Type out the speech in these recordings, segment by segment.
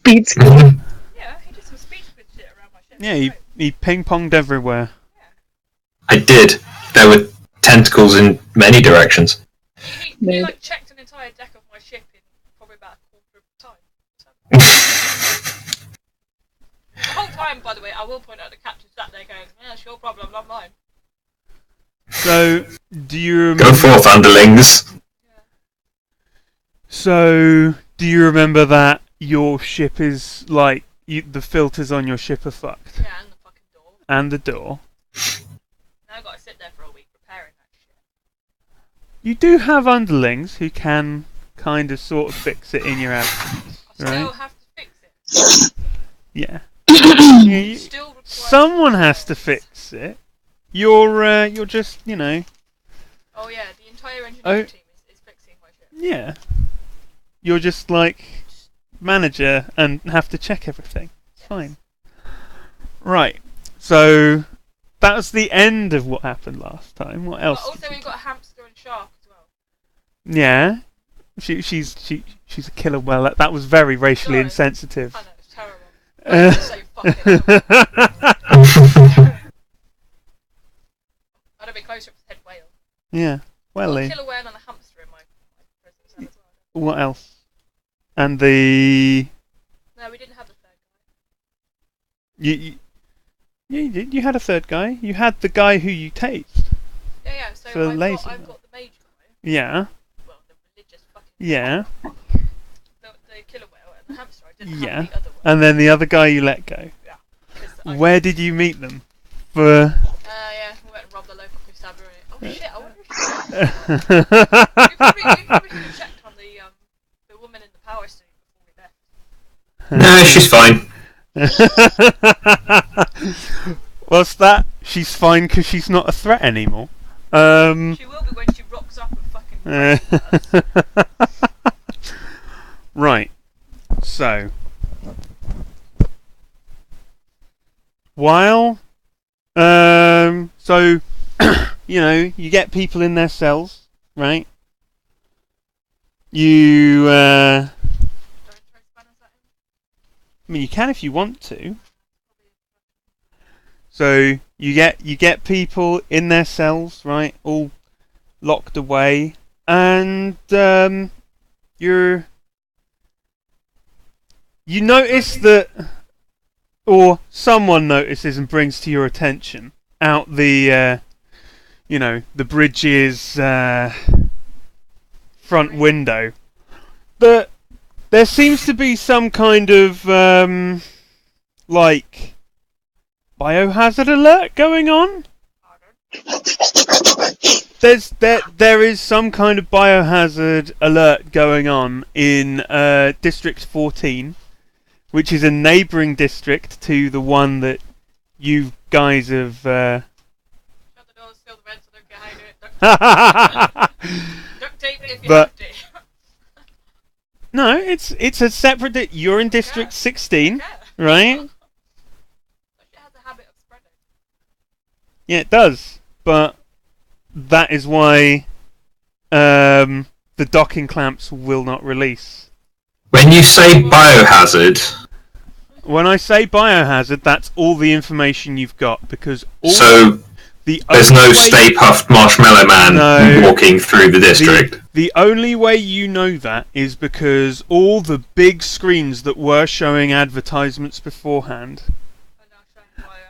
speed skiing. Yeah, he did some speed squid shit around my ship. Yeah, he ping-ponged everywhere. I did. There were tentacles in many directions. He like checked an entire deck of my ship in probably about a quarter of the time. So. The whole time, by the way, I will point out the captain sat there going, "Yeah, it's your problem, not mine." So, do you remember... Go forth, underlings. Yeah. So, do you remember that your ship is, like, the filters on your ship are fucked? Yeah, and the fucking door. And the door. Now I've got to sit there for a week repairing that shit. You do have underlings who can kind of sort of fix it in your absence, I still right? have to fix it. Yeah. Still requires Someone has to fix it. You're just, you know... Oh yeah, the entire engineering team is fixing my ship. Yeah. You're just like manager and have to check everything. It's fine. Right. So that was the end of what happened last time. What else? But also we've got a hamster and shark as well. Yeah. She's a killer whale. That was very racially insensitive. I know, it's terrible. So fucking I'd have been closer if it said whale. Yeah. Welly. Killer whale and a hamster in my prison cell as well. What else? And the... No, we didn't have the third guy. You had a third guy. You had the guy who you tased. Yeah, so For I've got the mage guy. Yeah. Well, the religious fucking Yeah. The killer whale and the hamster. I didn't have the other one. And then the other guy you let go. Yeah. Where did you meet them? For... yeah, we went and robbed the local constabulary. Oh shit, I wonder if we probably should have checked on the woman in the power suit before we left. No, she's fine. What's that? She's fine because she's not a threat anymore. She will be when she rocks up and fucking Right. So while so you know, you get people in their cells, right? You I mean, you can if you want to. So you get people in their cells, right? All locked away, and you notice that, or someone notices and brings to your attention out the the bridge's front window that there seems to be some kind of like biohazard alert going on. There is some kind of biohazard alert going on in District 14, which is a neighbouring district to the one that you guys have. Shut the doors, seal the vents, so don't get high to it. Duct tape it if you have to. No, it's a separate. You're in District 16, right? It has a habit of spreading. Yeah, it does, but that is why the docking clamps will not release. When you say biohazard... When I say biohazard, that's all the information you've got, because there's no Stay Puft Marshmallow Man walking through the district. The only way you know that is because all the big screens that were showing advertisements beforehand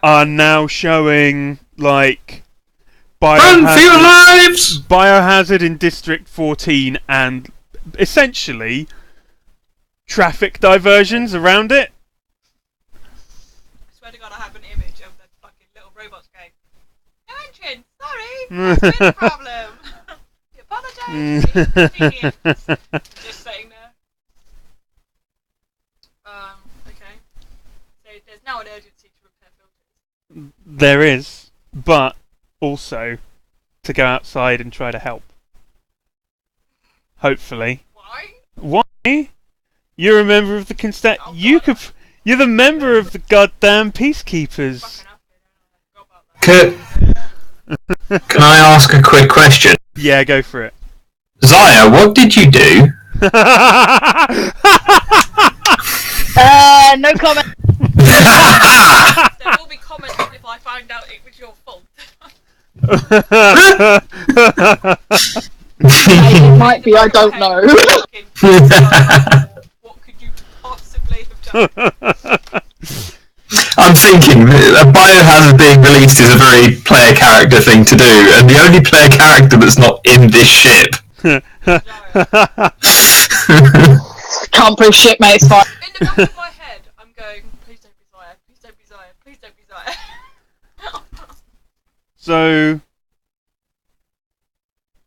are now showing, like, Run for your lives! Biohazard in District 14 and essentially traffic diversions around it. I swear to God, I have an image of the fucking little robots going, "No engine, sorry, that's been a problem." Apologise. Just sitting there. Okay. So there's now an urgency to repair filters. There is, but also to go outside and try to help. Hopefully. Why? Why? You're a member of the You're the member of the goddamn peacekeepers. Can I ask a quick question? Yeah, go for it. Zaya, what did you do? No comment. There will be comments if I find out it was your fault. It might be, I don't know. What could you possibly have done? I'm thinking, a biohazard being released is a very player character thing to do, and the only player character that's not in this ship. Can't prove shit, mate, it's fine. In the back of my head, I'm going, please don't be Zaya, please don't be Zaya, please don't be Zaya. So,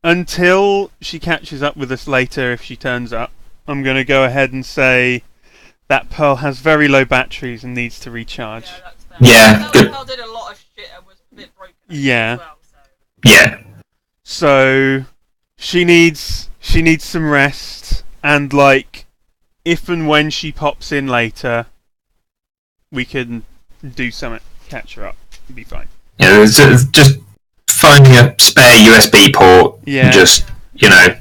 until she catches up with us later, if she turns up, I'm going to go ahead and say that Pearl has very low batteries and needs to recharge. Yeah, that's fair. Yeah, good. Pearl did a lot of shit and was a bit broken. Yeah. As well, so. Yeah. So she needs some rest, and like, if and when she pops in later, we can do something, catch her up, it'll be fine. Yeah, it's just finding a spare USB port, and just, you know,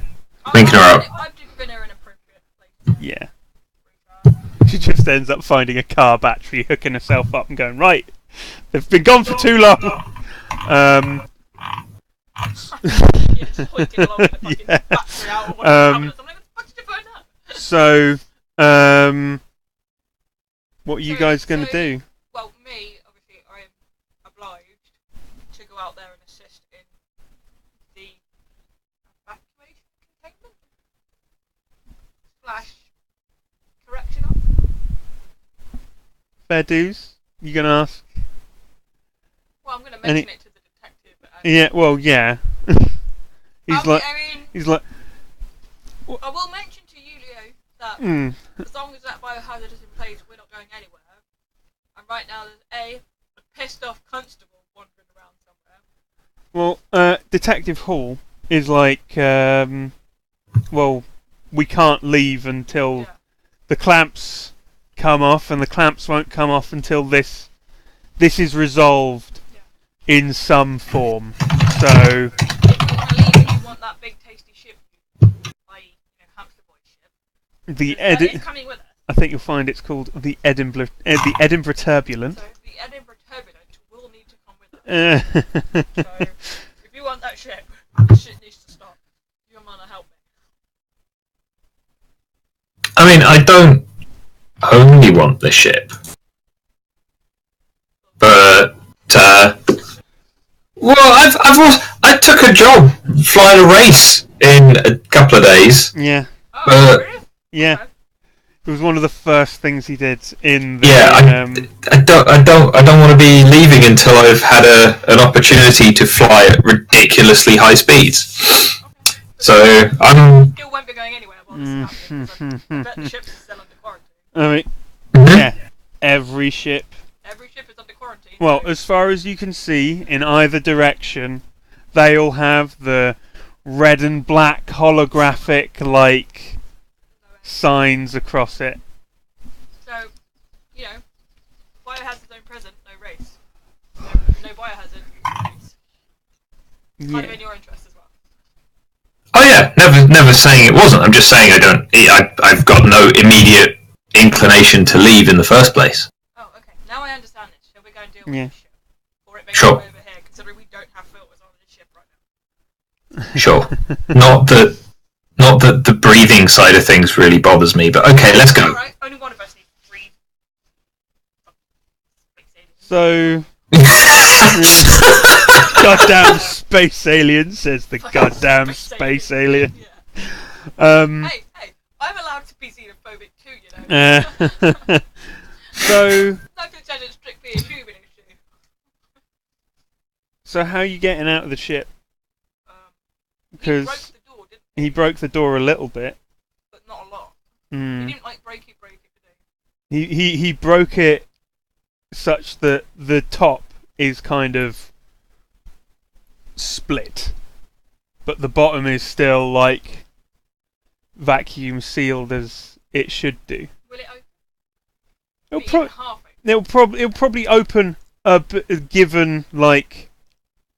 linking her up. I've given her an appropriate place. Yeah. She just ends up finding a car battery, hooking herself up and going, right, they've been gone for too long. Yeah, just pointing along with the fucking battery out or whatever. I'm like, what the fuck did you put in that? So, what are you guys going to do? Well, me, obviously, I am obliged to go out there and assist in the evacuation containment / correction of. Fair dues? You going to ask? Well, I'm going to mention it to the detective. Yeah, well, yeah. He's like, I will mention to you, Leo, that as long as that biohazard is in place, we're not going anywhere. And right now, there's a pissed off constable wandering around somewhere. well, Detective Hall is like, well, we can't leave until the clamps come off, and the clamps won't come off until this is resolved in some form. So, If you want to leave and you want that big tasty ship, i.e., Hamster Boy ship, it's coming with us. I think you'll find it's called the Edinburgh Turbulent. So the Edinburgh Turbulent will need to come with us. So if you want that ship, the shit needs to stop. You're gonna help me. I mean, I don't only want the ship, but well, I took a job flying a race in a couple of days. Yeah. Oh, really? Yeah. Okay. It was one of the first things he did in the. Yeah, I don't want to be leaving until I've had an opportunity to fly at ridiculously high speeds. Okay. So I'm. Still won't be going anywhere while this is happening. I bet the ship's still under quarantine. I mean, yeah, every ship. Every ship is under quarantine. Well, so as far as you can see, in either direction, they all have the red and black holographic like signs across it. So, biohazard zone present, no race. No biohazard race. Kind of in your interest as well. Oh yeah, never saying it wasn't. I'm just saying I've got no immediate inclination to leave in the first place. Oh, okay. Now I understand this. Shall we go and deal with this ship? Or it makes Sure. it over here, considering we don't have filters on this ship right now. Sure. Not that the breathing side of things really bothers me, but okay, let's go. Alright, only one of us needs to breathe. So, goddamn space alien, says the goddamn space alien. Yeah. Hey, I'm allowed to be xenophobic too, you know. So, Nothing says it's strictly a human issue. so how are you getting out of the ship? He broke Because the door, didn't he broke the door a little bit. but not a lot. Mm. He didn't break it, did He broke it such that the top is kind of split, but the bottom is still like vacuum sealed as it should do. Will it open? It'll probably open given like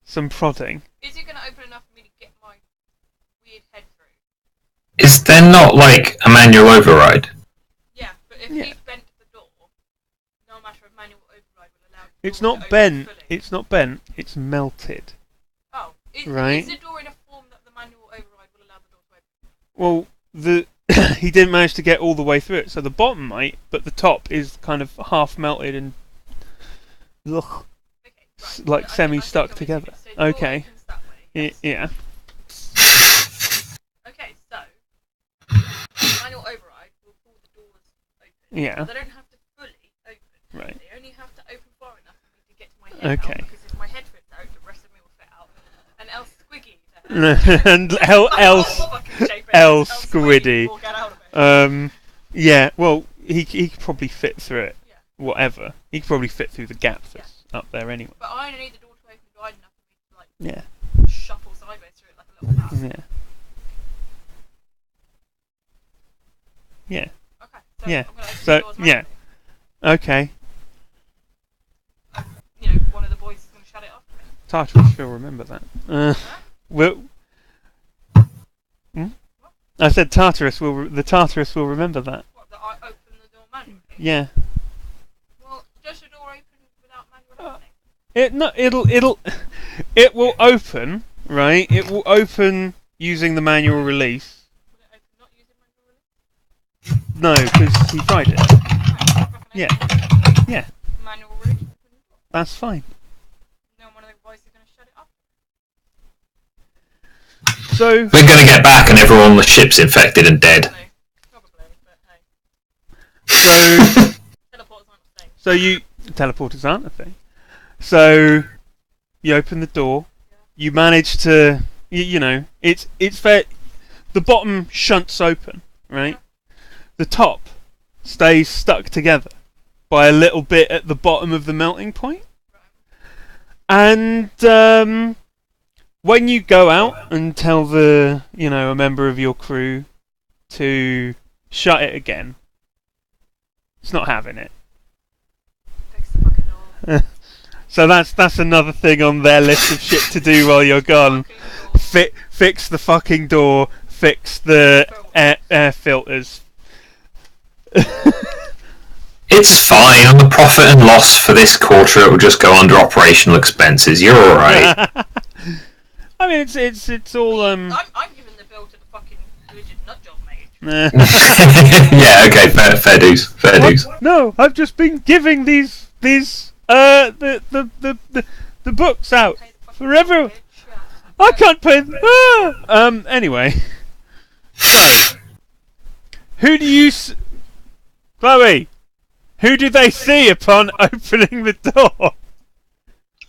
some prodding. Is it going to open enough for me to get my weird head through? Is there not like a manual override? Yeah, but if he's bent the It's Or was not it bent. open fully? It's not bent. It's melted. Oh, Right. Is the door in a form that the manual override will allow the door to open? Well, he didn't manage to get all the way through it, so the bottom might, but the top is kind of half melted and ugh, Okay, right. like I think semi-stuck I'm with together. you. So the door Okay. opens that way, yes. Yeah. Okay, so the manual override will pull the doors open. Yeah. They don't have to fully open. Right. They only have to open far enough for me to get to my head Okay. out, because if my head fits out, the rest of me will fit out. And else squiggy there. And Squiddy. Will get out of it. Yeah. Well, he could probably fit through it. Yeah. Whatever. He could probably fit through the gap that's up there anyway. But I only need the door to open wide enough for me to like Yeah. shuffle sideways through it like a little mouse. Yeah. Yeah. Okay. So Yeah. I'm gonna open So, the doors yeah. manually. Okay. You know, one of the boys is gonna shut it off. Tartarus will remember that. Will. I said Tartarus will. The Tartarus will remember that. What, that I open the door manually? Yeah. Well, does the door open without manual opening? It will open, right? It will open using the manual release. Will it open not using manual release? No, because he tried it. Right, Yeah. Yeah. Manual release. Open the door. That's fine. No one of the boys is gonna shut it off. So We're going to get back and everyone on the ship's infected and dead. Probably, but hey. so Teleporters aren't a thing. so you teleporters aren't a thing. So you open the door. You manage to you know it's fair. The bottom shunts open, right? The top stays stuck together by a little bit at the bottom of the melting point. And when you go out and tell a member of your crew to shut it again, it's not having it. Fix the fucking door. So that's another thing on their list of shit to do while you're gone. Fix the fucking door. Fix the air filters. It's fine. On the profit and loss for this quarter, it will just go under operational expenses. You're all right. I mean, it's all I'm giving the bill to the fucking rigid nutjob mage. Yeah. Okay. Fair dues. Fair dues. No, I've just been giving these the books out Pay the fucking forever. bitch, yeah. I can't pay them. Anyway. So, who do you Chloe, who do they see upon opening the door?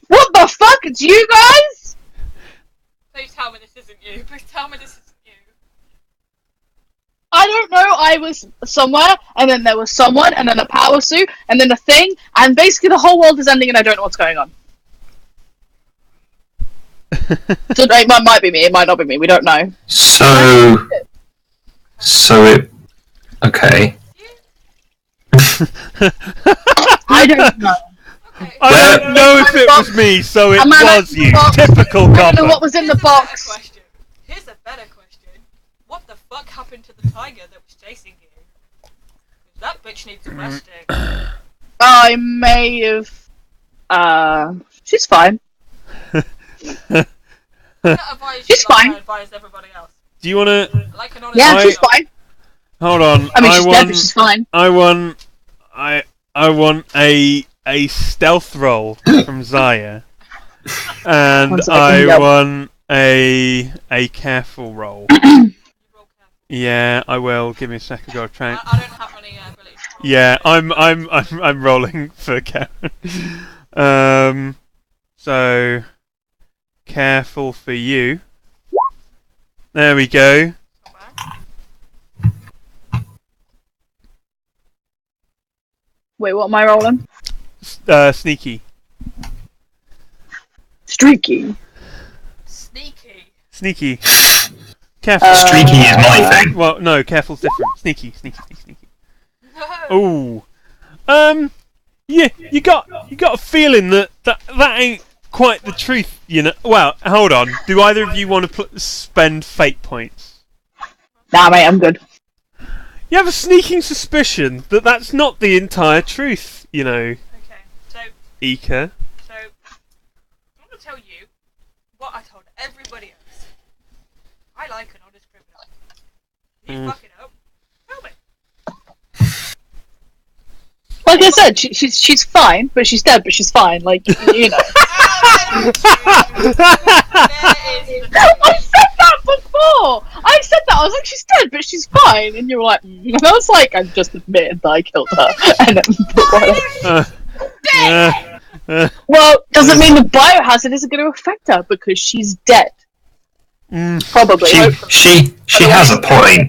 What the fuck? It's you guys? Please tell me this isn't you. Please tell me this isn't you. I don't know. I was somewhere, and then there was someone, and then a power suit, and then a thing, and basically the whole world is ending, and I don't know what's going on. So it might be me. It might not be me. We don't know. So it. Okay. I don't know. Okay. I don't know if it was me, so it A man was opened the you. box. Typical I don't know copper. what was in the Here's a better box. question. Here's a better question. What the fuck happened to the tiger that was chasing you? 'Cause that bitch needs arresting. I may have. She's fine. Not advise She's you like fine. I advise everybody else. Do you want to? Like an honest Yeah, I- she's fine. Hold on. I mean, she's dead, but she's fine. I want a stealth roll from Zaya, and 1 second, I yep. want a careful roll. You roll careful. Yeah, I will. Give me a second. Go try. I don't have any abilities. to roll. Yeah, I'm rolling for Karen. So careful for you. There we go. Not bad. Wait, what am I rolling? Sneaky. Streaky. Sneaky. Sneaky. Careful. Streaky is my thing. Well, no, careful's different. Sneaky. No. Ooh. Yeah, you got a feeling that ain't quite the truth, you know. Well, hold on. Do either of you want to spend fate points? Nah, mate, I'm good. You have a sneaking suspicion that that's not the entire truth, you know. Okay. So Ika. So, I'm going to tell you what I told everybody else. I like an honest criminal. You fucking up. Tell me. Like I said, she's fine, but she's dead, but she's fine. Like, you know. There is the I said that before! I said that, I was like, she's dead, but she's fine. And you were like, And I was like, I just admitted that I killed her. And then, well, doesn't mean the biohazard isn't going to affect her, because she's dead. Probably. She has a point.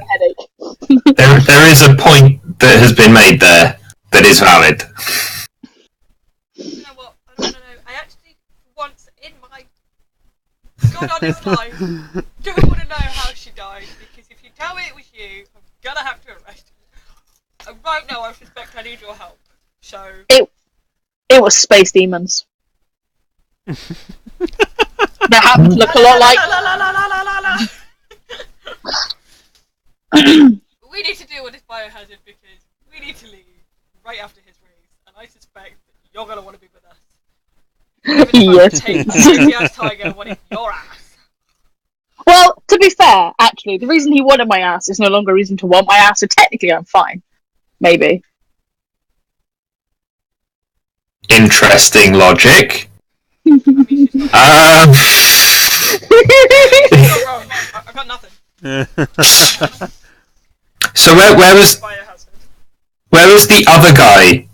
There is a point that has been made there that is valid. You know what? I don't want to know. I actually, once in my god honest life, don't want to know how she died, because if you tell me it was you, I'm gonna have to arrest you. And right now, I suspect I need your help. So. It was space demons. They happen to look a lot like. We need to deal with this biohazard because we need to leave right after his race, and I suspect that you're gonna want to be with us. Yes. Take the crazy-ass tiger wanting your ass. Well, to be fair, actually, the reason he wanted my ass is no longer a reason to want my ass, so technically I'm fine. Maybe. Interesting logic. You're wrong. I've got nothing. So where was the other guy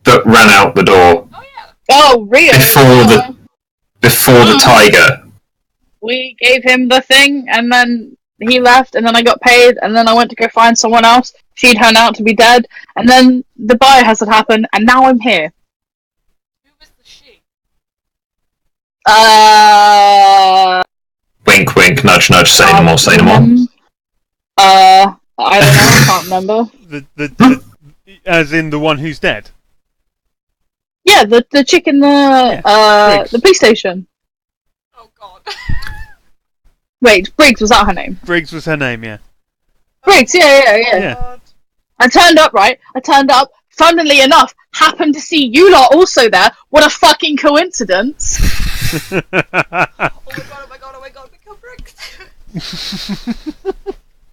that ran out the door Oh yeah. Oh, Rio! before the tiger? We gave him the thing, and then he left, and then I got paid, and then I went to go find someone else. She turned out to be dead, and then the biohazard happened, and now I'm here. Who was the she? Wink, wink, nudge, nudge. Say no more. Say no more. I don't know. I can't remember. The as in the one who's dead. Yeah, the chick in the police station. Oh god. Wait, Briggs, was that her name? Briggs was her name, yeah. Briggs, yeah. Yeah. I turned up, right? Funnily enough, happened to see you lot also there. What a fucking coincidence. Oh my god, we killed Briggs.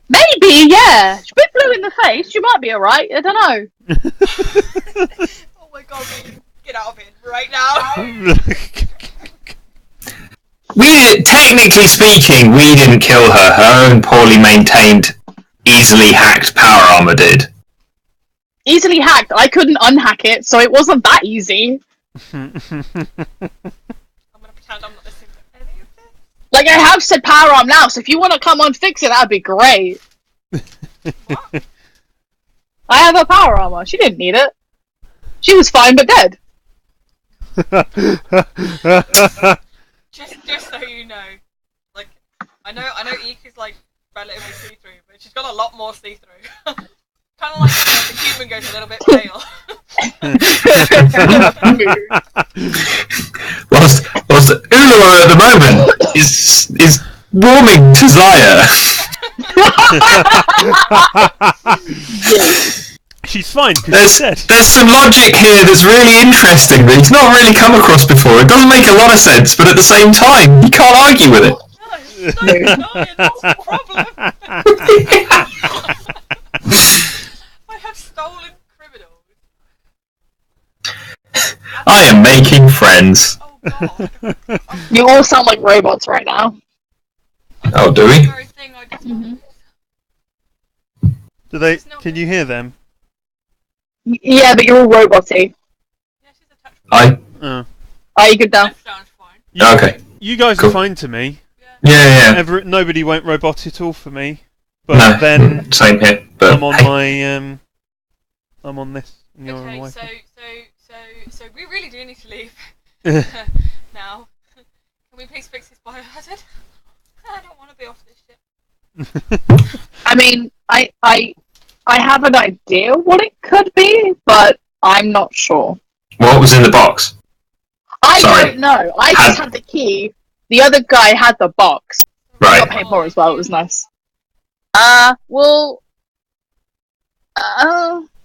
Maybe, yeah. She's a bit blue in the face. She might be alright. I don't know. Oh my god, get out of here right now. Technically speaking, we didn't kill her. Her own poorly maintained, easily hacked power armor did. Easily hacked. I couldn't unhack it, so it wasn't that easy. I'm gonna pretend I'm not listening to any of this. Like, I have said power arm now, so if you want to come on fix it, that'd be great. What? I have her power armor. She didn't need it. She was fine but dead. Just so you know, like, I know Eek is like relatively see-through, but she's got a lot more see-through. Kind of like the human goes a little bit pale. Whilst Ulua at the moment is warming to Zaya. She's fine because she's dead. There's some logic here that's really interesting that he's not really come across before. It doesn't make a lot of sense, but at the same time, you can't argue with it. No, that's the problem. I have stolen criminals. I am making friends. Oh god. You all sound like robots right now. Oh, do we? The very thing I just Do they? Can you hear them? Yeah, but you're all roboty. Yeah, she's attached. Are you good now? That sounds fine. Okay. You guys Cool. are fine to me. Yeah. Nobody went robot at all for me. But No, then same here. But I'm on hey, I'm on this. And you're on Okay, Wi-Fi. so we really do need to leave now. Can we please fix this biohazard? I don't want to be off this ship. I mean, I have an idea what it could be, but I'm not sure. what was in the box? I Sorry. don't know. I just had the key. The other guy had the box. Right. Got paid more as well. It was nice.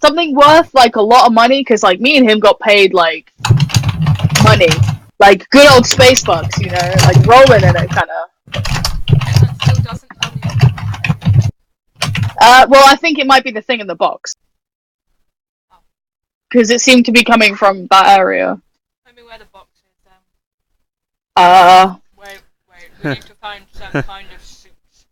Something worth like a lot of money, because like me and him got paid like money. Like good old space bucks, you know, like rolling in it, kind of. That still doesn't tell me. Well, I think it might be the thing in the box. Because it seemed to be coming from that area. Tell me where the box is. Wait. We need to find some kind of suits.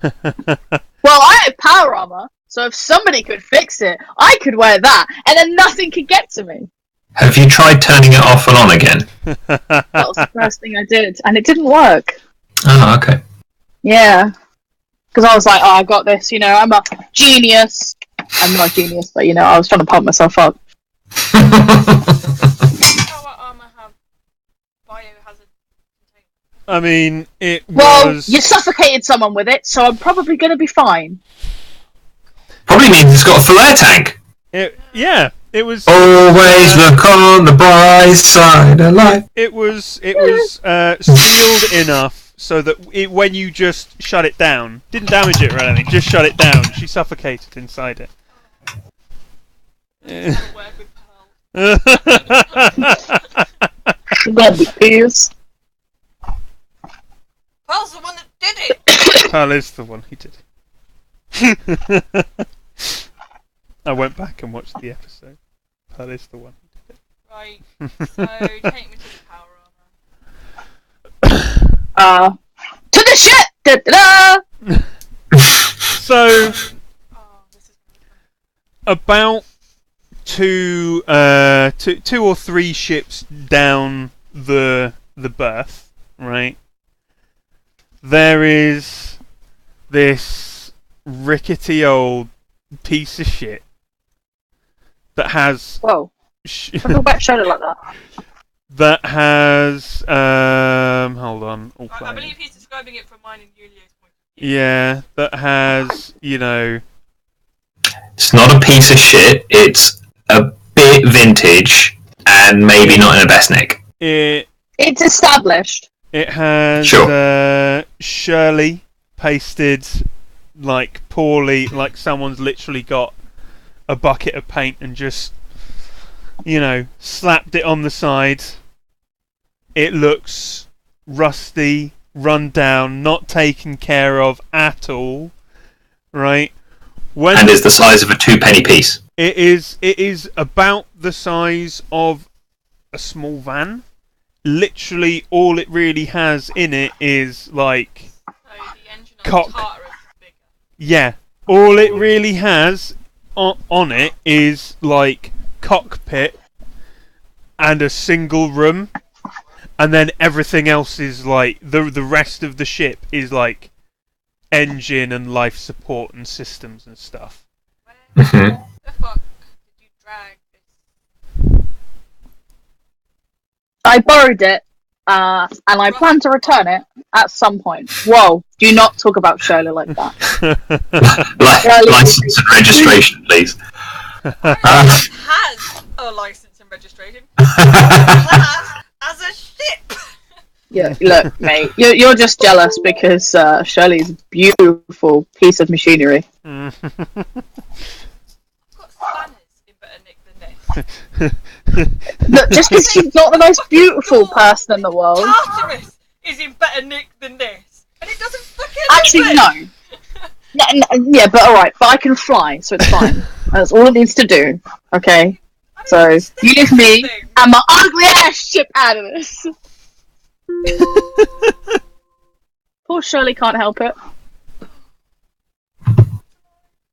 Well, I have power armor, so if somebody could fix it, I could wear that, and then nothing could get to me. Have you tried turning it off and on again? That was the first thing I did, and it didn't work. Oh, okay. Yeah. Because I was like, oh, I got this, you know, I'm a genius. I'm not a genius, but, you know, I was trying to pump myself up. Power armor have biohazard containment? I mean, it Well, was. you suffocated someone with it, so I'm probably going to be fine. Probably means it's got a flare tank. Yeah, it was. Always look on the bright side of life. It was sealed enough so that when you just shut it down, didn't damage it or anything, just shut it down. She suffocated inside it. I work with Pearl. That'd be fierce. Pearl's the one that did it! Pearl is the one who did it. I went back and watched the episode. Pearl is the one who did it. Right, so take me to the power armor. To the ship! Da-da-da! So, Oh, this is about two or three ships down the berth, right? There is this rickety old piece of shit that has Whoa. I feel about shoulders like that. that has hold on. I believe he's describing it from mine and Yulia's point of view. Yeah, that has, you know, It's not a piece of shit. It's a bit vintage and maybe not in a best nick. It's established. It has Sure. Shirley pasted like poorly, like someone's literally got a bucket of paint and just, you know, slapped it on the side. It looks rusty, run down, not taken care of at all. Right? And is the size of a 2-penny piece. It is about the size of a small van. Literally, all it really has in it is like So the engine on Cock. the Tartarus is bigger. yeah. All it really has on it is like cockpit and a single room, and then everything else is like the rest of the ship is like engine and life support and systems and stuff. Where Mhm. the fuck did you drag this? I borrowed it, and I plan to return it at some point. Whoa, do not talk about Shirley like that. License and registration, please. Has a license and registration. Class as a ship. Yeah, look, mate, you're just jealous because Shirley's a beautiful piece of machinery. I've got spanners in better nick than this. Look, just because she's not the most beautiful person in the world. Tartarus is in better nick than this, and it doesn't fucking. Actually, no. Yeah, but alright, but I can fly, so it's fine. That's all it needs to do, okay? So, you leave me and my ugly ass ship out of this. Poor Shirley can't help it.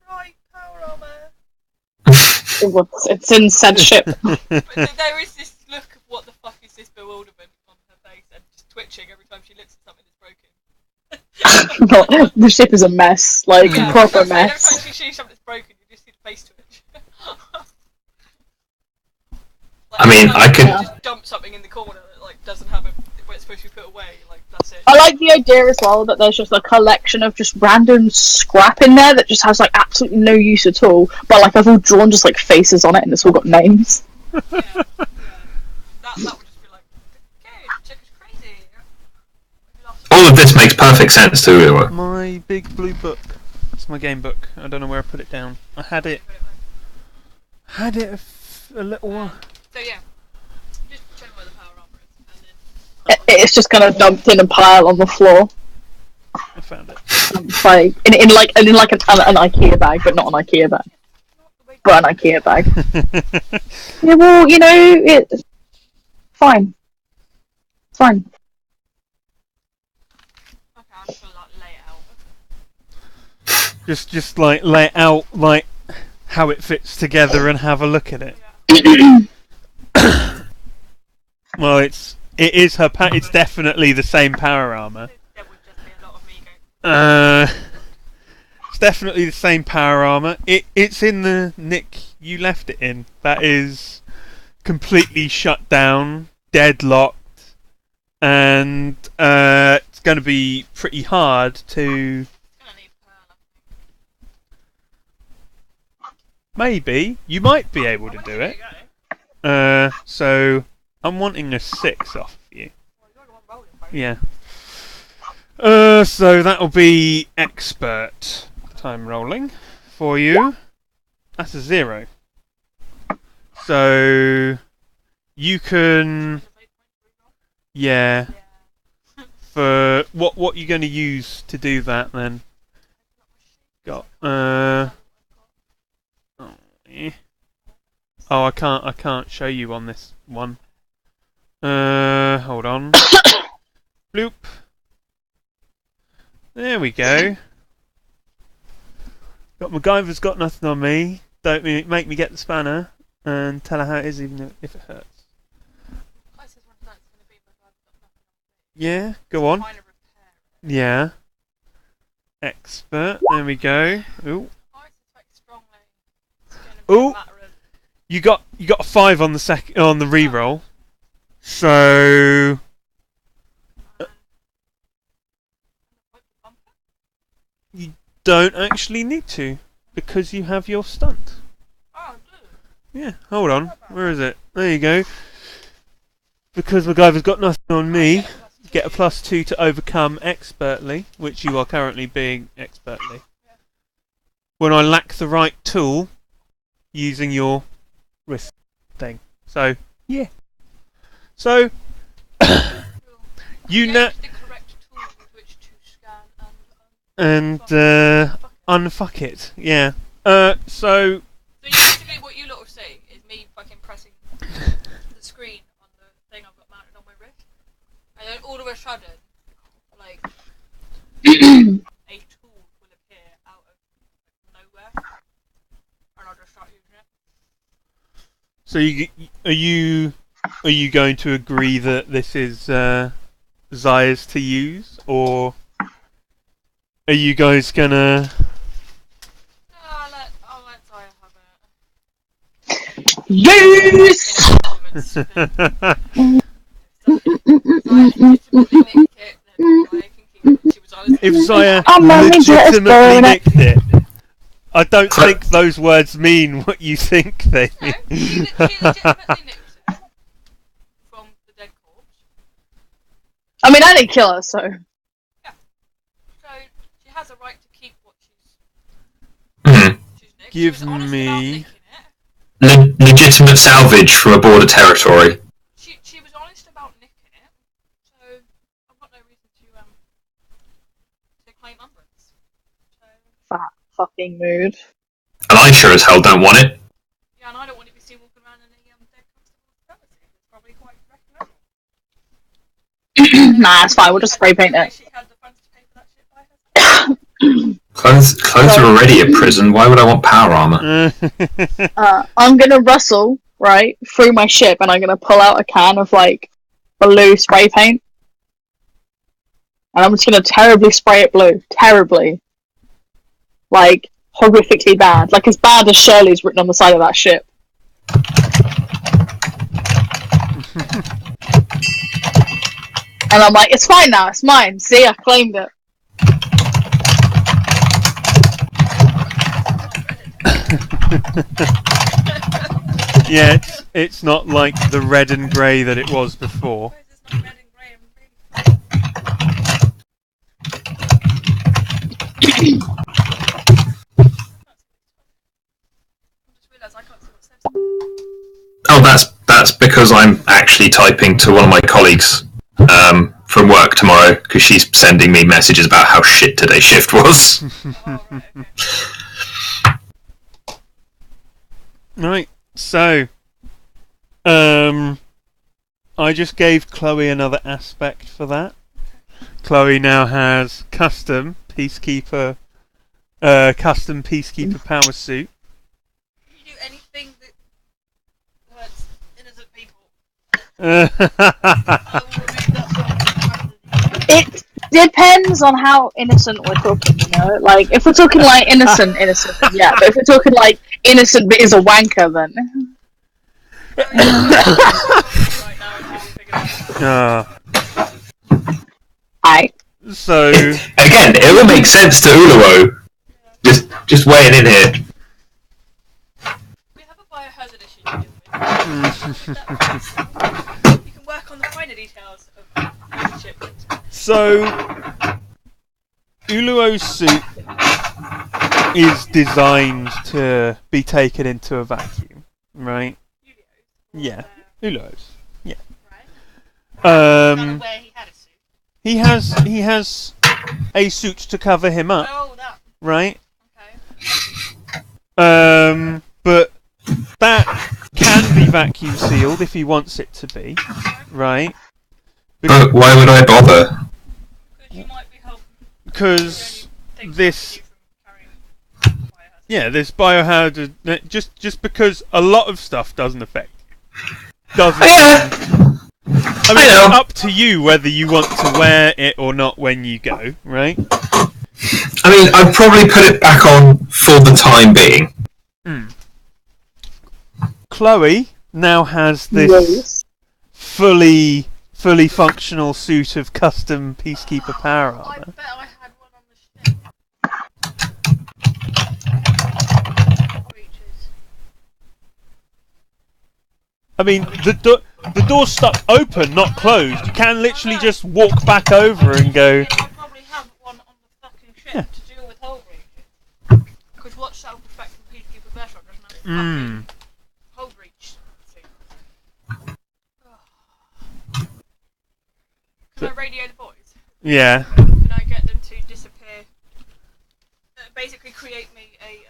Right, power armor. It's in said ship. But there is this look of what the fuck is this bewilderment on her face and just twitching every time she looks at something that's broken. The ship is a mess, like Yeah, proper every time mess. she sees something that's broken, you just see the face twitch. I mean, every I time could- you just dump something in the corner that like doesn't have a where it's supposed to be put away. Like that's it. I like the idea as well that there's just a collection of just random scrap in there that just has like absolutely no use at all, but like I've all drawn just like faces on it and it's all got names. Yeah, yeah. That would just be like, okay, chick is crazy. All of this makes perfect sense to you. My big blue book. It's my game book. I don't know where I put it down. I had it a little while. So yeah, just show me where the power It's just kind of dumped in a pile on the floor. I found it. Like in an IKEA bag, but not an IKEA bag, but an IKEA bag. Yeah, well, you know, it's fine. It's fine. Okay, I'm just gonna like lay it out. Just like lay it out like how it fits together and have a look at it. Yeah. Well, it is her. It's definitely the same power armor. There would just be a lot of me going. It's definitely the same power armor. It's in the nick you left it in. That is completely shut down, deadlocked, and it's going to be pretty hard to. Gonna need pearl, I think. Maybe you might be able to do it. So I'm wanting a 6 off of you. Well, you're the one rolling, bro. Yeah. So that'll be expert time rolling for you. That's a 0. So you can, yeah. For what you're going to use to do that then? Got oh, yeah. Oh, I can't show you on this one. Hold on. Bloop. There we go. Got MacGyver's got nothing on me. Don't make me get the spanner and tell her how it is, even if it hurts. Closest one to that's gonna be my I've got nothing on me. Yeah, go on. Trying to repair it. Yeah. Expert. There we go. Ooh. I suspect strongly it's gonna be Ooh. a matter of You got a 5 on the reroll. So you don't actually need to because you have your stunt. oh, dude. Yeah, hold on. Where is it? There you go. Because MacGyver's got nothing on me, get a +2 to overcome expertly, which you are currently being expertly. When I lack the right tool, using your wrist thing. So, yeah. So, you know, the correct tool with which to scan and unfuck it. Yeah. So. So basically, what you lot are seeing is me fucking pressing the screen on the thing I've got mounted on my wrist, and then all of a sudden, like a tool will appear out of nowhere, and I'll just start using it. So are you going to agree that this is Zaya's to use, or are you guys gonna? I'll let Zaya have it. Yes! Zaya legitimately nicked it, then Zaya can keep it. She was honest. If Zaya I'm only just legitimately throwing it. nicked it, I don't think those words mean what you think they No, mean. she legitimately nicked it from the dead corpse. I mean, I didn't kill her, so. So she has a right to keep what Mhm. she's nicked. Give She was honest me- about nicking it. Legitimate salvage from a border territory. She was honest about nicking it, so I've got no reason to claim umbrance. So Fat fucking mood. And I sure as hell don't want it. yeah, and I don't want to be seen walking around in a dead constable's property. It's probably quite recommendable. Nah, it's fine, we'll just spray paint it. She had the funds to pay for that shit by herself. Clothes are already a prison. Why would I want power armor? I'm gonna rustle, right, through my ship and I'm gonna pull out a can of, like, blue spray paint. And I'm just gonna terribly spray it blue. Terribly. Like, horrifically bad. Like, as bad as Shirley's written on the side of that ship. And I'm like, it's fine now, it's mine. See, I claimed it. Yeah, it's not like the red and grey that it was before. Why is this not red and grey and green? I just realised I can't see what it says. Oh, that's because I'm actually typing to one of my colleagues. from work tomorrow because she's sending me messages about how shit today's shift was. Right, so I just gave Chloe another aspect for that. Chloe now has custom peacekeeper power suit. Can you do anything that hurts innocent people? It depends on how innocent we're talking, you know? Like, if we're talking, like, innocent, then yeah. But if we're talking, like, innocent but is a wanker, then... Aye. So... Again, it will make sense to Uluo. Just weighing in here. We have a biohazard issue to deal with. You can work on the finer details of relationship. So, Uluo's suit is designed to be taken into a vacuum, right? Yeah, Uluo's. Yeah. Where he had a suit. He has a suit to cover him up, Oh, that. right? Okay. But that can be vacuum sealed if he wants it to be, right? But why would I bother? Because you might be helping. Because this biohazard, just because a lot of stuff doesn't affect. Doesn't. Yeah. I mean, it's up to you whether you want to wear it or not when you go, right? I mean, I'd probably put it back on for the time being. Chloe now has this fully functional suit of custom peacekeeper power armor. I bet I had one on the ship. I mean, the door's stuck open, not closed. You can literally just walk back over and go... I probably have one on the fucking ship to deal with hull breaches. Because what self-respecting peacekeeper vessel doesn't have a fucking hull breach suit? Can I radio the boys? Yeah. Can I get them to disappear? Basically create me a...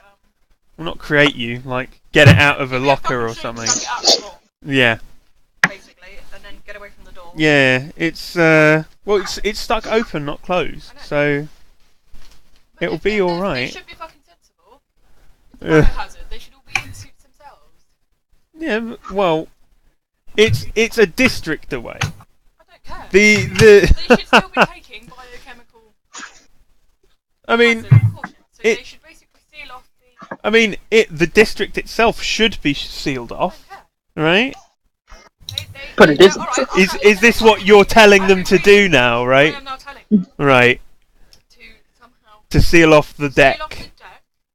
Well, not create you, like, get it out of a locker or something. Chuck it out the door, Yeah. basically, and then get away from the door. Yeah, it's it's stuck open, not closed, so But it'll be alright. They should be fucking sensible. It's a biohazard. They should all be in suits themselves. Yeah, well, it's a district away. I don't care. The They should still be taking biochemical I mean, precautions. So it- they should basically seal off the... the district itself should be sealed off, right? But it isn't. Is this what you're telling them to do now, I right? am now telling them Right, to somehow to seal off the seal off deck. the deck,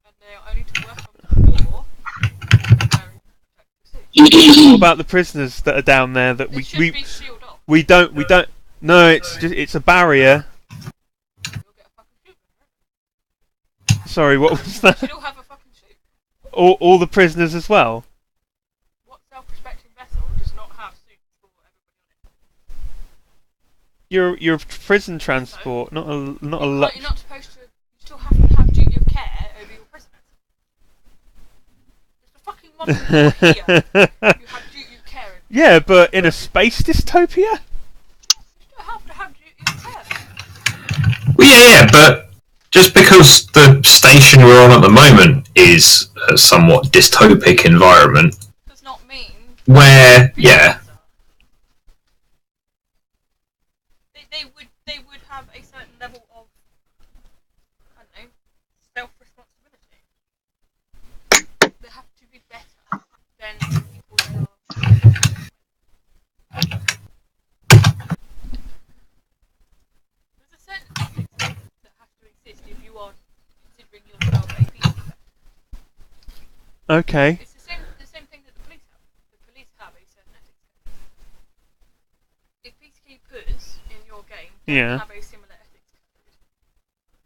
and they are only to work on the door. wearing protective suits. What about the prisoners that are down there that They should be sealed off. we don't. No, it's a barrier. You'll get a fucking suit. Sorry, what was They that? should all have a fucking suit. All the prisoners as well. What self-respecting vessel does not have suits for everybody on it? You're prison transport, not a Like, lot. you're not supposed to. You still have to have duty of care over your prisoners. It's a fucking modern war here. You have duty of care. Yeah, but in a space dystopia. You still have to have duty of care. Well, yeah, but just because the station we're on at the moment is a somewhat dystopic environment, Does not mean where, yeah, they would have a certain level of, I don't know, self-responsibility. They have to be better than people that are. There's a certain ethics that have to exist if you are considering yourself a peacekeeper. Okay. It's the same thing that the police have. The police have a certain ethics code. If peacekeepers in your game don't have a similar ethics code,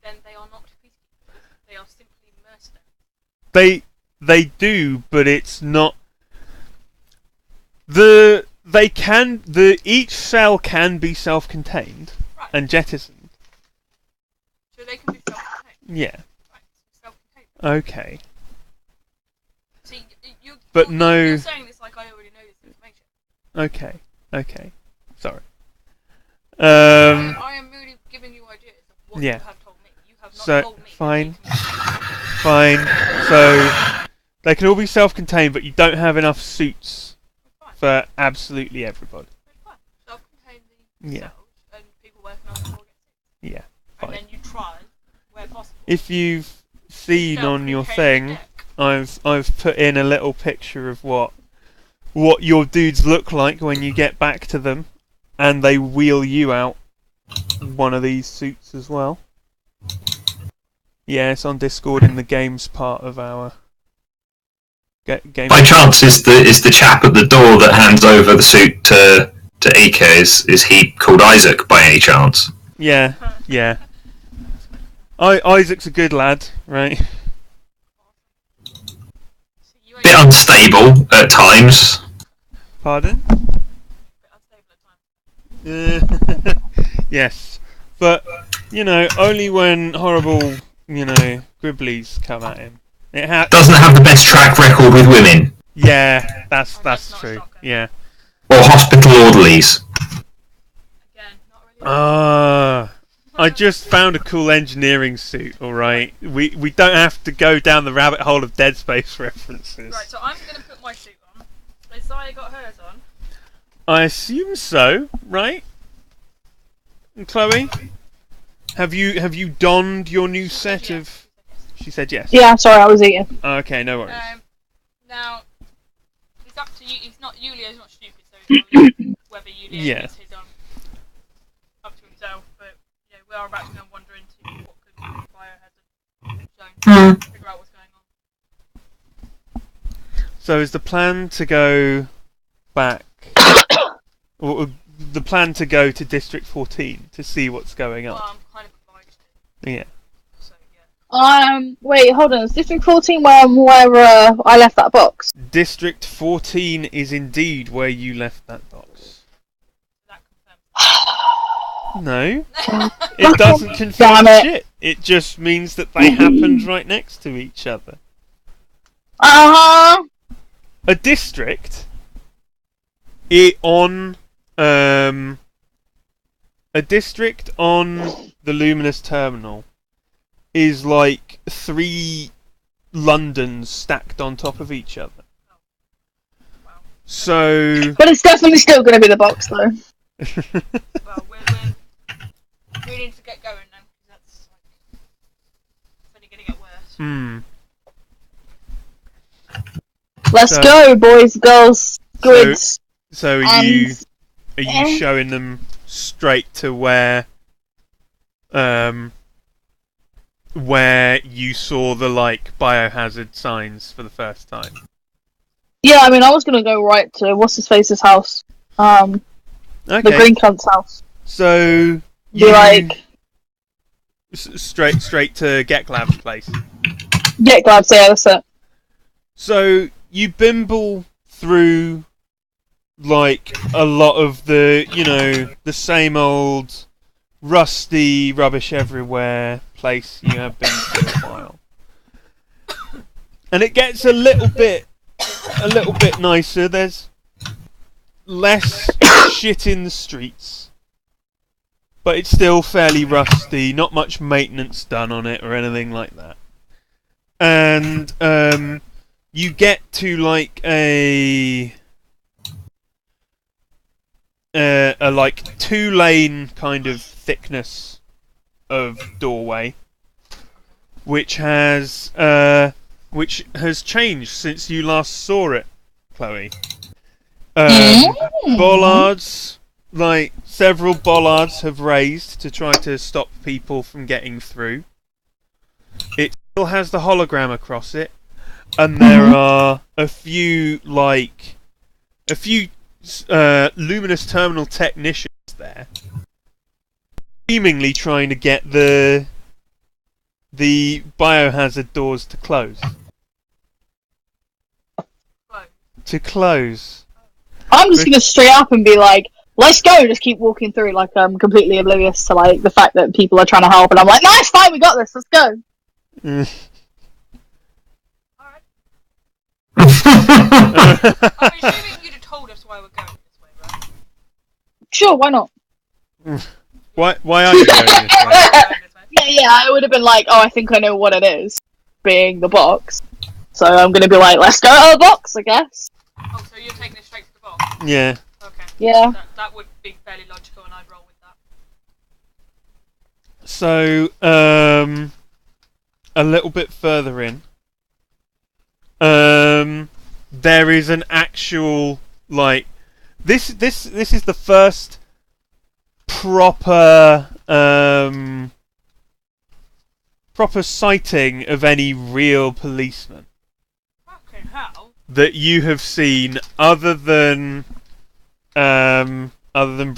then they are not peacekeepers. They are simply mercenaries. They do, but it's not the they can. Each cell can be self-contained Right. and jettisoned. So they can be self-contained. Yeah. Right. Self-contained. Okay. See, But no- You're saying this like I already know this information. Okay. Sorry. I am merely giving you ideas of what Yeah. you have told me. You have not So told me. that fine. they can Fine. So they can all be self-contained, but you don't have enough suits be fine. for absolutely everybody. It's fine. Self-contained Yeah. cells and people working on them will get sick. Yeah. And Fine. then you try where possible. If you've seen on your Self-contained thing, deck. I've put in a little picture of what your dudes look like when you get back to them, and they wheel you out one of these suits as well. Yeah, it's on Discord in the games part of our game. By chance, is the chap at the door that hands over the suit to Ika, is he called Isaac by any chance? Yeah. Isaac's a good lad, right? So you ain't Bit unstable at times. Pardon? a bit unstable at times. Yes, but only when horrible, Gribblies come at him. Doesn't have the best track record with women Yeah, that's Oh, that's not true. shocking. Yeah. or hospital orderlies. Again, not really. I just found a cool engineering suit. All right, we don't have to go down the rabbit hole of Dead Space references. Right, so I'm going to put my suit on. Has Zaya got hers on? I assume so, right? And Chloe, have you donned your new set yes. of? She said yes. Yeah, sorry, I was eating. Okay, no worries. Now, it's up to you. It's not Yulia's not stupid, so it's not whether Yulia Yeah. gets his on up to himself. But we are about to go and wander into what could be a biohazard zone. Figure out what's going on. So is the plan to go back, or the plan to go to District 14 to see what's going Well, on? I'm kind of obliged to. Yeah. So yeah. Wait, hold on. Is District 14 where I left that box? District 14 is indeed where you left that box. That confirms. No, it doesn't confirm Damn it. shit. It just means that they happened right next to each other. Uh-huh. A district on the Luminous Terminal is like 3 Londons stacked on top of each other. Wow. So But it's definitely still going to be the box, though. Well, we need to get going now because that's like it's only going to get worse. Let's So- go, boys, girls, squids. So are And- you showing them straight to where you saw the biohazard signs for the first time? Yeah, I mean, I was going to go right to what's-his-face's house. The Okay. green cunt's house. So Be like, straight to Geklav's place. get glad, say that's it. So you bimble through a lot of the same old rusty rubbish everywhere place you have been for a while, and it gets a little bit nicer. There's less shit in the streets, but it's still fairly rusty. Not much maintenance done on it or anything like that. And you get to a 2-lane kind of thickness of doorway, which has changed since you last saw it, Chloe. Bollards, several bollards have raised to try to stop people from getting through. It still has the hologram across it, and there are a few Luminous Terminal technicians there, seemingly trying to get the biohazard doors to close. Close. To close. I'm just gonna straight up and be like, let's go, just keep walking through, like I'm completely oblivious to like the fact that people are trying to help, and I'm like, no, it's fine, we got this, let's go. Alright. I'm assuming you'd have told us why we're going this way, right? Sure, why not? Why are you going this way? Yeah, I would have been like, oh, I think I know what it is, being the box. So I'm gonna be like, let's go to the box, I guess. Oh, so you're taking it straight to the box? Yeah. Okay. Yeah. That would be fairly logical, and I'd roll with that. So, a little bit further in, there is an actual, like, this is the first proper sighting of any real policeman Fucking hell. that you have seen other than Briggs. Really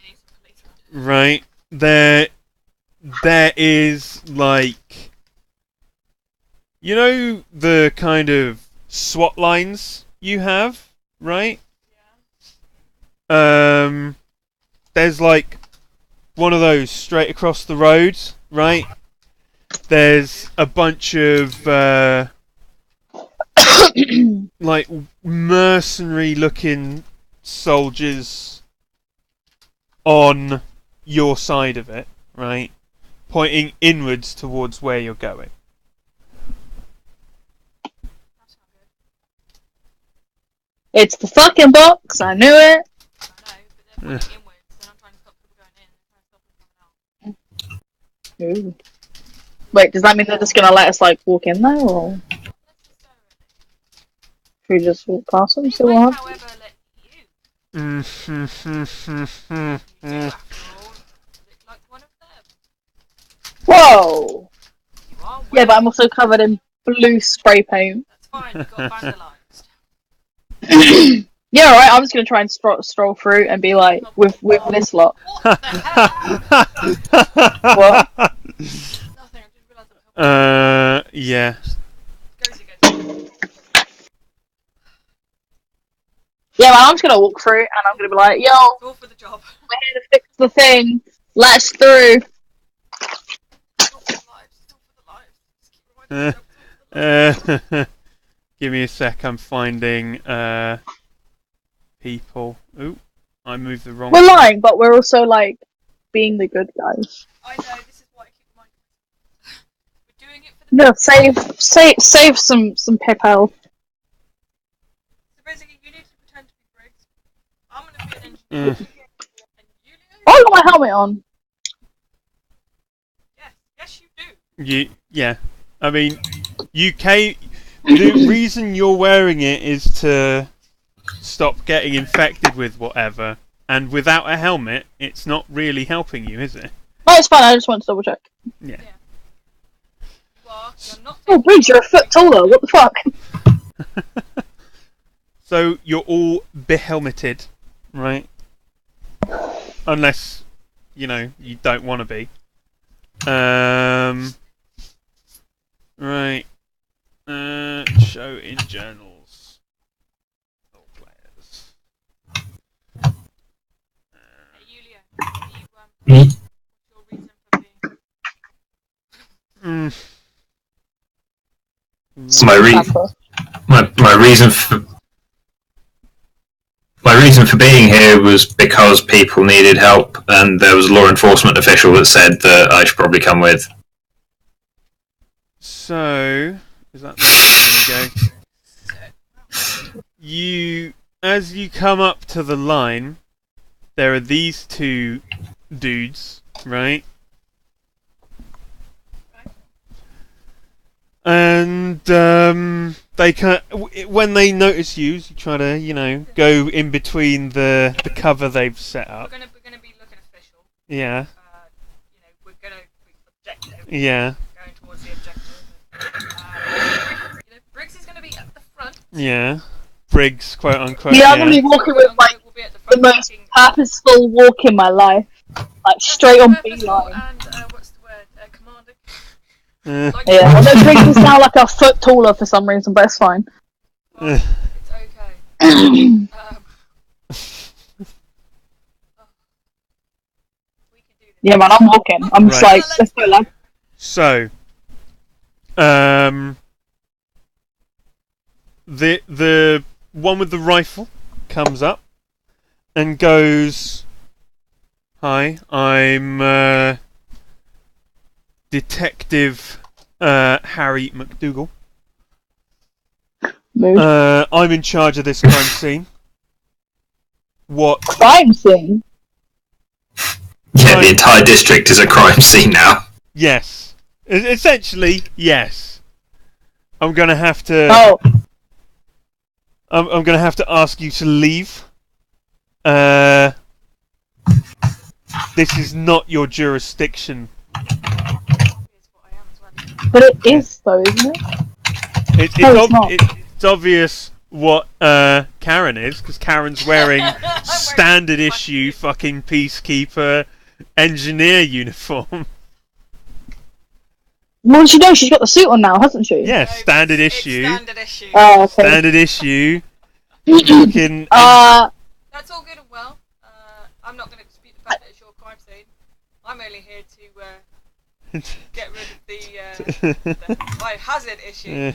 need some policemen. Right. There is, like, you know the kind of SWAT lines you have, right? Yeah. There's like one of those straight across the road, right? There's a bunch of like mercenary looking soldiers on your side of it, right? Pointing inwards towards where you're going. That's not good. It's the fucking box, I knew it. I know, but they're pointing inwards, and I'm trying to stop people going in, and trying to stop them coming out. Ooh. Wait, does that mean they're just gonna let us like walk in there, or Not necessarily. should we just walk past them? They See what might, happens? however, let you. You do, Mm. after all, look like one of them. Whoa! You are Yeah, but I'm also covered in blue spray paint. That's fine, you got vandalised. Yeah, alright, I'm just gonna try and stroll through and be like, with this lot. What the hell? What? Nothing, I just realised that Yeah. goes again. Yeah, man, I'm just gonna walk through and I'm gonna be like, yo, It's all for the job. we're here to fix the thing. Let's through. It's all for the lives, it's all for the lives. Just keep reminding yourself, it's all for the lives. Give me a sec, I'm finding people. Ooh, I moved the wrong We're lying, but we're also like being the good guys. I know, this is what I keep reminding myself. We're doing it for the No, save some PayPal. So basically, you need to pretend to be Briggs. I'm gonna be an engineer. And Yulia? Oh, I got my helmet on. Yes, you do. Yeah. I mean, the reason you're wearing it is to stop getting infected with whatever, and without a helmet, it's not really helping you, is it? No, it's fine, I just wanted to double check. Yeah. You're not Oh, Briggs, you're a foot taller, what the fuck? So you're all behelmeted, right? Unless, you don't want to be. Right. Show in journals. All players. Hey, Yulia, what's your reason for being? So my reason for being here was because people needed help, and there was a law enforcement official that said that I should probably come with. So, is that there we go. As you come up to the line, there are these two dudes, right? And when they notice you try to, go in between the cover they've set We're up. gonna be looking official. Yeah. We're gonna be objective. Yeah. Going towards the objective. Briggs is gonna be at the front. Yeah. Briggs, quote unquote. Yeah, I'm gonna be walking with like We'll be at the the front. most purposeful walk in my life. Like straight on beeline. And what's the word? Commanding. Like, Yeah, although Briggs is now like a foot taller for some reason, but it's fine. It's okay. Um, we can do this. Yeah, man, I'm walking. I'm just Right. like, let's go, lad. So, the one with the rifle comes up and goes, "Hi, I'm Detective Harry McDougal. Move. I'm in charge of this crime scene. What? Crime scene. Yeah, the entire district is a crime scene now. Yes. Essentially, yes. I'm gonna have to. Oh, I'm gonna have to ask you to leave. This is not your jurisdiction. Here's what I am as well. but it is though, isn't it? It's not. it's obvious what Karen is, because Karen's wearing standard issue fucking peacekeeper engineer uniform. Well, she knows she's got the suit on now, hasn't she? Yeah, No, standard it's issue. Standard issue. Oh, okay. Standard issue. Fucking That's all good and well. I'm not going to dispute the fact that it's your crime scene. I'm only here to get rid of the biohazard issue.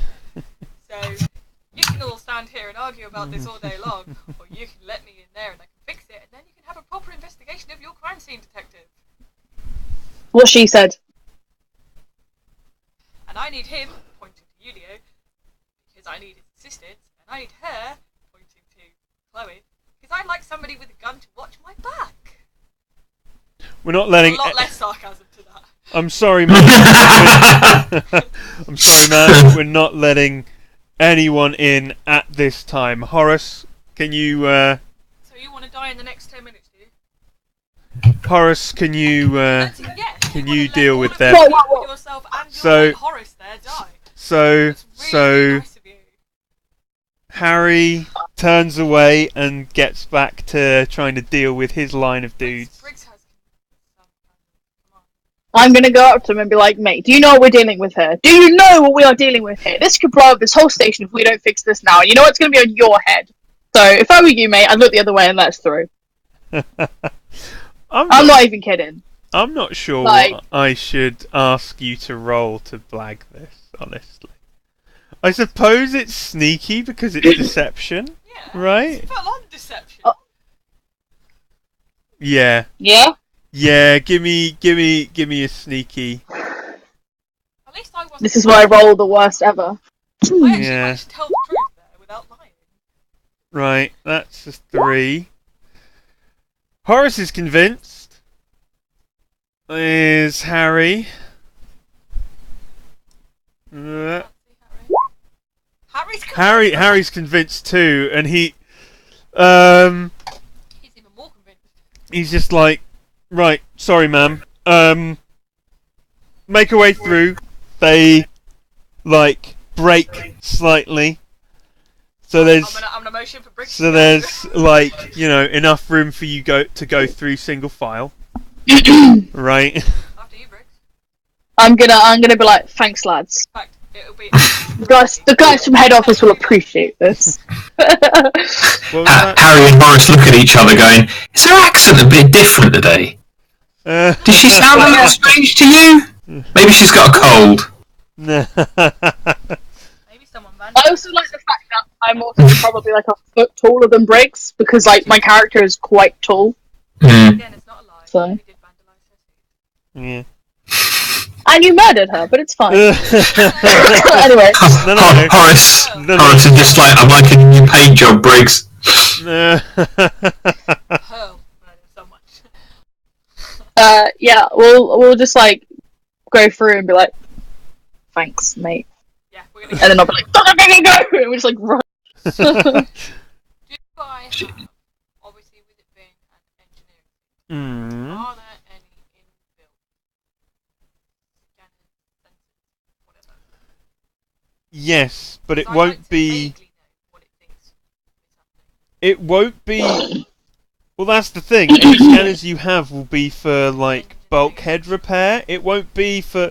So you can all stand here and argue about this all day long, or you can let me in there and I can fix it, and then you can have a proper investigation of your crime scene, detective. What she said. And I need him, pointing to you, Leo, because I need his assistance, and I need her, pointing to Chloe, because I'd like somebody with a gun to watch my back. We're not letting. A lot less sarcasm to that. I'm sorry, man. I'm sorry, man. We're not letting anyone in at this time. Horace, can you? So you want to die in the next 10 minutes, do you? Horace, can you? Yes. Can wanna you let deal all with of them? you, What? yourself and So- your Horace there die. So It's really nice of you. Harry turns away and gets back to trying to deal with his line of dudes. Briggs has some come on. I'm gonna go up to him and be like, mate, do you know what we're dealing with here? Do you know what we are dealing with here? This could blow up this whole station if we don't fix this now. You know what's gonna be on your head. So if I were you, mate, I'd look the other way and let us through. I'm not even kidding. I'm not sure Like- what I should ask you to roll to blag this, honestly. I suppose it's sneaky because it's deception, Yeah. right? It's full on deception. Oh. Yeah. Yeah? Yeah, give me a sneaky. At least I wasn't. This is where I roll the worst ever. I actually Yeah. managed to tell the truth there without lying. Right, that's a 3. Horace is convinced. Is Harry. Harry's convinced too, and He's even more convinced. he's just like, right, sorry, ma'am. Make a way through. They like break slightly, so there's I'm gonna motion for Briggs. so there's like enough room for you to go through single file, right? After you, Briggs. I'm gonna be like, thanks, lads. In fact, it'll be. The guys from head office will appreciate this. What was that? Harry and Horace look at each other going, is her accent a bit different today? Does she sound a little strange to you? Maybe she's got a cold. Maybe someone I also like the fact that I'm also probably like a foot taller than Briggs, because like my character is quite tall. Hmm. Again, it's not a lie. So- We did vandalise her. Yeah. And you murdered her, but it's fine. No, Anyway, no. Horace No, Horace is just like, I'm liking a new paint job, Briggs. no. Pearl murdered so much. yeah, we'll just like go through and be like, thanks, mate. Yeah, we're And gonna then I'll be like, go, go, go, go, go! And we just like run. do I have, obviously with it being an engineering, Mm. are there any inbuilt scanners, sensors, whatever? Yes, but it So I'd won't like to be. vaguely know what it thinks is happening. It won't be. Well, that's the thing. Any scanners you have will be for like bulkhead repair. It won't be for.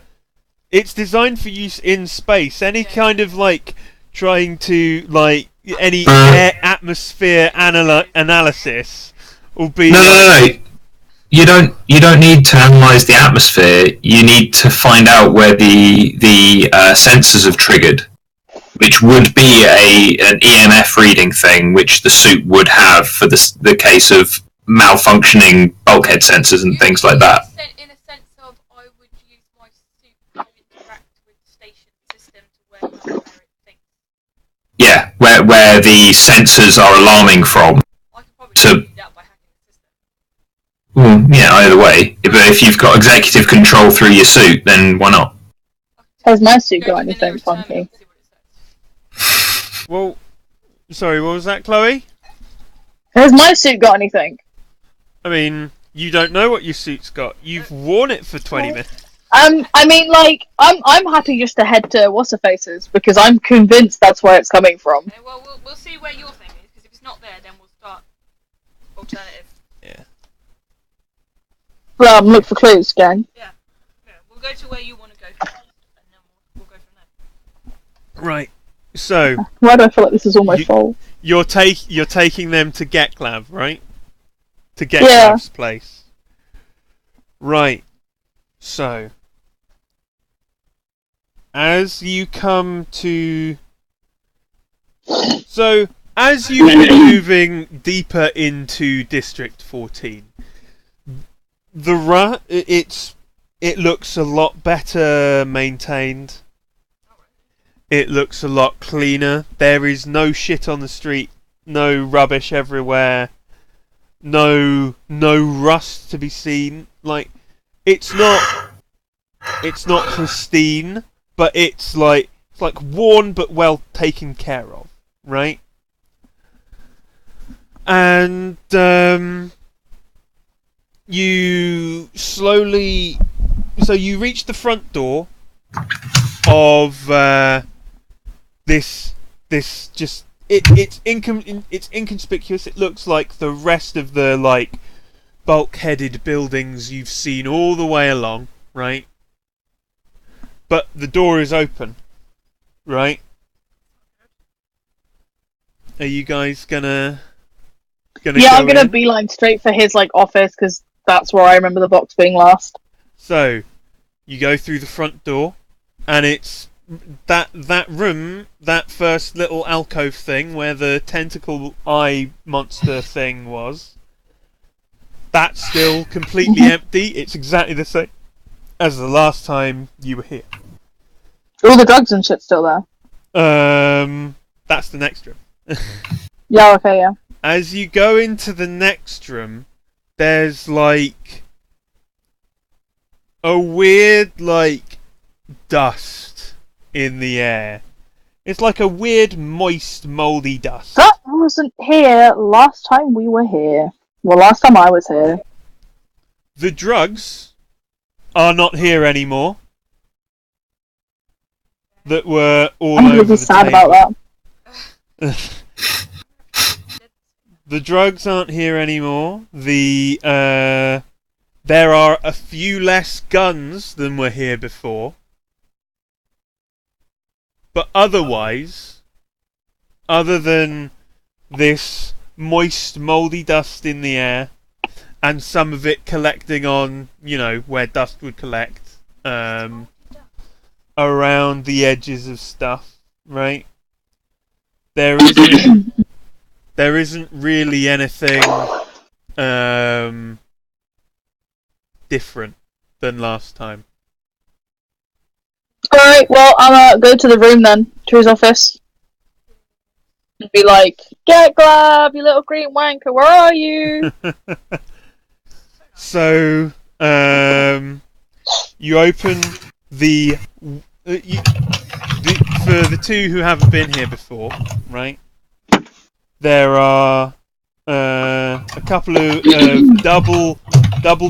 It's designed for use in space. Any kind of like trying to like any atmosphere analysis will be No. You don't need to analyze the atmosphere. You need to find out where the sensors have triggered, which would be an EMF reading thing, which the suit would have for the case of malfunctioning bulkhead sensors and things like that. In a sense of, I would use my suit to interact with the station system to where it thinks. Yeah, where the sensors are alarming from. I could probably So- do that by hacking the system. Well, yeah, either way. But if you've got executive control through your suit, then why not? Has my suit Go got to the anything nearest terminal funky? and see what it says. Well, sorry, what was that, Chloe? Has my suit got anything? I mean, you don't know what your suit's got. You've worn it for 20 minutes. I mean, like, I'm happy just to head to What's Her Faces because I'm convinced that's where it's coming from. Okay, well, we'll see where your thing is, because if it's not there, then we'll start alternative. Yeah. Well, look for clues, gang. Yeah, we'll go to where you want to go first, and then we'll go from there. Right. So, Why do I feel like this is all my You- fault? you're taking them to Geklav, right? To Yeah. Geklav's place. Right. So, as you come to... So, as you're moving deeper into District 14, it looks a lot better maintained. It looks a lot cleaner. There is no shit on the street, no rubbish everywhere, no rust to be seen. Like, it's not pristine, but it's like worn but well taken care of, right? And you slowly, so you reach the front door of this just it's inconspicuous. It looks like the rest of the like bulkheaded buildings you've seen all the way along, right? But the door is open, right? Are you guys gonna Yeah, go I'm gonna in? beeline straight for his like office because that's where I remember the box being last. So you go through the front door, and it's that room, that first little alcove thing where the tentacle eye monster thing was. That's still completely empty. It's exactly the same as the last time you were here. All the drugs and shit's still there. That's the next room. Yeah, okay, yeah. As you go into the next room, there's like a weird like dust in the air. It's like a weird moist moldy dust. That wasn't here last time we were here. Well, last time I was here. The drugs are not here anymore. That were all I'm over really the sad table. about that. The drugs aren't here anymore. There are a few less guns than were here before. But otherwise, other than this moist, mouldy dust in the air, and some of it collecting on, where dust would collect, around the edges of stuff, right? There isn't really anything different than last time. Alright, well, I'm go to the room then, to his office. And be like, get Glab, you little green wanker, where are you? So, you open for the two who haven't been here before, right? There are a couple of double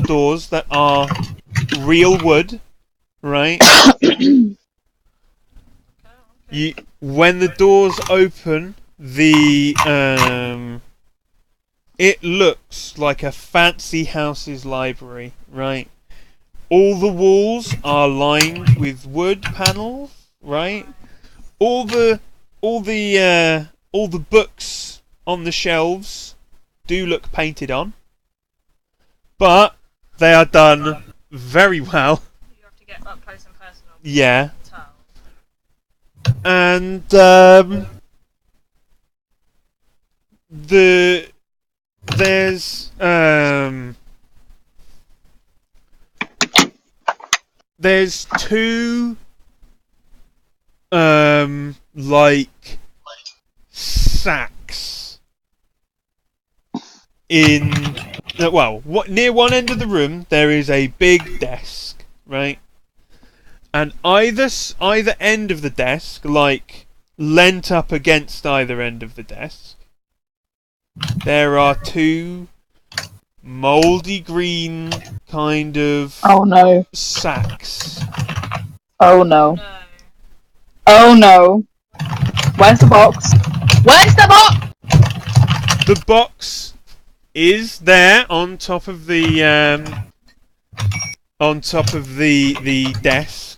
doors that are real wood, right? When the doors open, it looks like a fancy house's library, right? All the walls are lined with wood panels, right? All the books on the shelves do look painted on, but they are done very well. You have to get up close and personal. Yeah. To tell. And there's two like sacks in near one end of the room there is a big desk, right? And either end of the desk, like leant up against either end of the desk, there are two mouldy green kind of sacks. Oh no. No. Oh no. Where's the box? Where's the box? The box is there on top of the desk.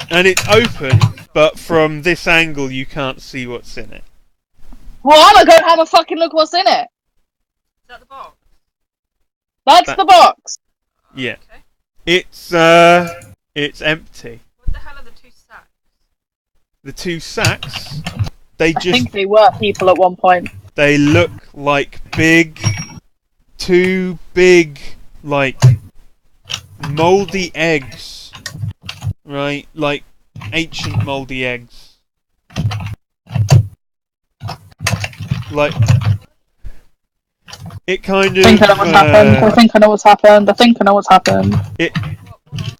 And it's open, but from this angle you can't see what's in it. Well, I'm gonna go have a fucking look what's in it. Is that the box? That's the box. Yeah. Okay. It's empty. What the hell are the two sacks? The two sacks, they I just think they were people at one point. they look like two big like mouldy eggs. Right? Like ancient mouldy eggs. Like it kind of I think I know what's happened. I think I know what's happened. I think I know what's happened.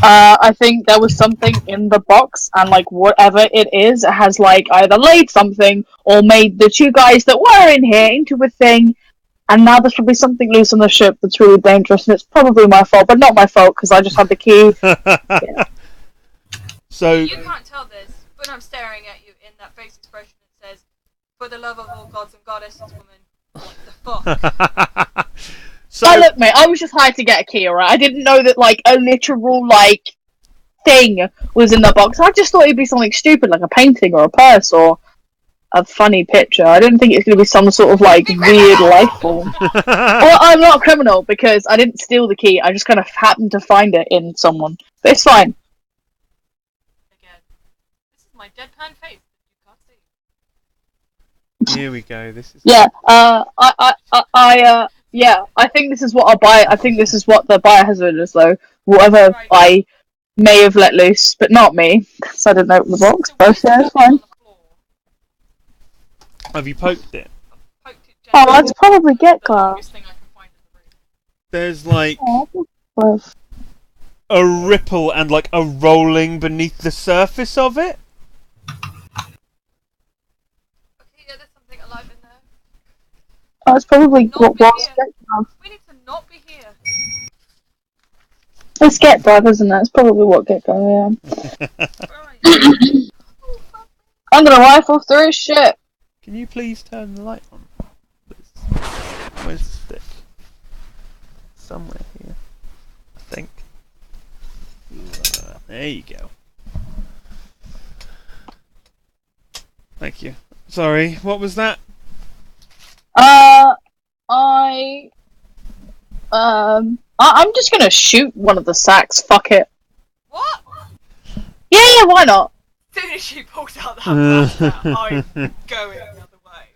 I think there was something in the box, and like whatever it is, it has like either laid something or made the two guys that were in here into a thing. And now there's probably something loose on the ship that's really dangerous, and it's probably my fault, but not my fault because I just had the key. Yeah. So You can't tell this, but I'm staring at you in that face expression that says, "For the love of all gods and goddesses, woman." What the fuck? so Oh, look, mate, I was just hired to get a key, alright? I didn't know that, like, a literal, like, thing was in the box. I just thought it'd be something stupid, like a painting or a purse or a funny picture. I didn't think it's going to be some sort of, like, weird life form. Well, I'm not a criminal because I didn't steal the key. I just kind of happened to find it in someone. But it's fine. Again, this is my deadpan face that you can't see. here we go. This is Yeah, yeah, I think this is what I'll buy. I think this is what the biohazard is, though. Whatever Right. I may have let loose, but not me, because I didn't open the box. So But yeah, it's fine. on the floor. Have you poked it? Poked it Oh, gently. that's probably The Gekka. longest thing I can find in the room. There's like Oh, a ripple and like a rolling beneath the surface of it. Okay, yeah, there's something alive in there. it's probably Not what be was here. Gekka. We need to not be here. It's Gekka, isn't it? It's probably what Gekka, yeah. Right. Oh, fuck. I'm gonna rifle through his shit. Can you please turn the light on? Please? Where's the stick? Somewhere here, I think. There you go. Thank you. Sorry, what was that? I'm just gonna shoot one of the sacks. Fuck it. What? Yeah, why not? As soon as she pulls out that blaster, I'm going the other way.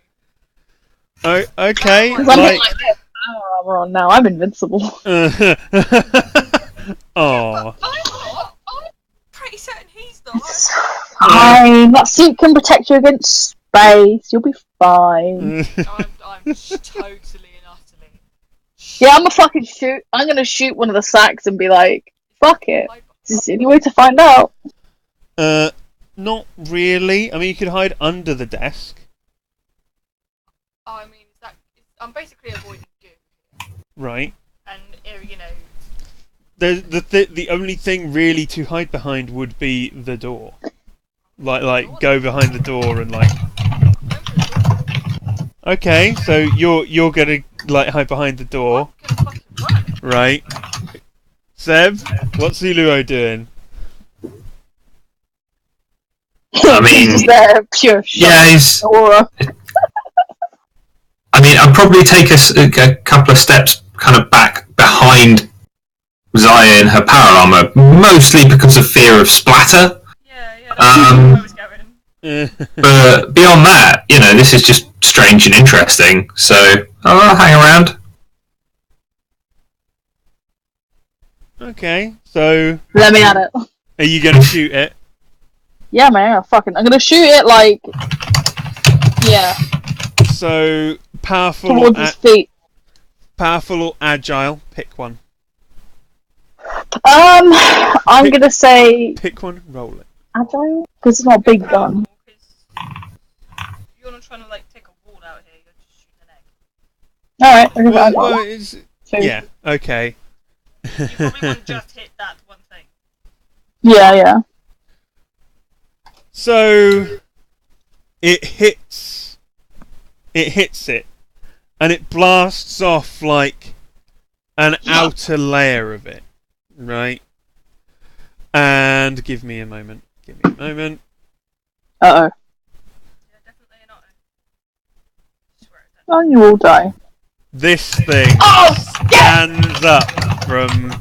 Oh, okay. Because I'm like this. Armor on now. I'm invincible. Oh. I'm not. I'm pretty certain he's not. Fine. That suit can protect you against space. You'll be fine. I'm totally and utterly. Yeah, I'm gonna shoot one of the sacks and be like, fuck it. This is the only way to find out. Not really. I mean, you could hide under the desk. I mean, I'm basically avoiding you. Right. And, you know... The only thing really to hide behind would be the door. Like go behind the door and like. Okay, so you're gonna like hide behind the door, I'm gonna fucking run. right? Seb, what's Zuluo doing? I He's mean, just there, pure yeah, he's. aura. I mean, I'd probably take a couple of steps kind of back behind Zaya in her power armor, mostly because of fear of splatter. Yeah, that's where I was going. But beyond that, this is just strange and interesting. So I'll hang around. Okay, so Let me at it. are you gonna shoot it? Yeah, man, I'm gonna shoot it like, yeah, So powerful, towards his feet. powerful or agile? Pick one. I'm gonna say Pick one. Roll it. agile because it's not a big gun. You're not trying to take a wall out here. You're just shooting an egg. All right, I'm gonna Well, agile. well, it's, So- yeah. Okay. You probably want to just hit that one thing. Yeah. So it hits it, and it blasts off like an outer layer of it, right? And give me a moment. Uh-oh. Yeah, definitely not. Swear it down. Oh, you will die. This thing stands up from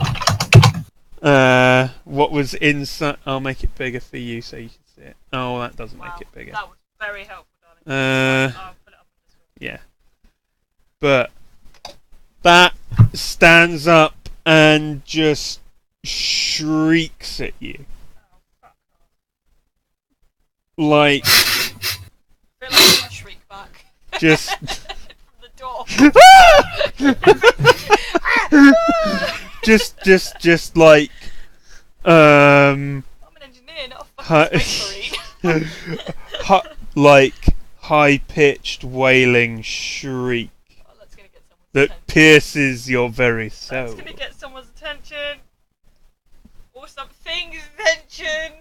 what was inside. I'll make it bigger for you so you can see it. Oh, that doesn't make it bigger. That was very helpful, darling. I'll put it up on this one. Yeah. But that stands up and just shrieks at you. Oh, fuck off. Like, I feel like I'm gonna shriek back. just. From the door. just like, I'm an engineer, not a fucking space marine. like high-pitched wailing shriek Oh, that's gonna get someone's that attention. pierces your very That's soul. gonna get someone's attention. Or something's attention.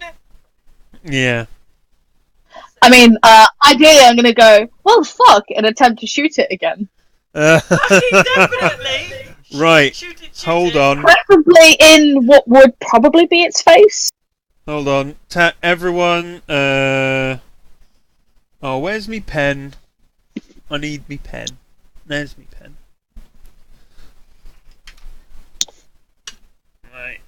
Yeah. I mean, ideally, I'm gonna go, well, fuck, and attempt to shoot it again. Fucking definitely. Right. Shoot it. Hold on. Preferably in what would probably be its face. Hold on. Everyone. Oh, where's me pen? I need me pen. There's me pen. Right.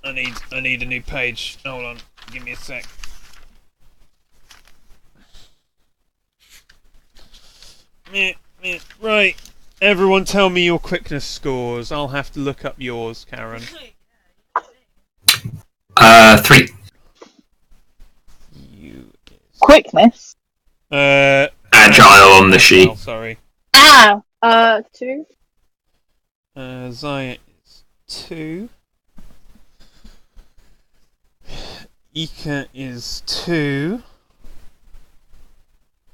I need a new page. Hold on. Give me a sec. Right. Everyone tell me your quickness scores. I'll have to look up yours, Karen. 3. You Quickness. Agile on the sheet. Oh, sorry. 2. Zaya is 2. Ika is 2.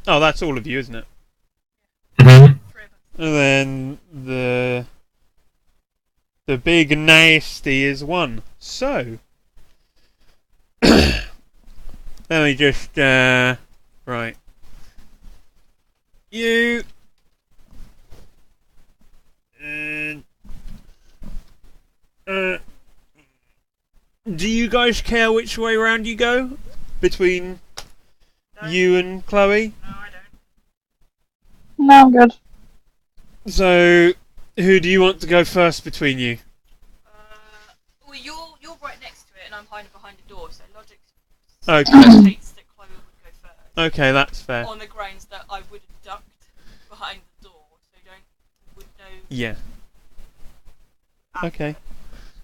Oh, that's all of you, isn't it? Mm-hmm. And then the big nasty is 1. So let me just right. You do you guys care which way round you go between No. you and Chloe? No, I don't. No, I'm good. So who do you want to go first between you? Well, you're right next to it, and I'm hiding behind a door. So logic Okay. dictates that Chloe would go first. Okay, that's fair. On the grounds that I would have ducked behind the door, so would know. Yeah. after. Okay.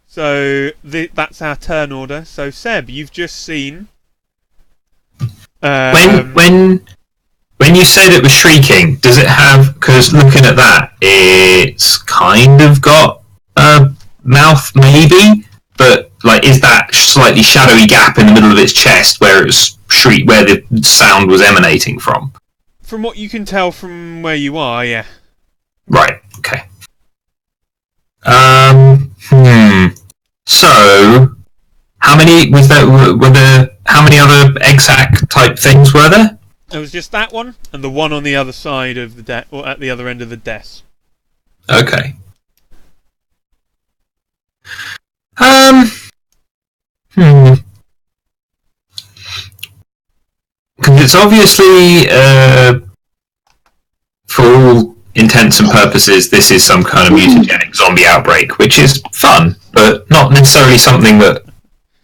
So that's our turn order. So Seb, you've just seen. When you said it was shrieking, does it have? Because looking at that, it's kind of got a mouth, maybe. But is that slightly shadowy gap in the middle of its chest where it's where the sound was emanating from? From what you can tell from where you are, yeah. Right. Okay. So, how many was there? How many other exec type things were there? It was just that one, and the one on the other side of the desk, or at the other end of the desk. Okay. Because it's obviously, for all intents and purposes, this is some kind of mutagenic zombie outbreak, which is fun, but not necessarily something that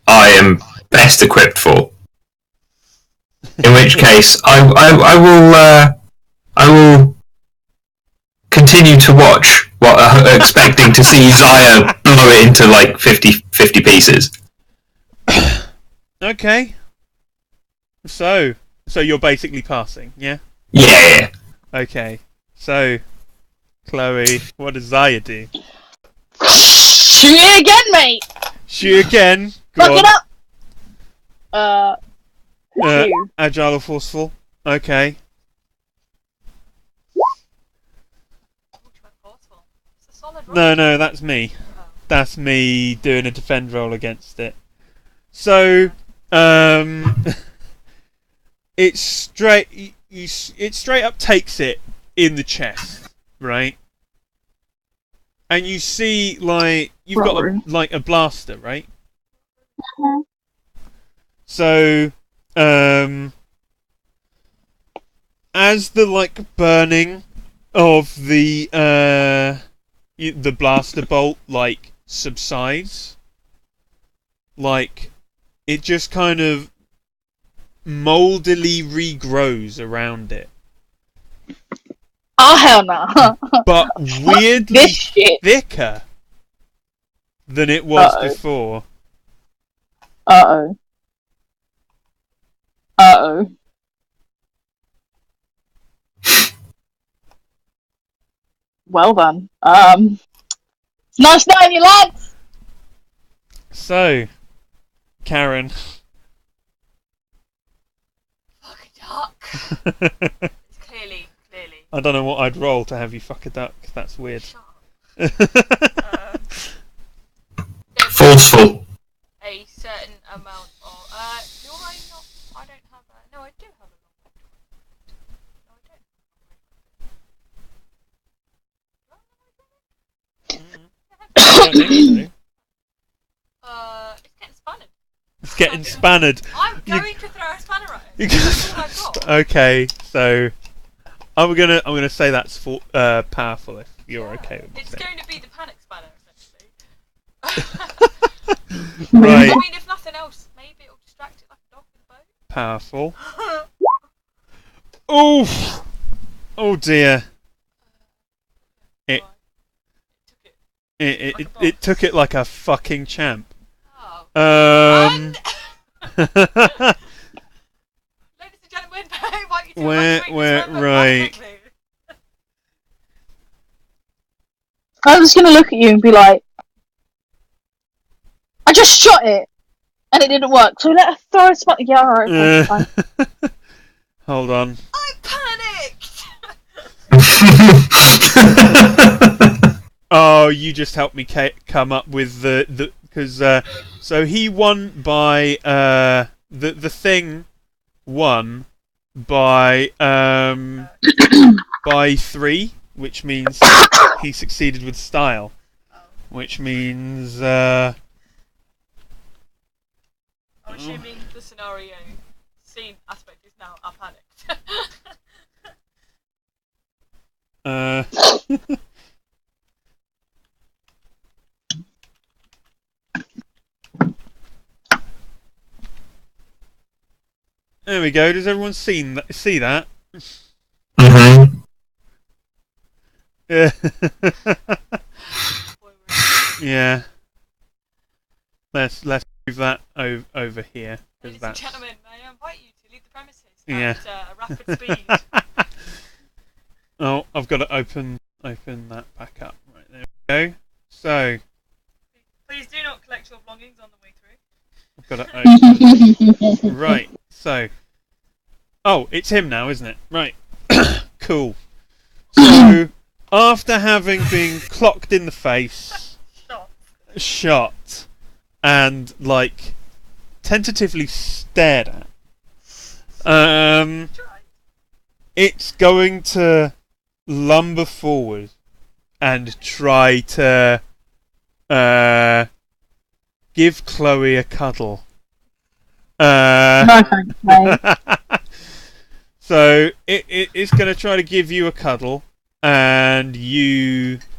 I am best equipped for. In which case, I will continue to watch, expecting to see Zaya blow it into like 50 pieces. Okay. So you're basically passing, yeah? Yeah. Okay. So, Chloe, what does Zaya do? Shoot it again, mate. Shoot again. Go Fuck on. it up. You. Agile or forceful? Okay. It's a solid roll. No, that's me. Oh. That's me doing a defend roll against it. So, it straight up takes it in the chest, right? And you see, like, you've got a blaster, right? So, as the like burning of the blaster bolt like subsides, like it just kind of moldily regrows around it, Oh hell no. but weirdly This shit. thicker than it was Uh-oh. before. Uh-oh. Uh-oh. Well done. It's nice knowing you, lads! So, Karen. Fuck a duck. It's clearly. I don't know what I'd roll to have you fuck a duck. That's weird. Shut up. Forceful. A certain amount of. Do I not? I don't have a. No, I do have a long range weapon. No, I don't. I don't think so. It's getting spanned. It's getting spanned. I'm You- going to throw a spanner at You it. That's all I've got. Okay, so I'm gonna say that's powerful if you're okay with It's it. going to be the panic spanner, essentially. Right, I mean, if nothing else, maybe it'll distract it like a dog with a powerful. bone. Oof! Oh dear. It- It took it. It took it like a fucking champ. Oh. Um. Ladies and gentlemen, I invite you to Where- right. I'm just gonna look at you and be like, I just shot it! And it didn't work, so let her throw a spot. Yeah, alright, okay, fine. Hold on. I panicked! Oh, you just helped me come up with the because so he won by the thing won by by 3, which means he succeeded with style, which means I'm assuming the scenario scene aspect is now I panicked. There we go. Does everyone see that? Mm-hmm. Yeah. Yeah. Let's move that over here. Ladies and That's... gentlemen, I invite you to leave the premises Yeah. at a rapid speed. Oh, I've got to open that back up. Right, there we go. So, Please do not collect your belongings on the way through. I've got to open. Right, so. Oh, it's him now, isn't it? Right. Cool. So, after having been clocked in the face, Stop. shot, and, like, tentatively stared at, Try. it's going to lumber forward and try to give Chloe a cuddle. No thanks, mate. So it's going to try to give you a cuddle, and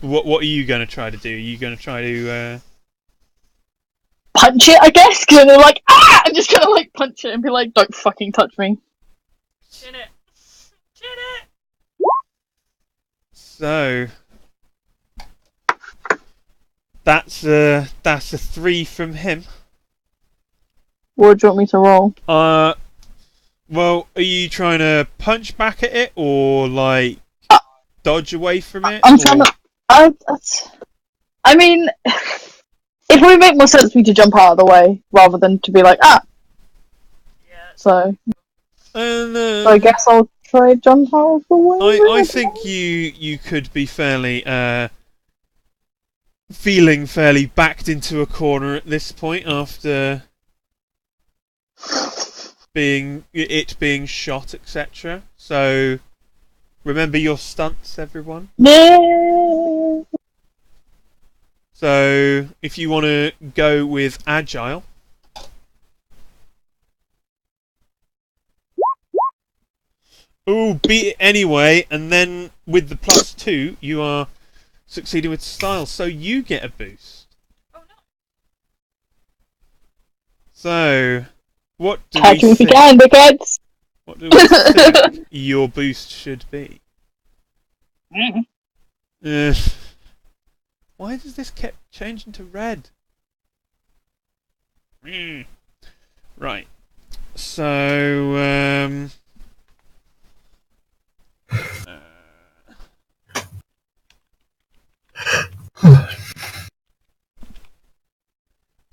what are you going to try to do? Are you going to try to Punch it, I guess, because they're like, ah! I'm just gonna like punch it and be like, don't fucking touch me. Chin it. Chin it. So that's a 3 from him. What do you want me to roll? Well, are you trying to punch back at it or like dodge away from it? I'm trying to. I mean, it would make more sense for me to jump out of the way rather than to be like, ah. Yeah. So And I guess I'll try jump out of the way. I think you could be fairly feeling fairly backed into a corner at this point after being shot, etc. So remember your stunts, everyone. No. So if you want to go with agile, beat it anyway, and then with the +2 you are succeeding with style, so you get a boost. Oh no. So what do Catch we me if you think? can, dickheads. What do we think your boost should be? Why does this keep changing to red? Right. So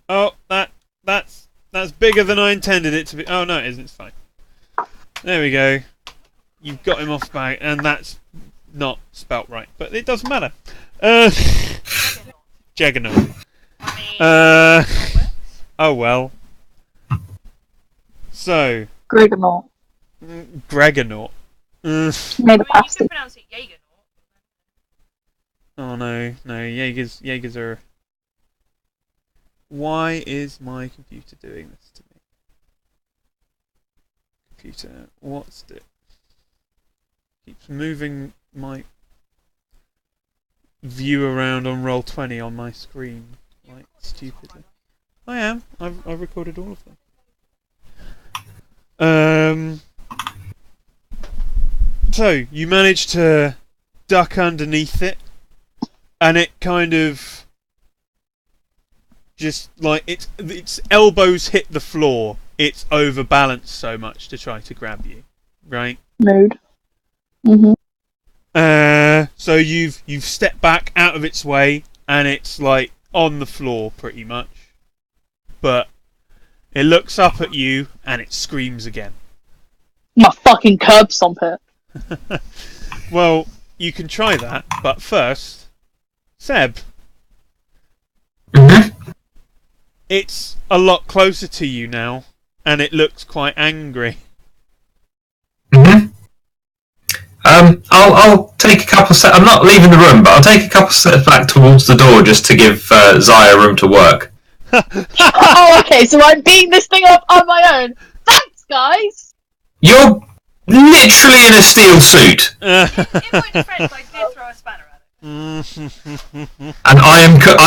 oh, that's bigger than I intended it to be. Oh no, it isn't. It's fine. There we go. You've got him off back, and that's not spelt right, but it doesn't matter. Juggernaut. Oh well. So Greganaut. Gregonaut. Made a I mean, you pasty. could pronounce it Jaeger. Oh no, Jaegers are. Why is my computer doing this to me? Computer, what's it? Keeps moving my view around on Roll20 on my screen, like stupidly. I am. I've recorded all of them. So you manage to duck underneath it, and it kind of just like its elbows hit the floor. It's overbalanced so much to try to grab you, right? Mood. Mhm. So you've stepped back out of its way, and it's like on the floor pretty much. But it looks up at you, and it screams again. My fucking curb stomp it. Well, you can try that, but first, Seb. It's a lot closer to you now, and it looks quite angry. I'll take a couple steps. I'm not leaving the room, but I'll take a couple steps back towards the door just to give Zaya room to work. Oh, okay, so I'm beating this thing up on my own. Thanks, guys! You're literally in a steel suit, In my defense, I did throw a spanner at it. and I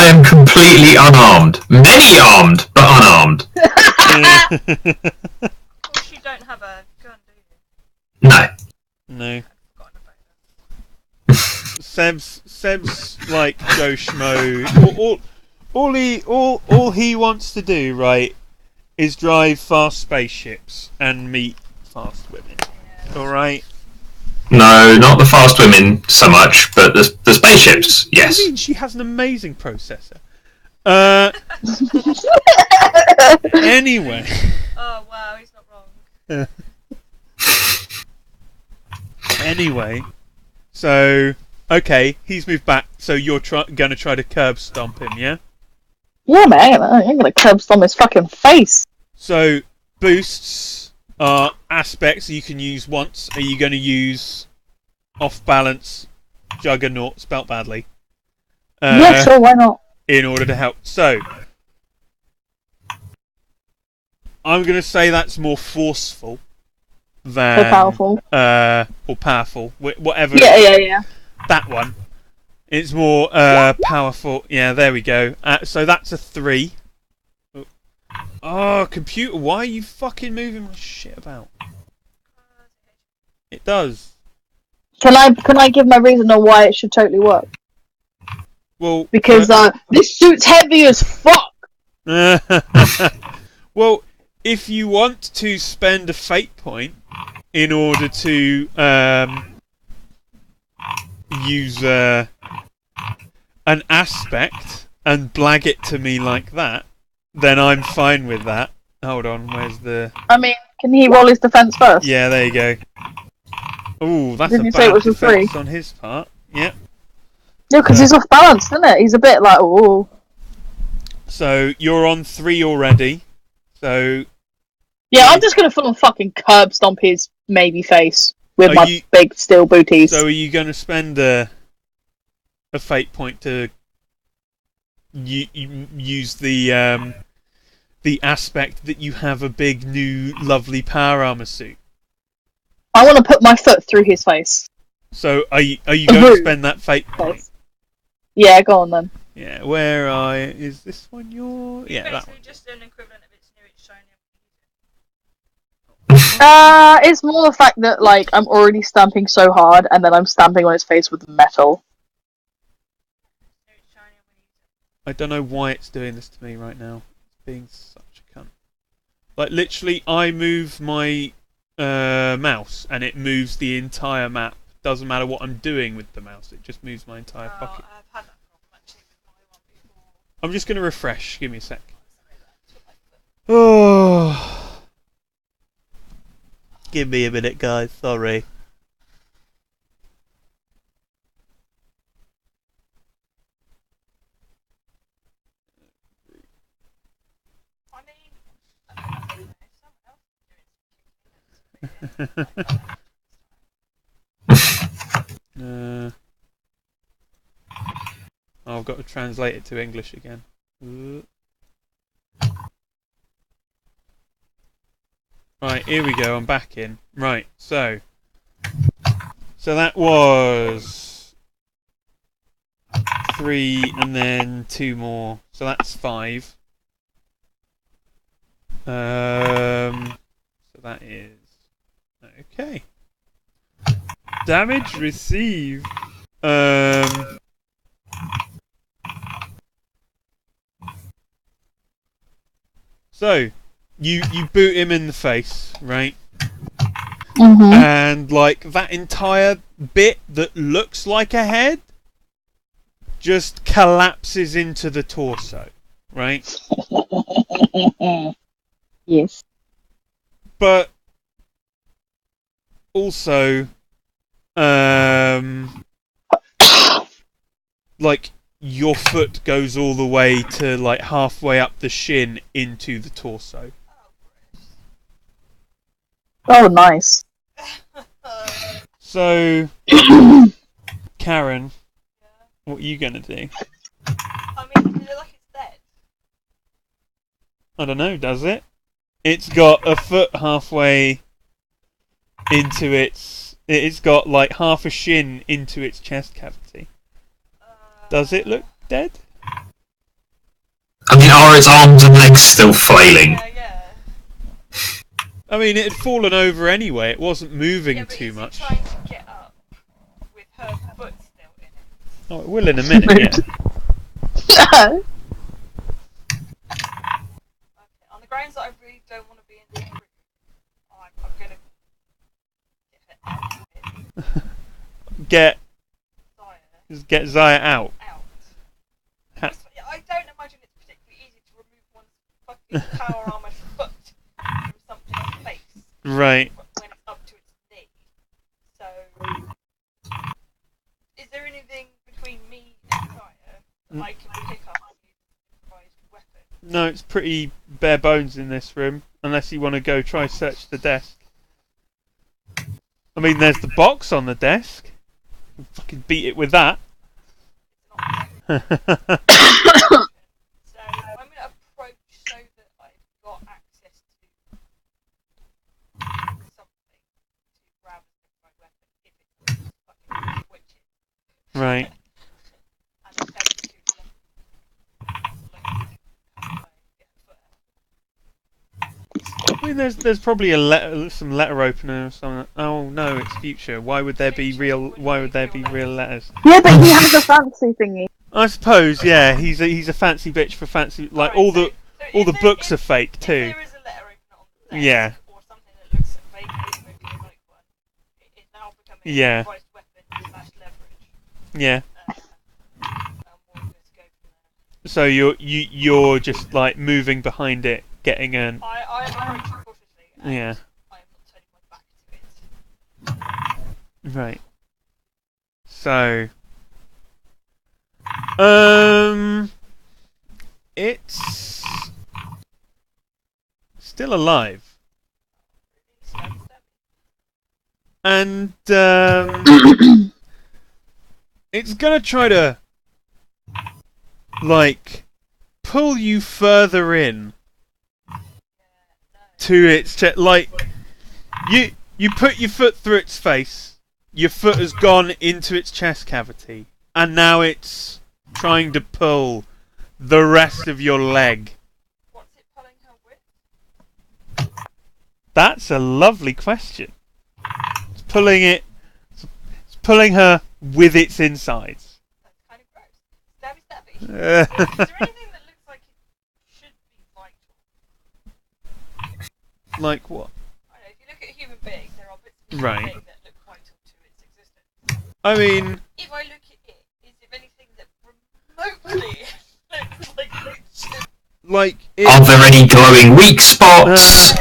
am completely unarmed. Many armed, but unarmed. Of course, you don't have a gun, do you? No. No. I'd forgotten about that. Seb's like Joe Schmo. All he wants to do, right, is drive fast spaceships and meet fast women. All right. No, not the fast women so much, but the spaceships, yes. I mean, she has an amazing processor. Anyway. Oh wow, he's not wrong. Anyway, so okay, he's moved back. So you're gonna try to curb stomp him, yeah? Yeah, man, I'm gonna curb stomp his fucking face. So boosts are aspects you can use once. Are you going to use off balance Juggernaut, spelt badly? Yeah, sure, why not? In order to help. So I'm going to say that's more forceful than... So powerful. Or powerful. Whatever. Yeah. That one. It's more powerful. Yeah, there we go. So that's a 3. Oh, computer, why are you fucking moving my shit about? It does. Can I give my reason on why it should totally work? Well, Because this suit's heavy as fuck. well, if you want to spend a fate point in order to use an aspect and blag it to me like that, then I'm fine with that. Hold on, where's the... I mean, can he roll his defense first? Yeah, there you go. Ooh, that's Didn't a you say it bad was a defense 3? on his part. Yep. Yeah, because he's off balance, isn't it? He's a bit like, ooh. So you're on 3 already. So Yeah, I'm just gonna full on fucking curb stomp his maybe face with Are my you- big steel booties. so are you going to spend a fate point to use the aspect that you have a big new lovely power armor suit? I want to put my foot through his face. So are you going to spend that fate point? Yeah, go on then. Yeah, where is this one your... Yeah, that Basically one. just an equivalent of its new, it's shiny. It's more the fact that like I'm already stamping so hard, and then I'm stamping on his face with metal. It's shiny when you use it. I don't know why it's doing this to me right now. It's being such a cunt. Like, literally, I move my mouse, and it moves the entire map. Doesn't matter what I'm doing with the mouse, it just moves my entire pocket. I've had that problem actually with my one before. I'm just going to refresh. Give me a sec. Oh. Give me a minute, guys. Sorry. I mean, I don't know, someone else is doing it. Oh, I've got to translate it to English again. Right, here we go. I'm back in. Right, so that was 3 and then 2 more. So that's 5. So that is okay. Damage received. So you boot him in the face, right? Mm-hmm. And like that entire bit that looks like a head just collapses into the torso, right? Yes. But also, like your foot goes all the way to like halfway up the shin into the torso. Oh, nice. So, Karen, what are you gonna do? I mean, does it look like it's dead? I don't know, does it? It's got a foot halfway into its... It's got like half a shin into its chest cavity. Does it look dead? I mean, are its arms and legs still flailing? Yeah. I mean, it had fallen over anyway. It wasn't moving Yeah, but too is much. it trying to get up with her foot still in it? Oh, it will in a minute, yeah. Okay, on the grounds that I really don't want to be in this room, I'm gonna get Just get Zaya out. I don't imagine it's particularly easy to remove one's fucking power armored foot from something's face. Right. When it's up to its knee. So, is there anything between me and Zaya that I can pick up and use as an improvised weapon? No, it's pretty bare bones in this room. Unless you want to go try search the desk. I mean, there's the box on the desk. Fucking beat it with that. So, I'm going to approach so that I've got access to I mean, there's probably some letter opener or something. Oh no, it's future. Why would there be real? Why would there be real letters? Yeah, but he has a fancy thingy. I suppose, yeah. He's a fancy bitch for fancy. Like all the books are fake too. If there is a letter opener on the desk, Yeah. or something that looks vaguely smoky like one, it is now becoming Yeah. a prized weapon / leverage. Yeah. We'll just go from there. So you're just like moving behind it, getting an I am approaching cautiously. And yeah. I am not turning my back to it. Right. So it's still alive. Stabby, stabby. And it's gonna try to like pull you further in to its chest. Like you put your foot through its face, your foot has gone into its chest cavity, and now it's trying to pull the rest of your leg. What's it pulling her with? That's a lovely question. It's pulling her with its insides. That's kind of gross. Stabby, stabby. Uh, Is there anything that looks like it should be vital? like what? I know, if you look at a human being, there are bits of a Right. human being that look vital to its existence. I mean, If I look at it, is there anything that remotely looks like it should? like Are there any glowing weak spots?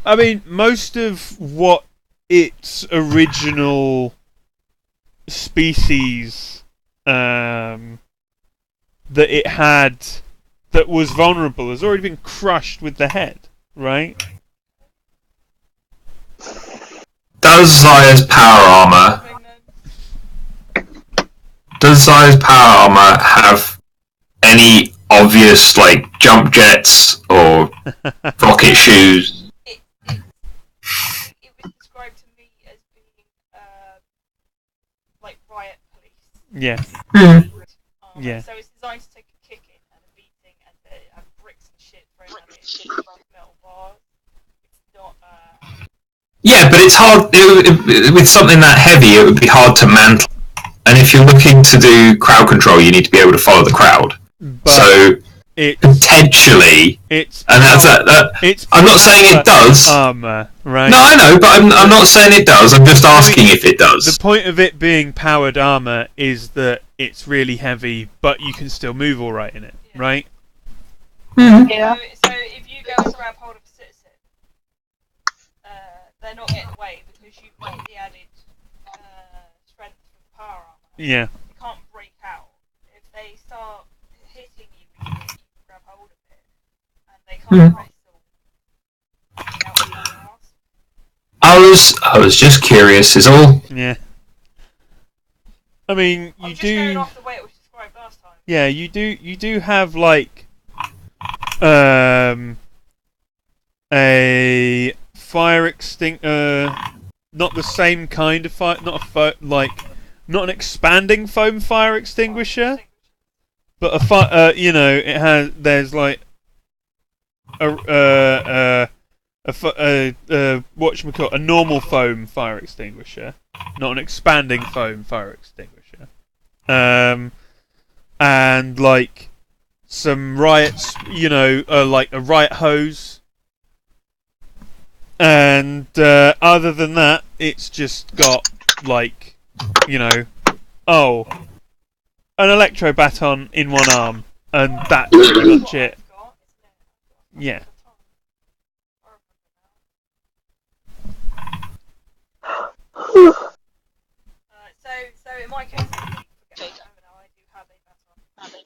I mean, most of what its original species that it had that was vulnerable has already been crushed with the head, right? does Zaya's power armor have any obvious like jump jets or rocket shoes? It was described to me as being like riot police. Yeah. Yeah. So it's designed to take a kicking and a beating and have bricks and shit thrown at it and metal bars. It's not. Yeah, but it's hard with something that heavy. It would be hard to mantle. And if you're looking to do crowd control, you need to be able to follow the crowd. But So it's potentially, it's and that's that. it's I'm not saying it does. armor, right? No, I know, but I'm not saying it does. I'm just asking if it The does. point of it being powered armor is that it's really heavy, but you can still move all right in it, Yeah. right? Yeah. So if you go and grab hold of a citizen, they're not getting away because you've got the added strength from the power armor. Yeah. You can't break out. If they start hitting you with it, you can grab hold of it, and they can't wrestle out with anyone else. I was just curious, is all. Yeah. I mean, I'm you just going do. off the way it was described last time. Yeah, you do have like a fire extinguisher, not the same kind of fire, not an expanding foam fire extinguisher, but a there's like a whatchamacallit, a normal foam fire extinguisher, not an expanding foam fire extinguisher. And like some riots, like a riot hose. And other than that, it's just got like, an electro baton in one arm, and that's pretty much it. Yeah. So in my case, I do have a baton.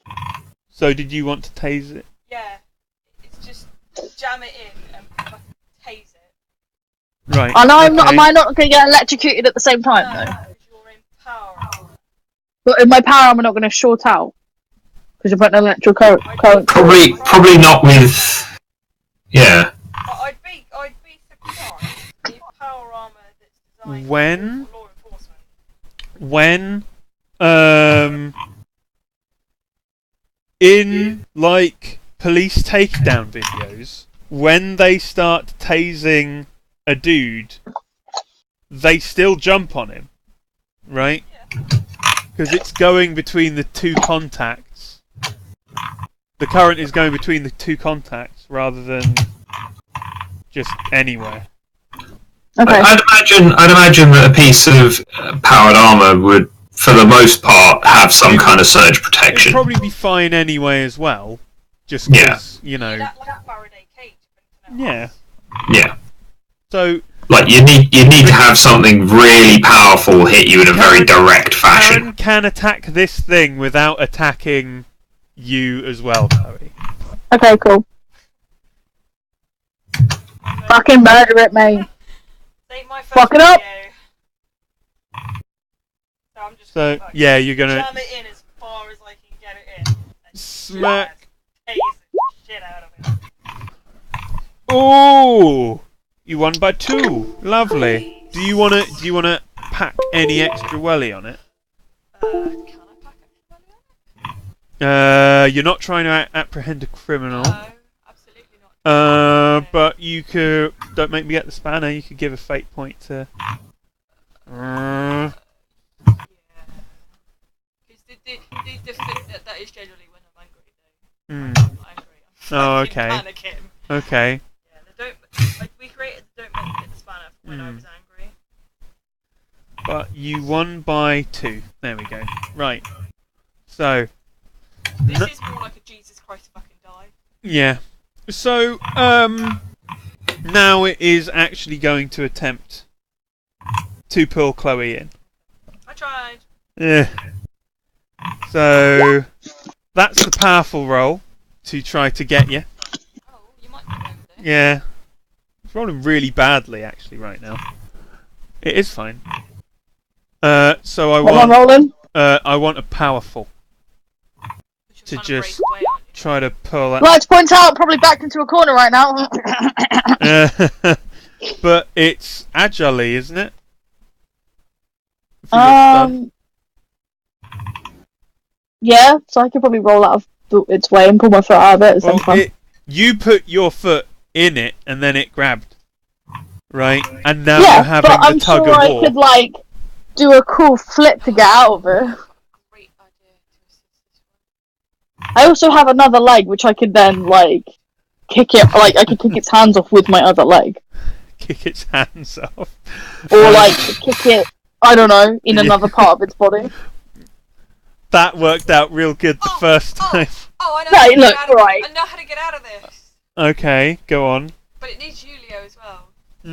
So did you want to tase it? Yeah, it's just jam it in and fucking tase it. Right. And am okay. I not going to get electrocuted at the same time No, though? because you're in power armor. But in my power armor, not going to short out because you're putting an electrical current. Probably not with. Yeah. But I'd be surprised if power armor that's designed When? for law enforcement. When in like police takedown videos, when they start tasing a dude, they still jump on him, right? Because it's going between the two contacts. The current is going between the two contacts rather than just anywhere. Okay. I'd imagine that a piece of powered armor would, for the most part, have some kind of surge It'd protection. probably be fine anyway as well. Just because, you know. That like Faraday cage. Yeah. Yeah. So. Like, you need to have something really powerful hit you in a very direct fashion. Karen can attack this thing without attacking you as well, Chloe. Okay, cool. Fucking murder it, mate. My first Fuck it up. video. So I'm just So, gonna, yeah, you're gonna jam it in as far as I can get it in. And smack. tase the shit out of it. Oh, you won by 2. Lovely. Do you wanna pack any extra welly on it? Can I pack extra money on it? You're not trying to apprehend a criminal. No, absolutely not. But you could. Don't make me get the spanner. You could give a fate point to. Yeah. Because that is generally when I'm angry, though. Hmm. I'm angry. I'm Oh, fucking okay. panicking. Okay. Yeah, we created the don't make me get the spanner for when I was angry. But you won by 2. There we go. Right. So. This is more like a Jesus Christ fucking die. Yeah. So, now it is actually going to attempt to pull Chloe in. I tried. Yeah. So, that's the powerful roll to try to get you. Oh, you might get over there. Yeah. It's rolling really badly, actually, right now. It is fine. So I What am I rolling? want a powerful to Trying just break away, aren't you? try to pull that. Like to point out, probably backed into a corner right now. But it's agile, isn't it? For your stunt. Yeah, so I could probably roll out of its way and pull my foot out of it at the same time. You put your foot in it and then it grabbed, right? And now Yeah, you're having but the I'm tug sure of I war. could like do a cool flip to get out of it. Great idea to assist this one. I also have another leg which I could then like kick it, like I could kick its hands off with my other leg, Kick its hands off. or like kick it, I don't know, in another part of its body. That worked out real good the first time. Oh, I know. Right, how to get look, out of right. I know how to get out of this. Okay, go on. But it needs Julio as well. I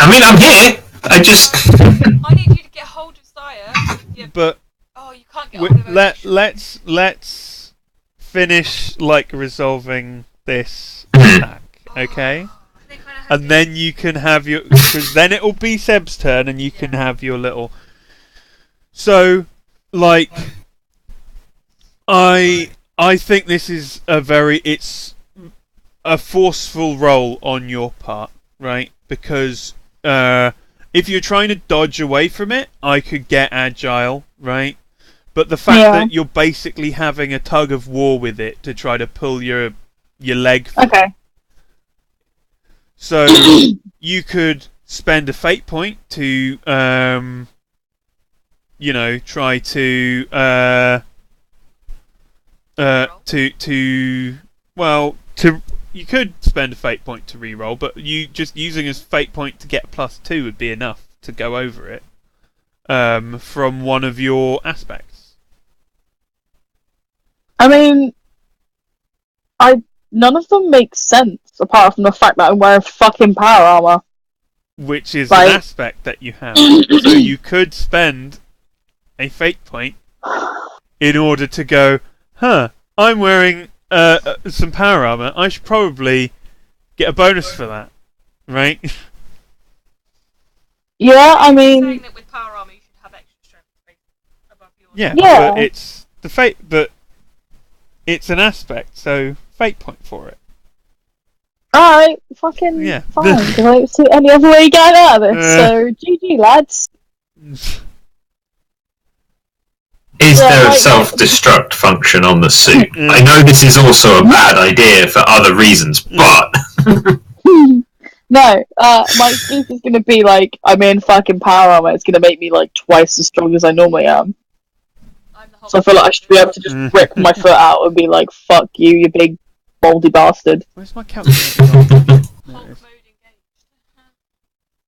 mean, I'm here. I just. I need you to get hold of Saya. Yeah. But Oh, you can't get hold of her. let's finish like resolving this attack, okay? They kinda have And then you can have your, because then it'll be Seb's turn, and you can have your little. So, like, I think this is it's a forceful roll on your part, right? Because if you're trying to dodge away from it, I could get agile, right? But the fact that you're basically having a tug of war with it to try to pull your leg free. Okay. So you could spend a fate point to try to you could spend a fate point to re-roll, but you just using a fate point to get +2 would be enough to go over it from one of your aspects. I mean, none of them make sense apart from the fact that I'm wearing fucking power armor. Which is Like- an aspect that you have. So you could spend a fate point in order to go, I'm wearing some power armor. I should probably get a bonus for that, right? Yeah, I mean, saying that with power armor you should have extra strength above yours. Yeah, Yeah. but it's the fate, but it's an aspect, so fate point for it. alright, fucking Yeah. fine, because I don't see any other way getting out of this, so GG, lads. Is Yeah, there a like- self-destruct function on the suit? I know this is also a bad idea for other reasons, but No, my excuse is gonna be like, I'm in fucking power armor. It's gonna make me like twice as strong as I normally am. I'm the So I feel like I should be able to just rip my foot out and be like, "Fuck you, you big baldy bastard." Where's my calculator? There Hulk it is. mode engaged.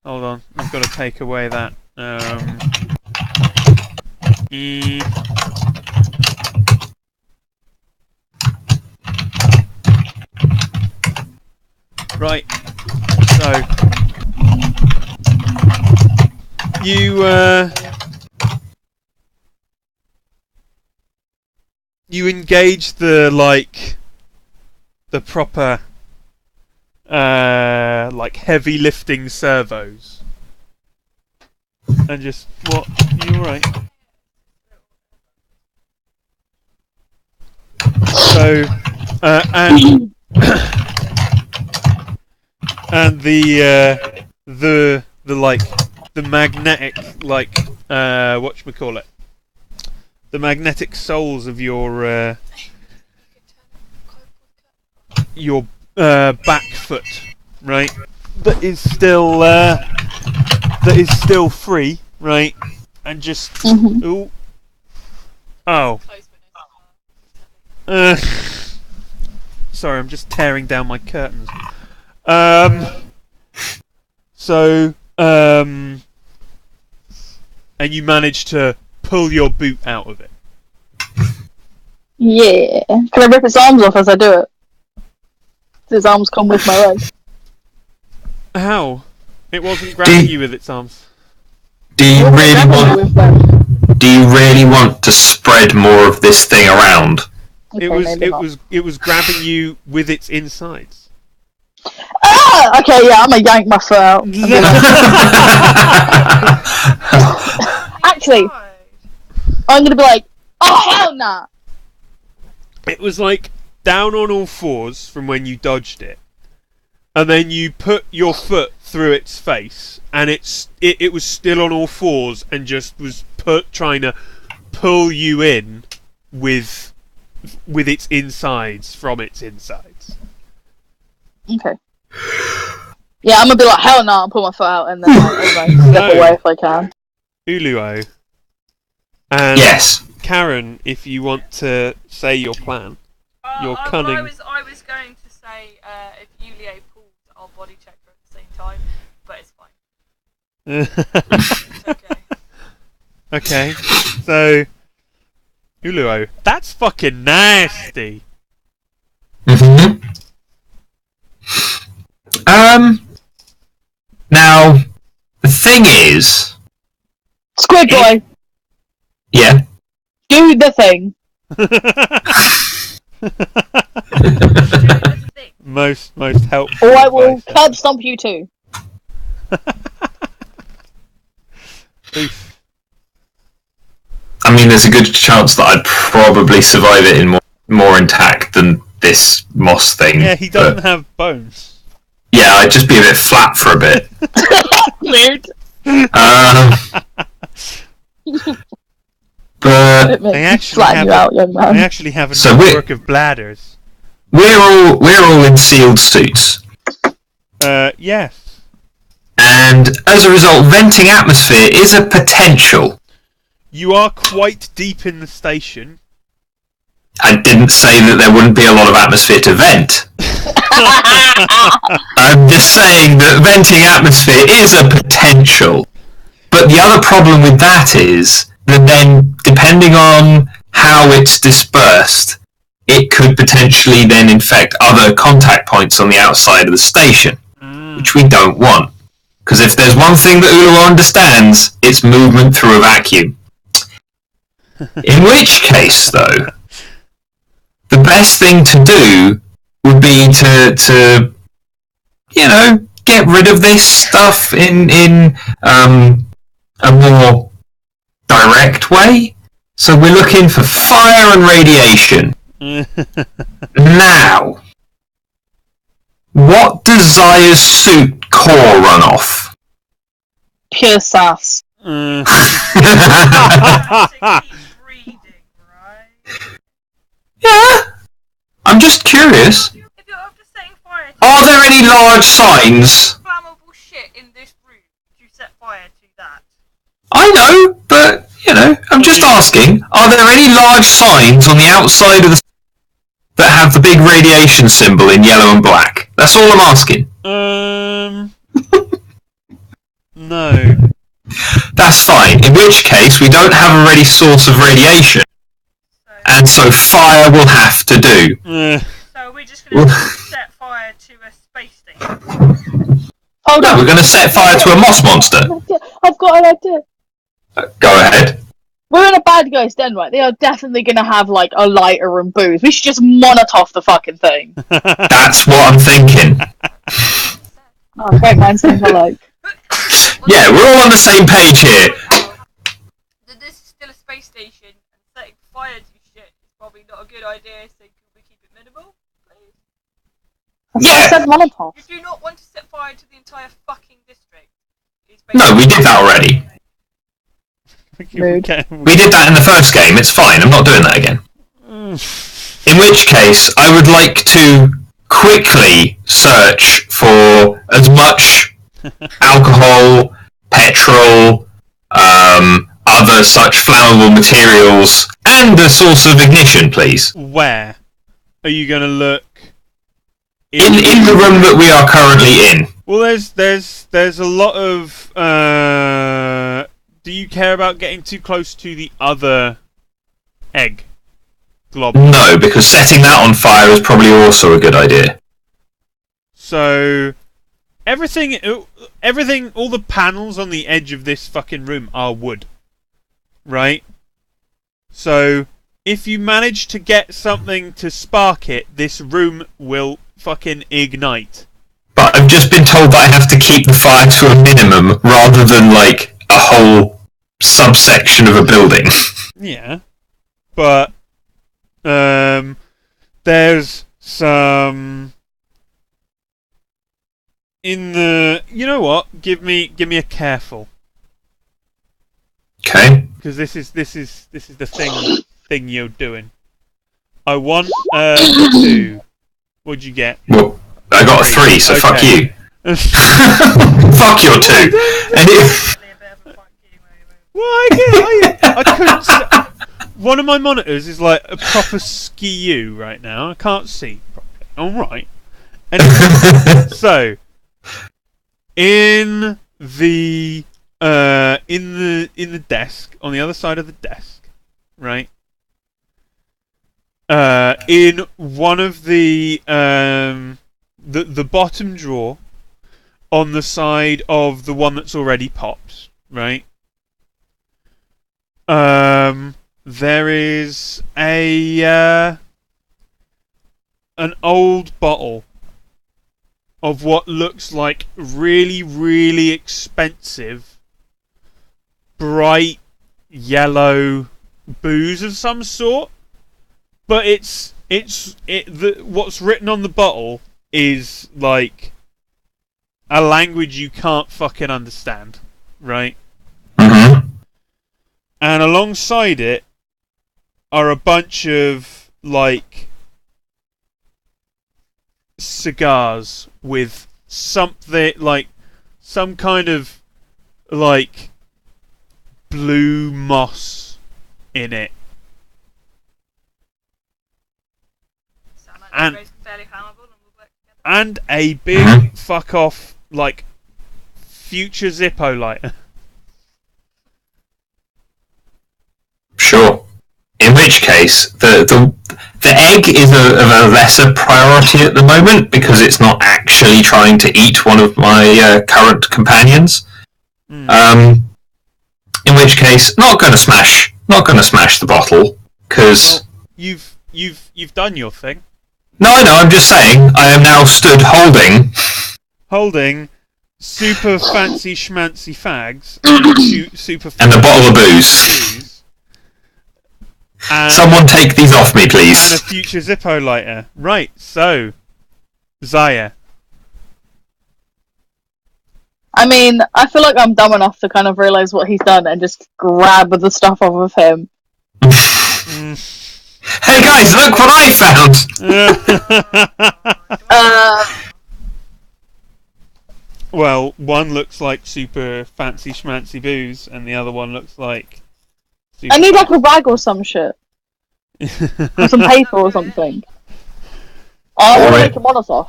Hold on, I've got to take away that. E. Right. So you engage the proper like heavy lifting servos and just what you alright? So and and the like the magnetic whatchamacallit, the magnetic soles of your back foot, right? That is still free, right? And just ooh, oh. Sorry, I'm just tearing down my curtains. So, and you manage to pull your boot out of it. Yeah. Can I rip his arms off as I do it? His arms come with my legs. How? It wasn't grabbing you with its arms. do you What am I really grabbing want? with them? Do you really want to spread more of this thing around? Okay, maybe not. It was grabbing you with its insides. Ah! Okay, yeah, I'm gonna yank my foot out. And be like, actually, I'm gonna be like, oh hell nah! It was like down on all fours from when you dodged it, and then you put your foot through its face, and it was still on all fours and just was trying to pull you in with its insides from its insides. Okay. Yeah, I'm gonna be like, hell no, I'll pull my foot out and then like, step away if I can. Uluo. And Yes. Karen, if you want to say your plan. Your cunning. I was going to say if Yulia pulls, I'll body check her at the same time, but it's fine. Okay, Okay. so Uluo, that's fucking nasty. Mm-hmm. Now, the thing is, Squid boy, yeah. do the thing. most helpful. Or I will advice. curb stomp you too. Oof. I mean, there's a good chance that I'd probably survive it in more intact than this moss thing. Yeah, he doesn't have bones. Yeah, I'd just be a bit flat for a bit. Weird. But They actually Flatten have you out, young man. They actually have a So network of bladders. we're all in sealed suits, Yes. and as a result, venting atmosphere is a potential. You are quite deep in the station. I didn't say that there wouldn't be a lot of atmosphere to vent. I'm just saying that venting atmosphere is a potential. But the other problem with that is that then, depending on how it's dispersed, it could potentially then infect other contact points on the outside of the station, which we don't want. Because if there's one thing that Uluo understands, it's movement through a vacuum. In which case, though, the best thing to do would be to get rid of this stuff in a more direct way. So we're looking for fire and radiation. Now, what does Zaya's suit core run off? Pure sass. To keep breathing. I'm just curious. If you're after setting fire to Are there any large signs? flammable shit in this room, do you set fire to that? I know, but, I'm just asking. Are there any large signs on the outside of the that have the big radiation symbol in yellow and black? That's all I'm asking. No. That's fine. In which case, we don't have a ready source of radiation, and so fire will have to do. So we're just going to set fire to a space station. Oh No, no, we're going to set fire to a moss monster. I've got an idea. Go ahead. We're in a bad guy's den, right? They are definitely gonna have like a lighter and booze. We should just Molotov the fucking thing. That's what I'm thinking. Oh, great minds think alike. Yeah, we're all on the same page here. This is still a space station, and setting fire to shit is probably not a good idea, so can we keep it minimal, please? I said Molotov. You do not want to set fire to the entire fucking district. No, we did that already. Rude. We did that in the first game, it's fine, I'm not doing that again. In which case, I would like to quickly search for as much alcohol, petrol, other such flammable materials, and a source of ignition, please. Where are you going to look? In the room that we are currently in. Well, there's a lot of. Do you care about getting too close to the other egg glob? No, because setting that on fire is probably also a good idea. So everything, all the panels on the edge of this fucking room are wood, right? So if you manage to get something to spark it, this room will fucking ignite. But I've just been told that I have to keep the fire to a minimum rather than like a whole subsection of a building. Yeah, but there's some in the. You know what? Give me a careful. Okay. Because this is the thing you're doing. I want 2. What'd you get? Well, I got a 3, so fuck Okay. you. Fuck your 2. And it, Well, I couldn't. One of my monitors is like a proper skew right now. I can't see properly. All right. Anyway, so in the desk, on the other side of the desk, right? In one of the bottom drawer, on the side of the one that's already popped, right? There is an old bottle of what looks like really, really expensive, bright yellow booze of some sort. But what's written on the bottle is like a language you can't fucking understand, right? mm-hmm. And alongside it are a bunch of like cigars with something like some kind of like blue moss in it. Sound like And- they're both fairly flammable and we'll work together. And a big fuck off like future Zippo lighter. Sure. In which case, the egg is of a lesser priority at the moment because it's not actually trying to eat one of my current companions. In which case, not going to smash the bottle because. Well, you've done your thing. No, I know. I'm just saying. I am now stood Holding super fancy schmancy fags and super and a bottle of booze. And, Someone take these off me, and please. a future Zippo lighter. Right, so Zaya. I mean, I feel like I'm dumb enough to kind of realise what he's done and just grab the stuff off of him. Hey guys, look what I found! Well, one looks like super fancy schmancy booze, and the other one looks like. I need like a rag or some shit. Or some paper or something. I want to make a Molotov.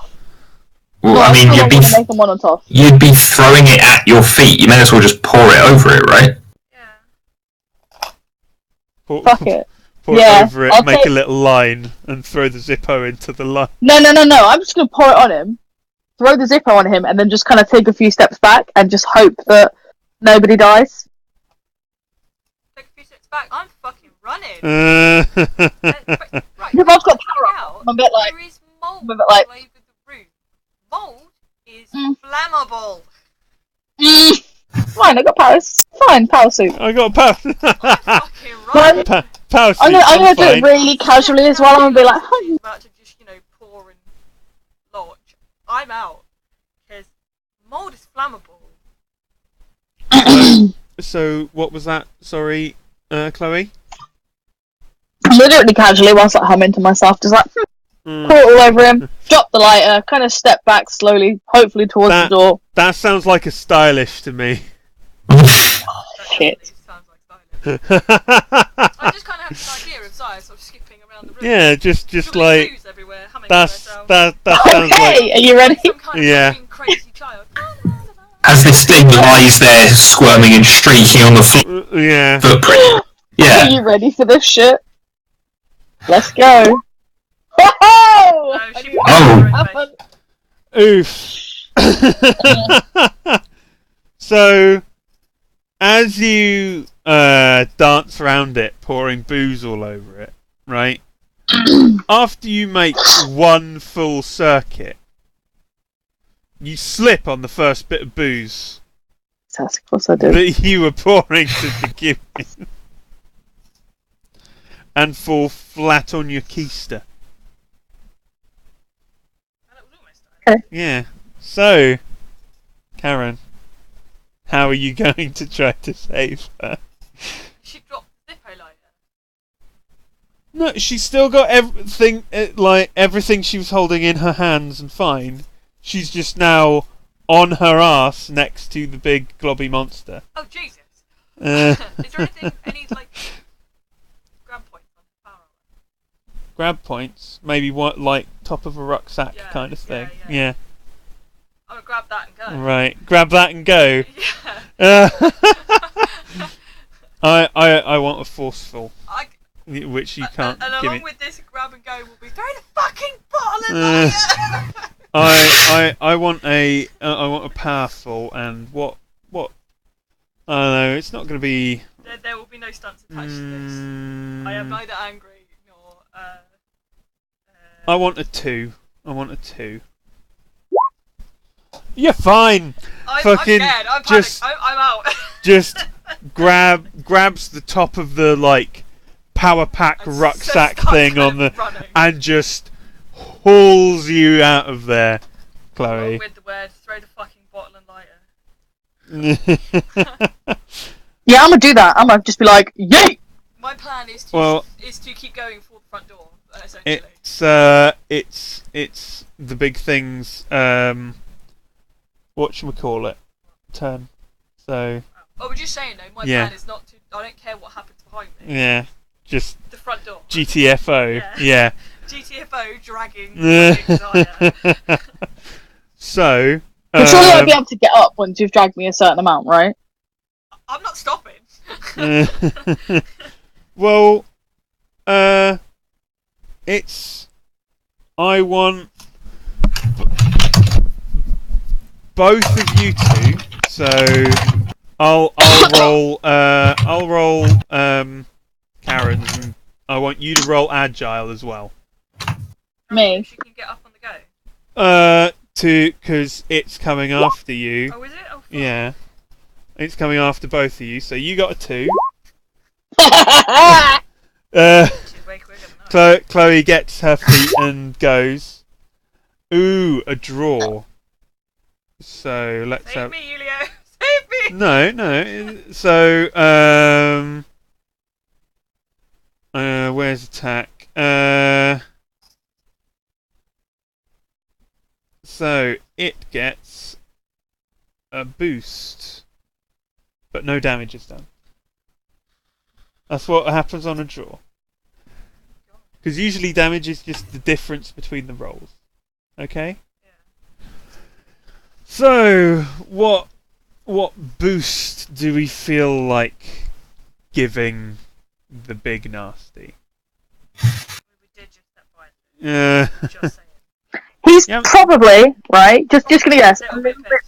Well, No, I mean, still want to make a Molotov. you'd be throwing it at your feet. You may as well just pour it over it, right? Pour, Fuck it. pour Yeah, it over it, I'll make take- a little line, and throw the Zippo into the line. No. I'm just gonna pour it on him, throw the Zippo on him, and then just kind of take a few steps back and just hope that nobody dies. Take a few steps back. I'm fucking running. Uh, Right, If I've got check power it up, out. I'm a bit like. There is mold I'm a bit like- all over the room. Mold is Mm. flammable. Fine, I got power. Fine, power suit. I got a power. Fucking Fine. running. Power suit. I'm gonna do fine. it really casually as well. I'm gonna be like, He's about to just, pour and launch. I'm out. Because mold is flammable. So, what was that? Sorry, Chloe? I'm gonna do it really casually whilst I humming to myself, just like, pour it all over him, drop the lighter, kind of step back slowly, hopefully towards the door. That sounds like a stylish to me. Shit. Definitely sounds like stylish. I just kind of have this idea of Zaya sort of skipping around the room. Yeah, just Dribbling like booze everywhere, humming to that's herself. that sounds Okay, are you ready? Some kind of Yeah. fucking crazy child. As this thing lies there, squirming and shrieking on the floor, like yeah. footprint. Are Yeah. you ready for this shit? Let's go. Oh! No, she Oh. Oof. So, as you dance around it, pouring booze all over it, right? After you make one full circuit, you slip on the first bit of booze Of course I do. that you were pouring to begin with, and fall flat on your keister. That was almost done. Yeah. So, Karen, how are you going to try to save her? She dropped the Zippo lighter. No, she's still got everything, everything she was holding in her hands and fine. She's just now on her ass next to the big globby monster. Oh, Jesus. Uh, Is there any grab points on the power? grab points, maybe what, like top of a rucksack Yeah, kind of thing. yeah. Yeah. I'm gonna grab that and go. Right. Grab that and go. Yeah. I want a forceful, I, which you can't and give along me. with this grab and go will be throw the fucking bottle in there. I want a powerful, and what I don't know, it's not going to be. There will be no stunts attached to this. I am neither angry nor. I want a 2. I want a 2. You're fine. I'm fucking scared. I'm just- panicked. I'm out. Just grabs the top of the power pack And rucksack starts thing kind on of the running. and just hauls you out of there, Along Chloe. with the word throw the fucking bottle and lighter. Yeah, I'm gonna do that. I'm gonna just be like, yay! My plan is Well- to keep going for the front door. Essentially. It's the big things. Whatchamacallit? Turn. So Oh, we're just saying though. My Yeah. plan is not to. I don't care what happens behind me. yeah, just The front door. GTFO. Yeah. GTFO dragging. Zaya. So. But surely I'll be able to get up once you've dragged me a certain amount, right? I'm not stopping. Well, it's. I want both of you two. So I'll roll Karen's, and I want you to roll agile as well. Me. She can get up on the go. Because it's coming after you. Oh, is it? Oh, fuck. Yeah, it's coming after both of you. So you got a 2. She's way quicker than I. Chloe gets her feet and goes. Ooh, a draw. So let's Save have. me, Julio. Save me. No. So where's attack? So it gets a boost, but no damage is done. That's what happens on a draw. Because usually damage is just the difference between the rolls. Okay? Yeah. So, what boost do we feel like giving the big nasty? We did just step by. Just saying. He's Yeah. probably, right, just gonna guess, a little bit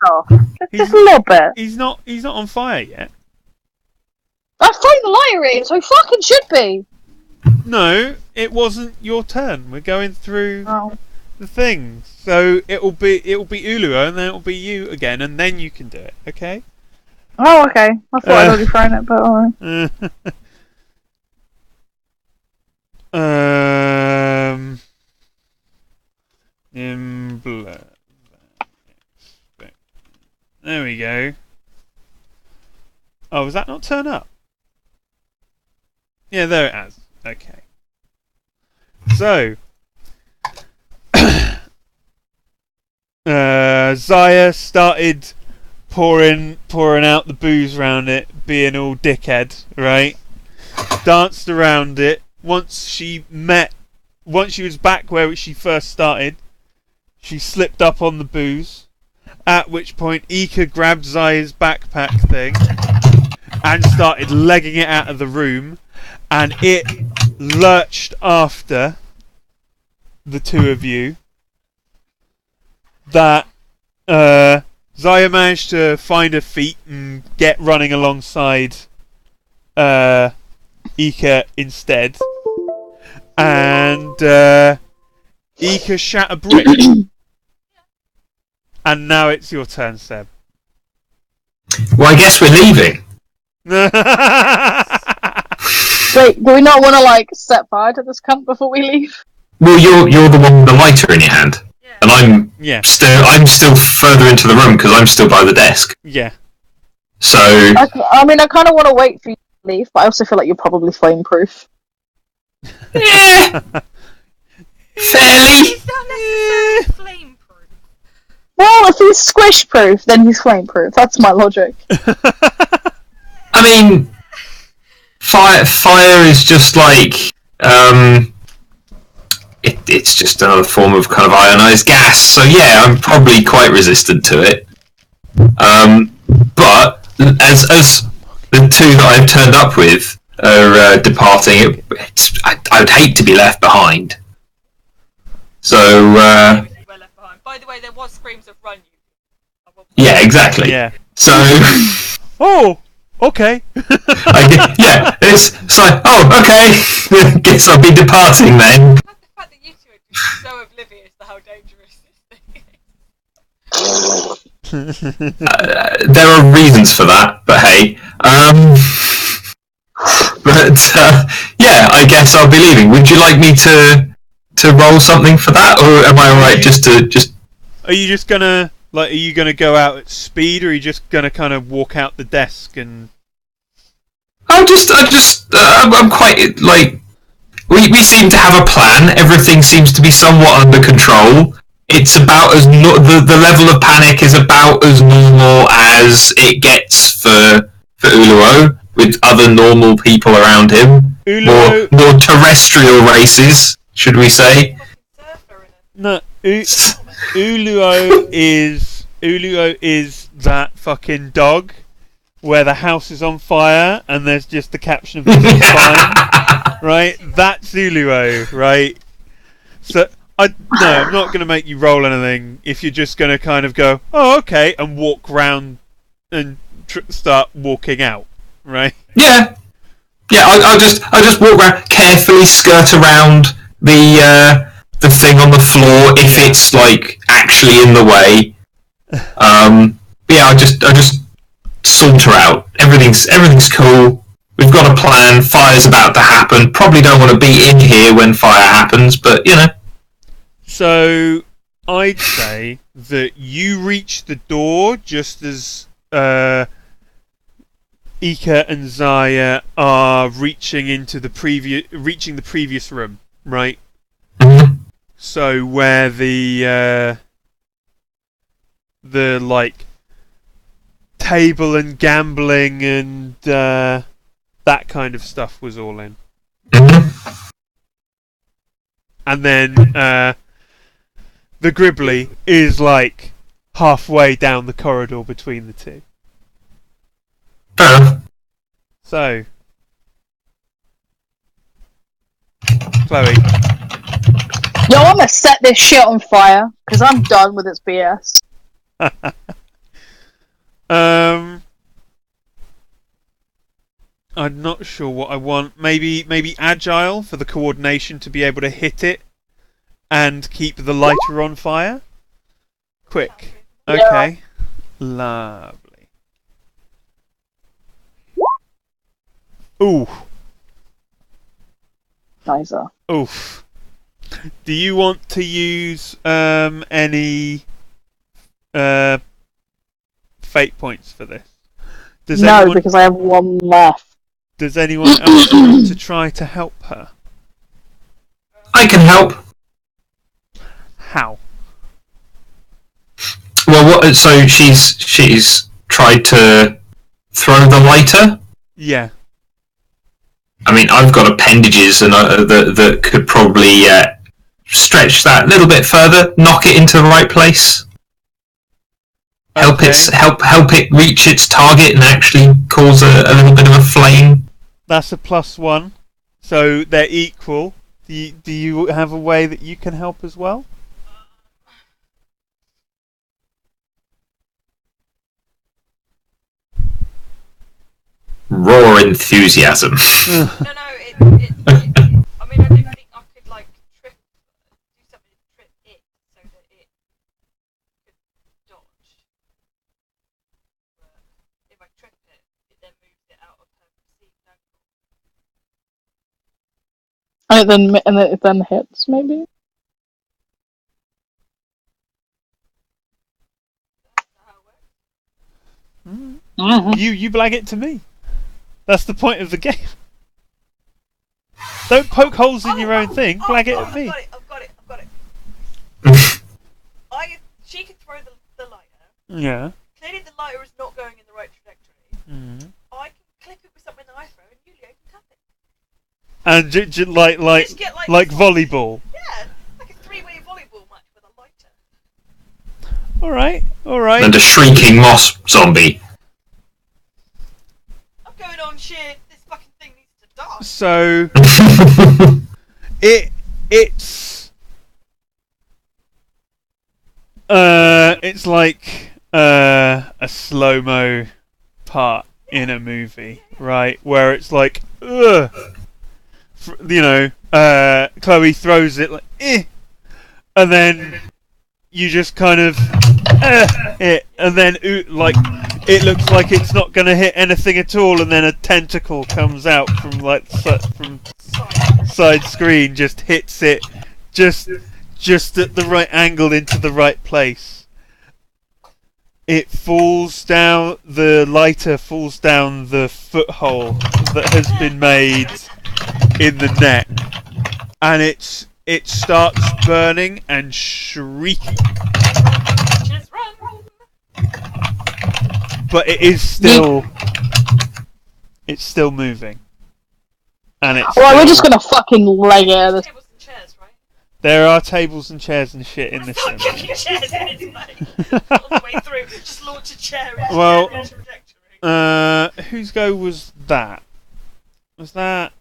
off. Just a little bit. He's not on fire yet. I thrown the lighter in, so he fucking should be. No, it wasn't your turn. We're going through Oh. the thing. So it'll be Uluo, and then it'll be you again, and then you can do it. Okay? Oh, okay. I thought I'd already thrown it, but alright. There we go. Oh, was that not turn up? Yeah, there it has. Okay. So, Zaya started pouring out the booze around it, being all dickhead, right? Danced around it. Once she was back where she first started, she slipped up on the booze. At which point, Ika grabbed Zaya's backpack thing and started legging it out of the room, and it lurched after the two of you. That Zaya managed to find her feet and get running alongside Ika instead, and Ika shat a brick. And now it's your turn, Seb. Well, I guess we're leaving. Wait, do we not want to, like, set fire to this cunt before we leave? Well, you're the one with the lighter in your hand, Yeah. and I'm Yeah. still further into the room because I'm still by the desk. Yeah. So I mean, I kind of want to wait for you to leave, but I also feel like you're probably flame-proof. yeah, fairly. He's not necessarily flame-proof. Well, if he's squish-proof, then he's flame-proof. That's my logic. I mean, fire is just like it's just another form of kind of ionized gas. So yeah, I'm probably quite resistant to it. But as the two that I've turned up with are departing, I would hate to be left behind. So We're left behind. By the way, there was screams of run you. yeah, exactly. Yeah. So Oh, okay. it's like, oh, okay. Guess I'll be departing then. The fact that you two are just so oblivious to how dangerous this thing is. There are reasons for that, but hey. Yeah, I guess I'll be leaving. Would you like me to roll something for that, or am I alright just to Are you just gonna are you gonna go out at speed, or are you just gonna kind of walk out the desk and? I'm quite like. We seem to have a plan. Everything seems to be somewhat under control. It's about as the level of panic is about as normal as it gets for Uluo, with other normal people around him. Uluo- More terrestrial races, should we say? No, Uluo is that fucking dog where the house is on fire and there's just the caption of it's fine, right? That's Uluo, right? So I'm not going to make you roll anything if you're just going to kind of go, oh, okay, and walk round and start walking out, right? Yeah. I'll just walk around, carefully skirt around the thing on the floor if it's like actually in the way. I'll just saunter out. Everything's cool. We've got a plan. Fire's about to happen. Probably don't want to be in here when fire happens, but you know. So I'd say that you reach the door just as Ika and Zaya are reaching the previous room, right? Mhm. So where the like table and gambling and that kind of stuff was all in. Mhm. And then the Gribbly is like halfway down the corridor between the two. Fair enough. So, Chloe, Yo, I'm gonna set this shit on fire because I'm done with its BS. I'm not sure what I want. Maybe agile for the coordination to be able to hit it and keep the lighter on fire. Quick. Okay. Lovely. Ooh. Nicer. Oof. Do you want to use any fate points for this? No, because I have one left. Does anyone else want to try to help her? I can help. How? Well, so she's tried to throw the lighter. Yeah. I mean, I've got appendages and that could probably stretch that a little bit further, knock it into the right place, help it reach its target, and actually cause a little bit of a flame. That's a +1, so they're equal. Do you have a way that you can help as well? Raw enthusiasm. No, I mean, I don't think I could, like, do something to trip it so that it could dodge. But if I trip it, it then moves it out of her perceived angle. And it then hits, maybe? That's how it works. Mm-hmm. You blag it to me. That's the point of the game. Don't poke holes in your own thing. Blag it at me. I've got it. She can throw the lighter. Yeah. Clearly the lighter is not going in the right trajectory. Mm. I can clip it with something that I throw and Yulia can tap it. And Just get, like volleyball. Yeah, like a three-way volleyball match with a lighter. All right. And a shrieking moss zombie. I'm going on shit. This fucking thing needs to die. So it's like a slow-mo part in a movie, right? Where it's like, ugh, Chloe throws it like, and then you just kind of it, and then like it looks like it's not going to hit anything at all, and then a tentacle comes out from from side screen, just hits it, just at the right angle into the right place. It falls down. The lighter falls down the foothole that has been made in the net, and it starts burning and shrieking. Just run. But it is still it's still moving. And it's Well, we're just gonna fucking leg it. This. Tables and chairs, right? There are tables and chairs and shit in this Stop room. kicking chairs in its face. All the way through. Just launch a chair into Well, the trajectory. Whose go was that? Was that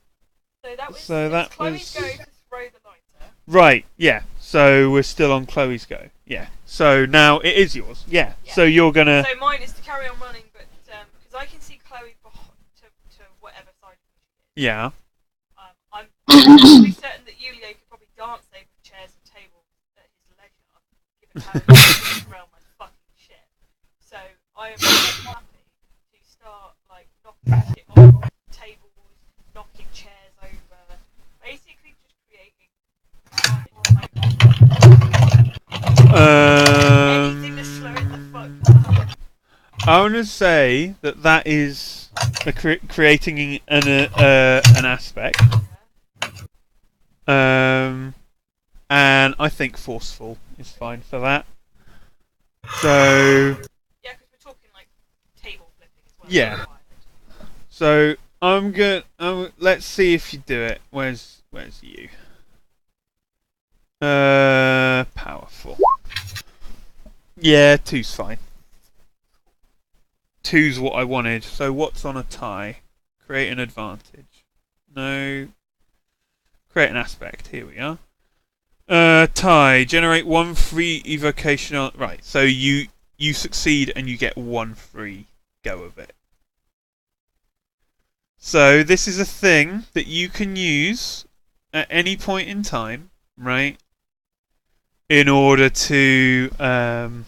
So that was was- Chloe's go to throw the lighter. right? Yeah. So we're still on Chloe's go. Yeah. So now it is yours. Yeah. Yeah. So you're gonna. So mine is to carry on running, but because I can see Chloe to whatever side she is. Yeah. I'm pretty certain that Yulia could probably dance over chairs and tables at his leisure, given how he's around my fucking shit. So I am very happy to start like knocking shit off tables, knocking chairs over, basically just creating anything to slow it the fuck down. I want to say that is creating an aspect. And I think forceful is fine for that. So Yeah, because we're talking like table flipping as well. Yeah. So I'm good. Let's see if you do it. Where's you? Powerful. Yeah, 2's fine. 2's what I wanted. So what's on a tie? Create an advantage. No. Create an aspect. Here we are. Tie. Generate 1 free evocation on. Right. So you succeed and you get 1 free go of it. So this is a thing that you can use at any point in time, right? In order to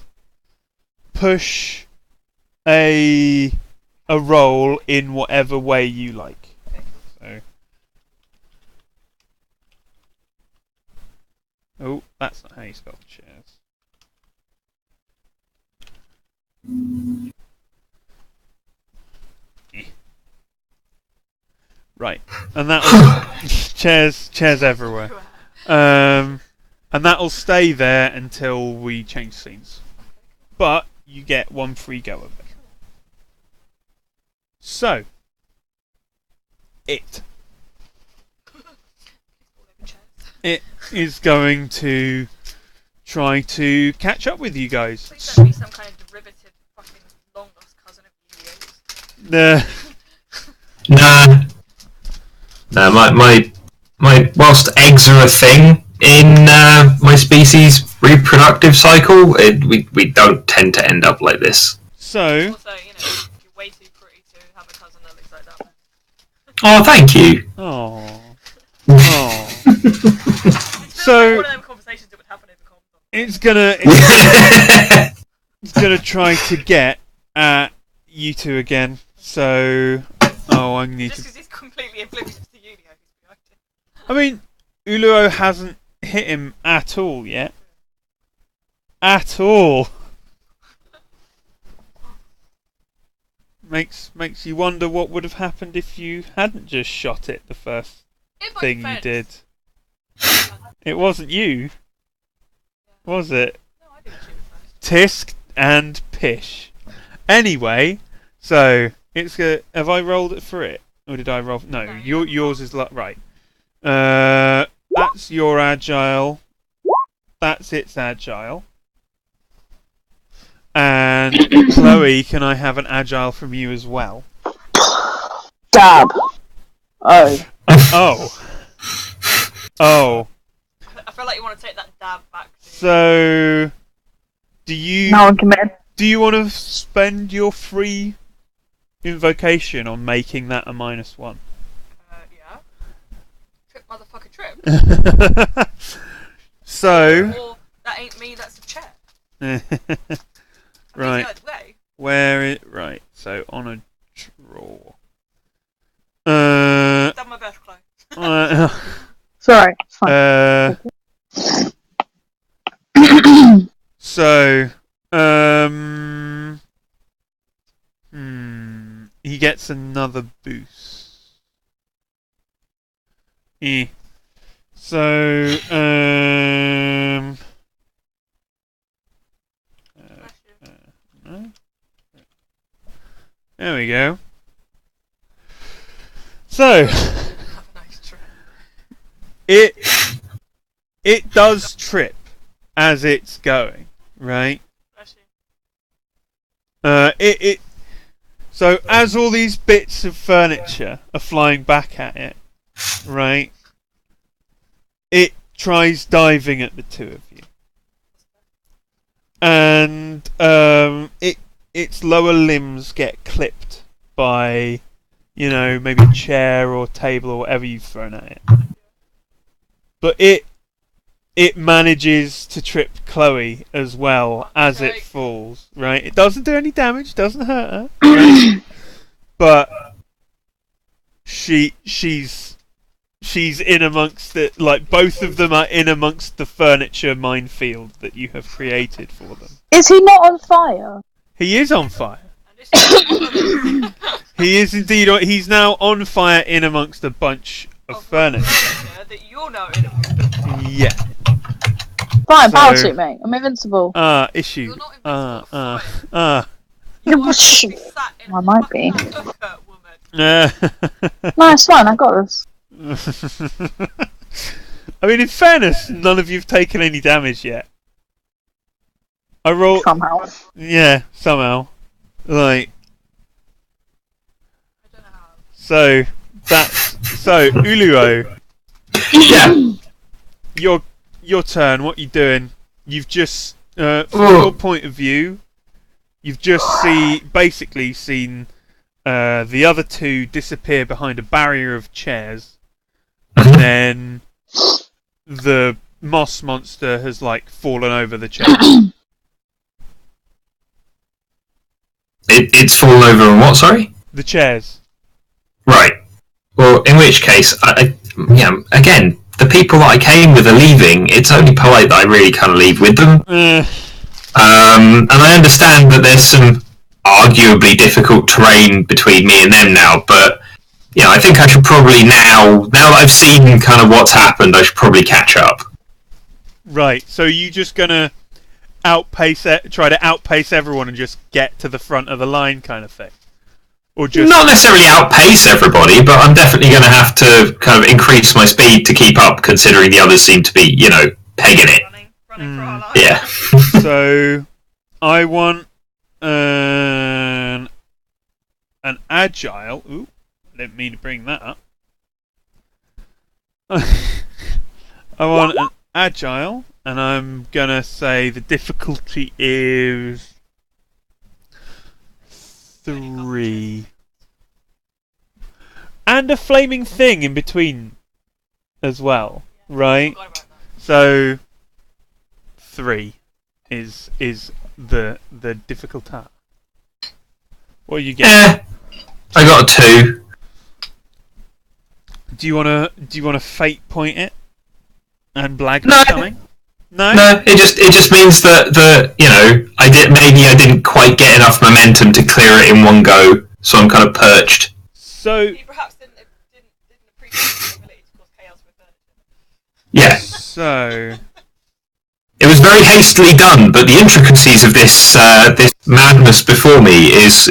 push a roll in whatever way you like. So, oh, that's not how you spell chairs. Right, and that'll chairs everywhere. And that'll stay there until we change scenes. But you get 1 free go of it. So, it is going to try to catch up with you guys. Please don't be some kind of derivative fucking long lost cousin of Nah. No, my whilst eggs are a thing in my species' reproductive cycle, we don't tend to end up like this. So, also, you're way too pretty to have a cousin that looks like that. Oh, thank you. oh, It's So- one of them conversations that would happen over comms. it's gonna try to get at you two again. So, I need Just to. because he's completely oblivious to you, who's behind it. I mean, Uluo hasn't hit him at all yet. At all. Makes you wonder what would have happened if you hadn't just shot it the first In my thing you defense- did. It wasn't you, was it? No, I didn't shoot it first. Tisk and Pish. Anyway, so it's have I rolled it for it, or did I roll? No, No, yours is right. That's your agile. That's its agile. And Chloe, can I have an agile from you as well? Dab. Oh. Oh. I feel like you want to take that dab back. So, do you Now I'm committed. want to spend your free invocation on making that a -1? Yeah. Trip, motherfucker, trip. So, Or that ain't me, that's a chair. right. Either way. Where it right? So on a draw. Done my best, Chloe. Sorry, it's fine. So he gets another boost. So no. There we go. So Have a nice trip. it does trip as it's going, right? Bless you. So as all these bits of furniture are flying back at it, right? It tries diving at the two of you, and its lower limbs get clipped by, maybe a chair or table or whatever you've thrown at it. But it manages to trip Chloe as well as it falls, right? It doesn't do any damage, doesn't hurt her, right? But she's in amongst it, like both of them are in amongst the furniture minefield that you have created for them. Is he not on fire? He is on fire. And It's He is indeed. He's now on fire in amongst a bunch of furniture. that you're now in. Yeah. Fine, So- power suit, mate. I'm invincible. Issue. You're not invincible. Fine. Yeah, but Sh- sh- sat in I might be. hooker, woman. No, it's fine. I got this. I mean, in fairness, none of you've taken any damage yet. I roll. Somehow. Yeah, somehow. Like, I don't know how. so Uluo, Yeah. your turn. What you doing? You've just, from Oh. your point of view, you've just basically seen the other two disappear behind a barrier of chairs, and then the moss monster has like fallen over the chair. It's fallen over on what? Sorry. The chairs. Right. Well, in which case, again, the people that I came with are leaving. It's only polite that I really kind of leave with them. And I understand that there's some arguably difficult terrain between me and them now, but I think I should probably now that I've seen kind of what's happened, I should probably catch up. Right. So you just gonna try to outpace everyone and just get to the front of the line, kind of thing, or just Not necessarily outpace everybody, but I'm definitely going to have to kind of increase my speed to keep up, considering the others seem to be, pegging it. Running for our lives. Yeah. So I want an agile. Ooh, I didn't mean to bring that up. I want an agile, and I'm gonna say the difficulty is 3, and a flaming thing in between as well, right? Forgot about that. So 3 is the difficulty. What do you get? I got a 2. Do you wanna fate point it and blag No. coming? No. No, it just means that I didn't quite get enough momentum to clear it in one go, so I'm kind of perched. So You perhaps didn't appreciate the ability to cause chaos with furniture. Yeah. so It was very hastily done, but the intricacies of this madness before me is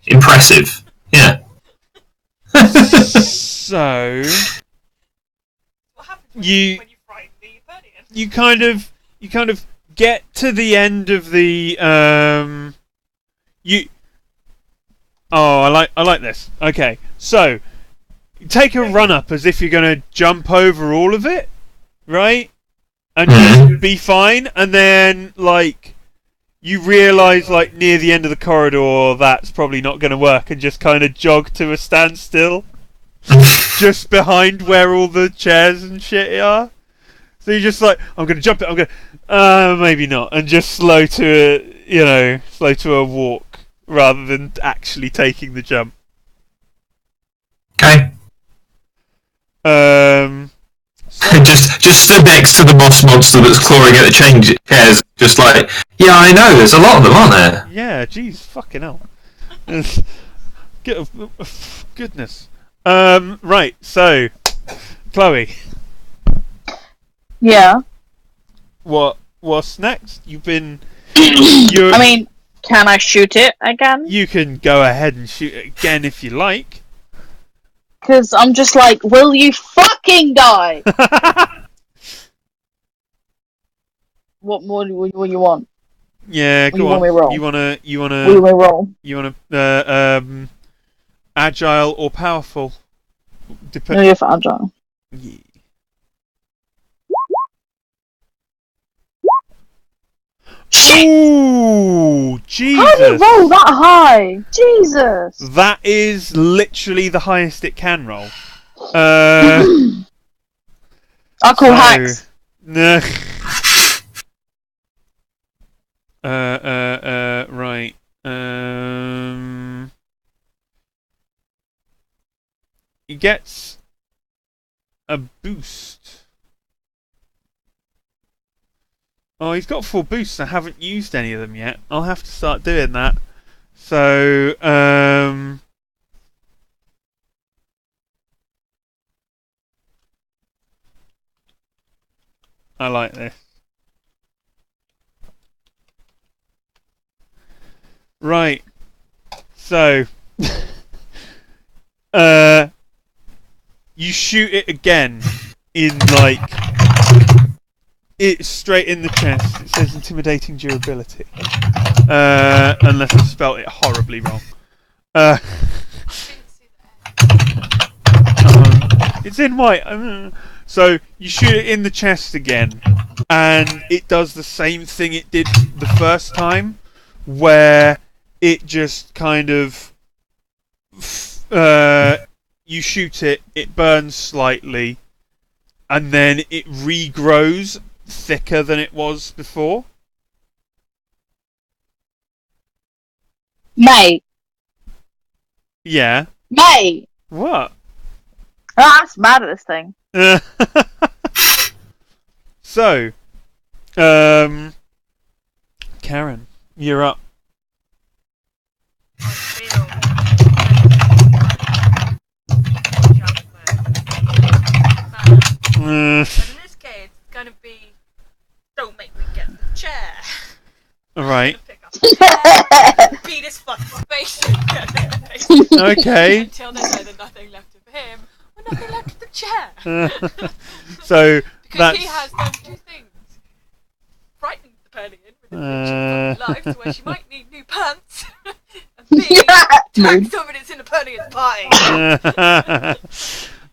impressive. Yeah. so What happens You- when you frighten the Burnian? you kind of get to the end of the you. Oh, I like this. Okay, so you take a run up as if you're gonna jump over all of it, right? And just be fine, and then you realise near the end of the corridor that's probably not going to work, and just kind of jog to a standstill, just behind where all the chairs and shit are. So you're just I'm going to jump it. I'm going, maybe not, and just slow to a walk rather than actually taking the jump. Okay. Just stood next to the moss monster that's clawing at the chairs, just yeah, I know, there's a lot of them, aren't there? Yeah, jeez, fucking hell. Goodness. Right, so, Chloe, Yeah. what's next? I mean, can I shoot it again? You can go ahead and shoot it again if you like. Because I'm just will you fucking die? What more do you want? Yeah, You go want on. me roll? You wanna What do we roll? agile or powerful? No, you're for agile. Yeah. Ooh, How do you Jesus! roll that high? Jesus! That is literally the highest it can roll. I call hacks. Nah. Right. He gets a boost. Oh, he's got 4 boosts. I haven't used any of them yet. I'll have to start doing that. So, I like this. Right. So, you shoot it again in like it's straight in the chest. It says intimidating durability. Unless I spelt it horribly wrong. I didn't see that. It's in white. So you shoot it in the chest again, and it does the same thing it did the first time, where it just kind of you shoot it, it burns slightly, and then it regrows thicker than it was before. Mate. Yeah. Mate. What? Oh, I'm mad at this thing. So, Karen, you're up. I feel but in this case, it's gonna be don't make me get the chair. Right. Pick up the chair, beat his fucking face in. Okay. Until there's either nothing left of him or nothing left of the chair. So Because that's he has done two things. Frightening the Pernian with a fucking life to where she might need new pants. And B, telling someone it's in the Pernian's party.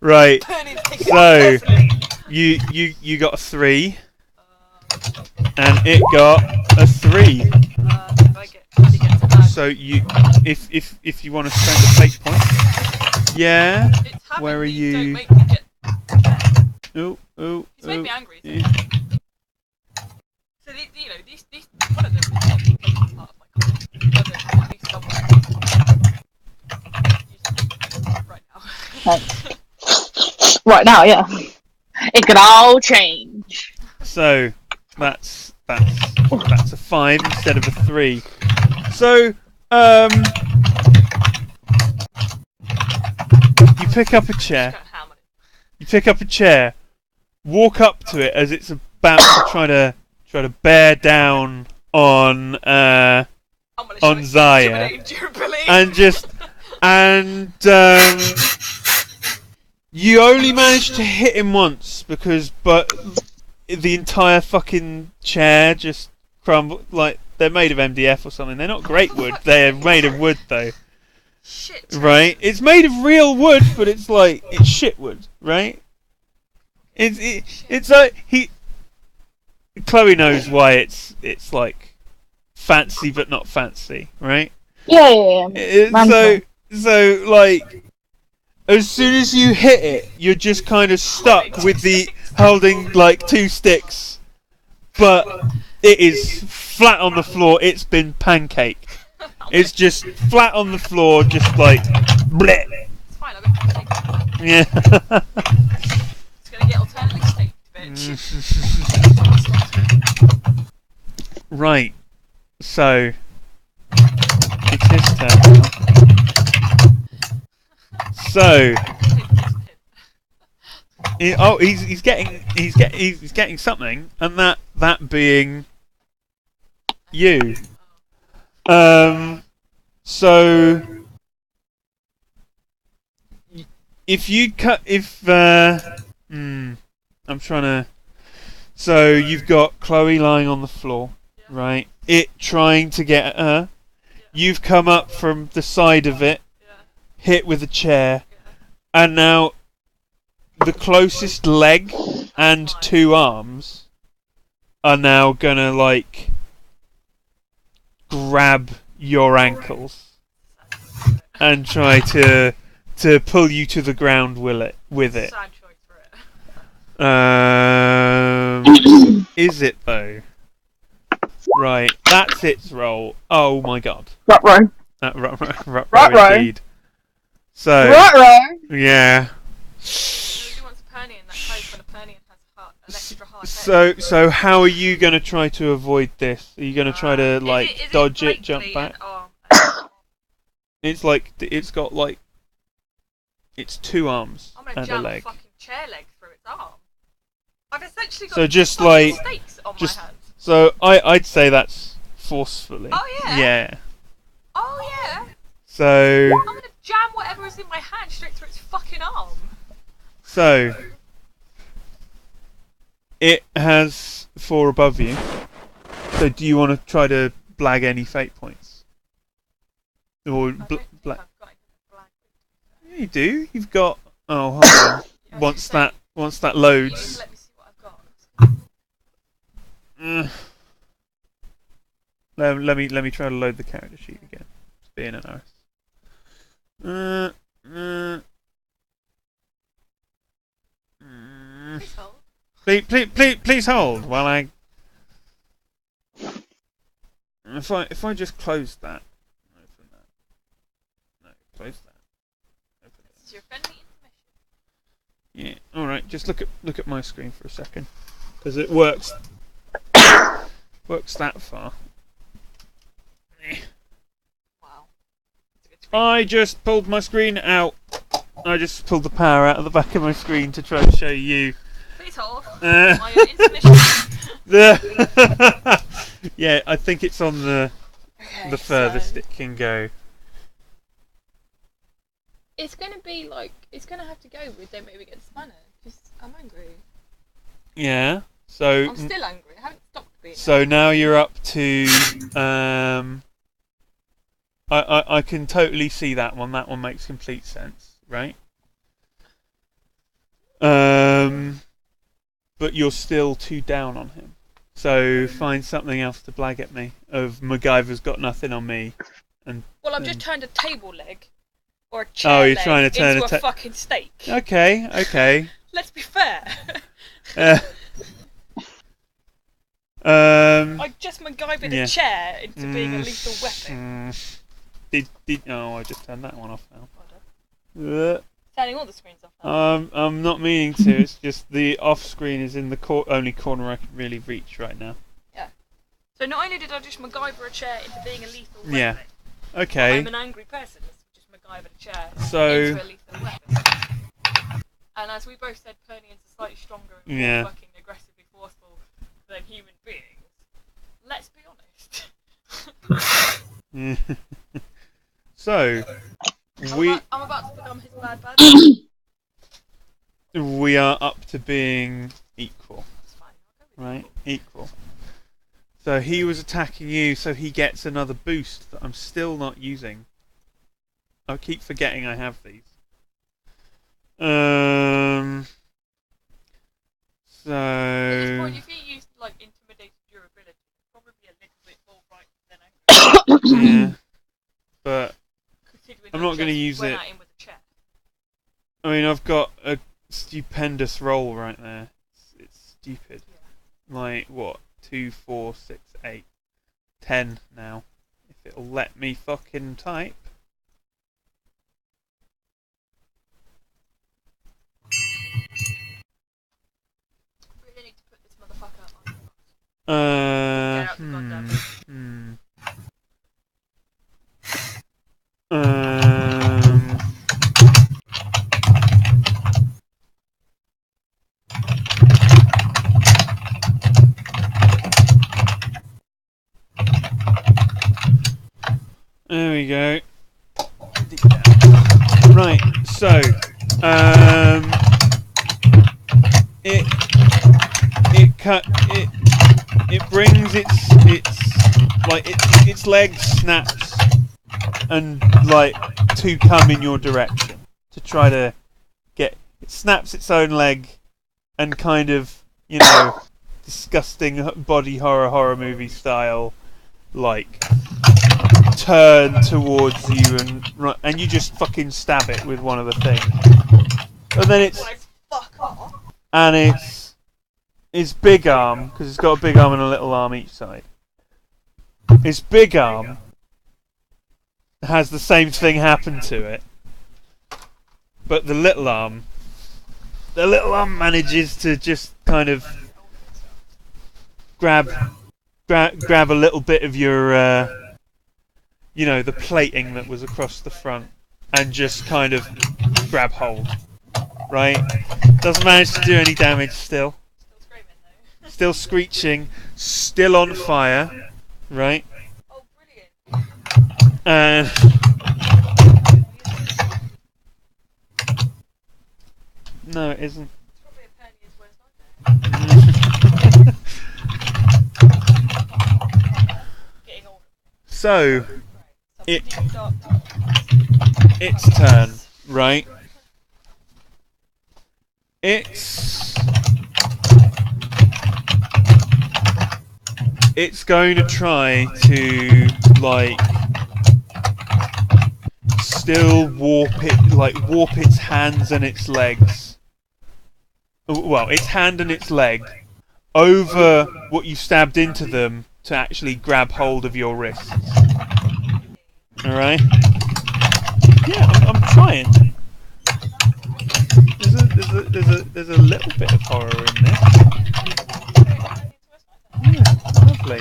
right. Pernian's taking So it personally. you got a 3, and it got a 3. If I get to that. So you, if you want to spend a fate point, yeah. It's having Where are these you? Don't make me get Oh. He's made me angry. Yeah. So these one of them is part of my comment. The other at least somewhere. Right now. Right now, yeah. It could all change. So that's a 5 instead of a 3. So you pick up a chair. Just gonna hammer it. You pick up a chair, walk up to it as it's about to try to bear down on I'm gonna show it Zaya, intimidating durability. and you only manage to hit him once but the entire fucking chair just crumbled. Like they're made of MDF or something. They're not great wood. They're made of wood though. Shit. Right? It's made of real wood, but it's like it's shit wood, right? It's like Chloe knows why it's like fancy but not fancy, right? Yeah. So like as soon as you hit it, you're just kind of stuck with the holding like 2 sticks, but it is flat on the floor. It's been pancaked. It's just flat on the floor, just like bleh. It's fine, I'll go for steak. Yeah. It's gonna get alternately staked, bitch. Right. So it's his turn now. So he's getting something, and that being you. So if you cut I'm trying to. So you've got Chloe lying on the floor, right? It trying to get at her. You've come up from the side of it, hit with a chair, and now the closest leg and 2 arms are now gonna like grab your ankles and try to pull you to the ground with it. Sad choice for it. Is it though? Right, that's its roll. Oh my god. Ruh-roh. Ruh-roh indeed. So, Ruh-roh. yeah. Nobody wants a Pernian that close when a Pernian has an extra hard head. So how are you going to try to avoid this? Are you going to try to like is dodge it it, jump breakly back? and arm? It's like it's got like it's 2 arms I'm gonna and a jam a leg. fucking chair leg through its arm. I've essentially got So just fucking like stakes on just my hands. so I'd say that's forcefully. Oh, yeah? Yeah. Oh yeah. So I'm gonna jam whatever is in my hand straight through its fucking arm. so it has 4 above you. So do you want to try to blag any fate points? Or I don't think blag? I've got anything black. Yeah, you do. You've got. Oh, hold on. Yeah, once I was that You loads. need to let me see what I've got. Let me try to load the character sheet again. It's being an arse. Please hold. Please hold while I. If I just close that, open that. No, close that. Open This is your friendly intermission. Yeah. All right. Just look at my screen for a second, because it works that far. Wow. That's a good screen. I just pulled my screen out. I just pulled the power out of the back of my screen to try to show you. Please hold. Uh, My intermission. Yeah, I think it's on the Okay, furthest so it can go. it's gonna be like it's gonna have to go with "Don't Make Me Get Spanner" because I'm angry. Yeah. So I'm still angry. I haven't stopped being. so now you're up to I can totally see that one. That one makes complete sense, right? But you're still 2 down on him. So find something else to blag at me. Of MacGyver's got nothing on me. And Well, I've just turned a table leg or a chair Oh, you're leg trying to turn into a a fucking steak. okay. Let's be fair. Uh, I just MacGyvered yeah. a chair into being a lethal weapon. I just turned that one off now. Turning all the screens off now. I'm not meaning to. It's just the off screen is in the only corner I can really reach right now. So not only did I just MacGyver a chair into being a lethal weapon, Yeah. Okay. I'm an angry person that's just MacGyvered a chair So into a lethal weapon. And as we both said, Pernians are slightly stronger and more Yeah. fucking aggressively forceful than human beings. Let's be honest. So I'm about to become his bad bad. we are up to being equal, That's fine. I'll go with right? equal. Equal. So he was attacking you, so he gets another boost that I'm still not using. I keep forgetting I have these. So At this point, if he used like intimidated durability, it's probably a little bit more right than angry. yeah, but Considering I'm I not going to just use went it. at him with a chair. I mean, I've got a stupendous roll right there. It's stupid. Like what? 2, 4, 6, 8, 10 now. If it'll let me fucking type. Really need to put this motherfucker on. Uh, Get out the goddamn um, there we go. Right, so it brings its legs snaps and like to come in your direction to try to get it snaps its own leg and kind of, you know, disgusting body horror movie style, like turn towards you and you just fucking stab it with one of the things, and then its big arm, because it's got a big arm and a little arm each side. Its big arm has the same thing happen to it, but the little arm manages to just kind of grab a little bit of your you know, the plating that was across the front, and just kind of grab hold. Right? Doesn't manage to do any damage still. Still screaming though. Still screeching. Still on fire. Right? Oh, brilliant. And no, it isn't. It's probably a Penny's worst nightmare. Getting older. So, Right. It- Somebody start. its turn, right? It's going to try to, like, still warp its hands and its legs. Well, its hand and its leg over what you stabbed into them to actually grab hold of your wrists. Alright? Yeah, I'm trying. There's a little bit of horror in there. Yeah, lovely.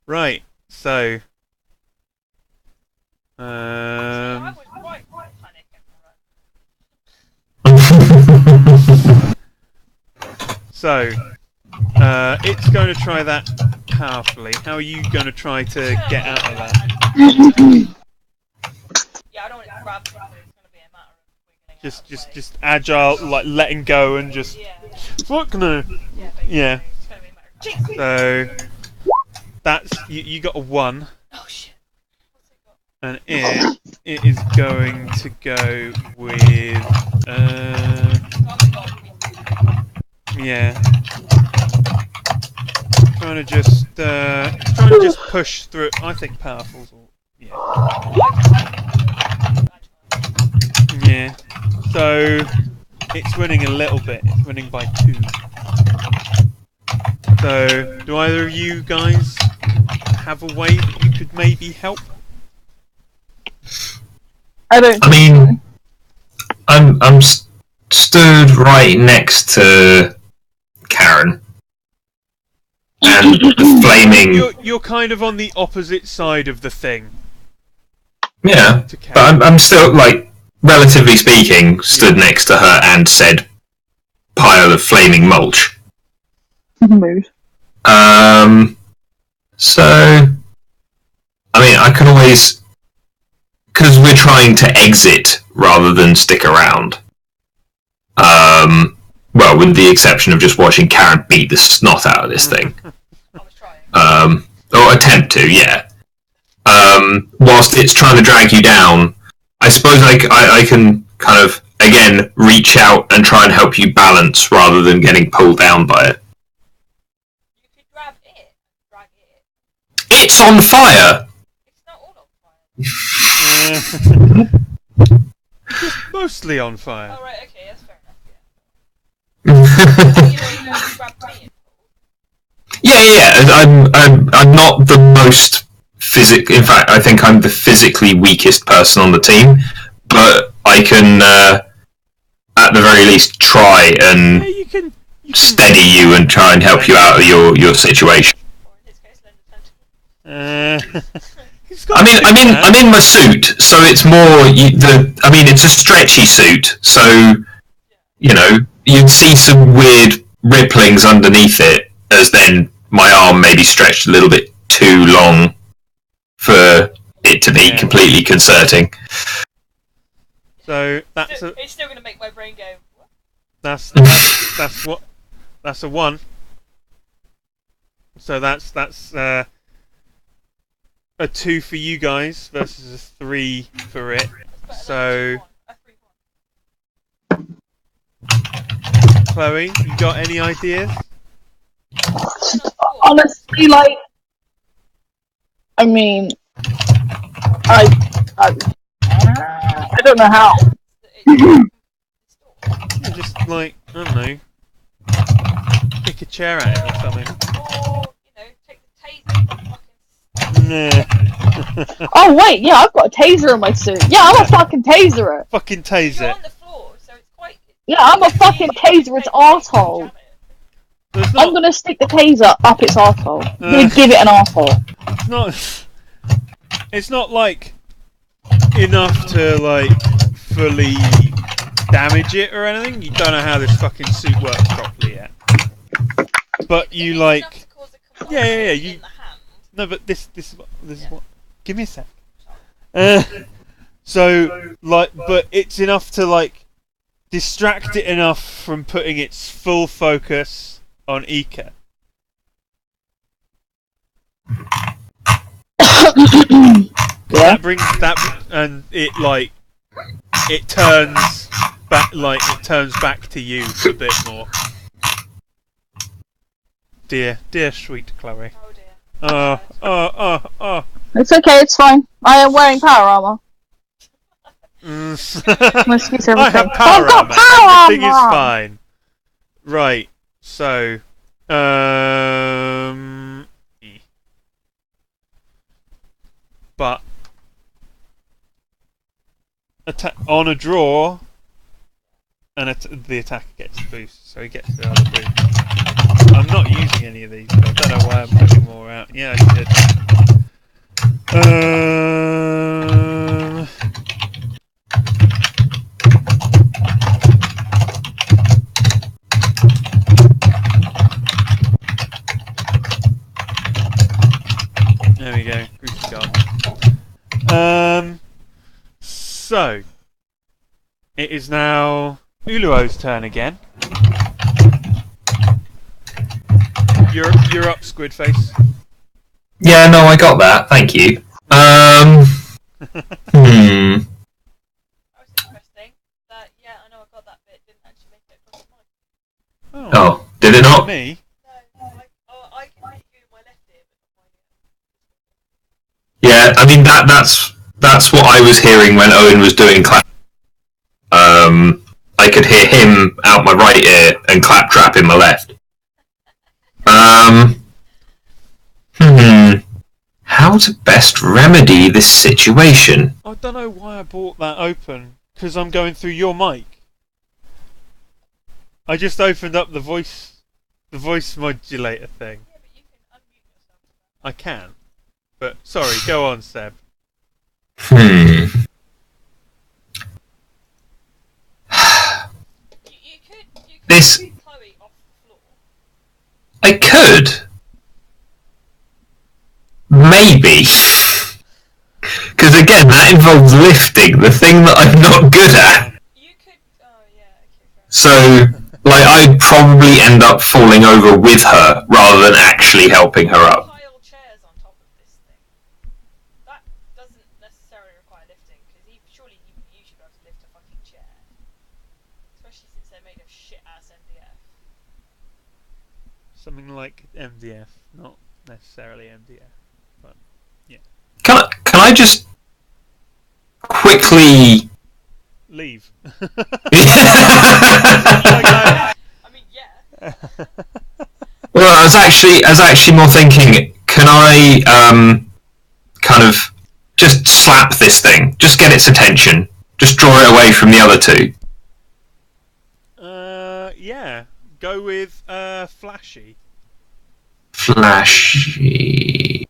Right, so I was right panic and run. so it's going to try that powerfully. How are you going to try to get out of that? Yeah, I don't want it to grab me, so it's going to be a matter of wiggling out of the way. Just agile, like letting go and just Yeah. fuck no. Yeah, basically. Yeah. It's going to be a matter of... So that's you got a 1. Oh shit. What's it got? And it is going to go with Oh my god. yeah. Trying to just push through. I think powerful's all yeah. Yeah. So it's winning a little bit. It's winning by 2. So do either of you guys have a way that you could maybe help? I don't. I mean, I'm stood right next to Karen, and the flaming. You're kind of on the opposite side of the thing. Yeah, To Karen. but I'm still, like, relatively speaking, stood next to her and said pile of flaming mulch. Mood. So, I mean, I can always, because we're trying to exit rather than stick around. Well, with the exception of just watching Karen beat the snot out of this thing. I was trying. Or attempt to, yeah. Whilst it's trying to drag you down, I suppose I can kind of, again, reach out and try and help you balance rather than getting pulled down by it. You could grab it, drag it. It's on fire! It's not all on fire. Just mostly on fire. Oh right, okay, that's fair enough, yeah. You know, you grab me. Yeah. I'm not the most in fact, I think I'm the physically weakest person on the team, but I can, at the very least, try and Yeah, you can steady you and try and help you out of your situation. Or in this case, lend a tentacle. He's got I'm in my suit, so it's more it's a stretchy suit, so you know you'd see some weird ripplings underneath it, as then my arm may be stretched a little bit too long for it to be completely concerning. So It's still going to make my brain go, what? that's a 1. So that's a 2 for you guys versus a 3 for it. That's So better than a 3-1. Chloe, you got any ideas? Honestly, like, I mean, I don't know how. You just like I don't know, kick a chair at it or something. Or, you know, take the taser and fucking... Nah. Oh wait, yeah, I've got a taser in my suit. Yeah, I'm a fucking taser it. Fucking You're tase it. on the floor, so it's quite... Yeah, I'm a fucking taser its asshole. So it's I'm not. gonna stick the taser up its arsehole. I'm gonna give it an arsehole. It's not. It's not like enough to like fully damage it or anything. You don't know how this fucking suit works properly yet. But you It's like. enough to cause a Yeah. in You the hand. no, but this is Yeah. what. Give me a sec. So like, but it's enough to like distract it enough from putting its full focus on Ika. Yeah. That brings that, and it like it turns back to you a bit more. Dear sweet Chloe. Oh dear. Oh. It's okay, it's fine. I am wearing power armor. Mm. My excuse I everything. have power I've got armor. power Everything is armor! fine. Right. So, but on a draw, and the attacker gets a boost, so he gets the other boost. I'm not using any of these, but I don't know why I'm putting more out. Yeah, I should. There we go. Gruesome Garden. So it is now Uluo's turn again. You're up, Squidface. Yeah, no, I got that. Thank you. That was interesting. That I know I got that bit. Didn't actually make it across the mic. Oh, did it not? Me? No, I can hit you in my left ear, but not my Yeah, I mean that's what I was hearing when Owen was doing clap. I could hear him out my right ear and Claptrap in my left. How to best remedy this situation? I don't know why I bought that open. Because I'm going through your mic. I just opened up the voice modulator thing. Yeah, but you can unmute yourself. I can. But sorry, go on, Seb. You could This- pick Chloe off the floor. I could. Maybe. Because again, that involves lifting, the thing that I'm not good at. You could. Oh yeah, okay, fair enough. So, like, I'd probably end up falling over with her rather than actually helping her up. Pile chairs on top of this thing. That doesn't necessarily require lifting, because surely you should be able to lift a fucking chair. Especially since they're made of shit ass MDF. Something like MDF, not necessarily MDF. But yeah. Can I just quickly Leave. I mean, yeah. Well, I was actually more thinking, can I kind of just slap this thing, just get its attention, just draw it away from the other two? Yeah. Go with flashy. Flashy.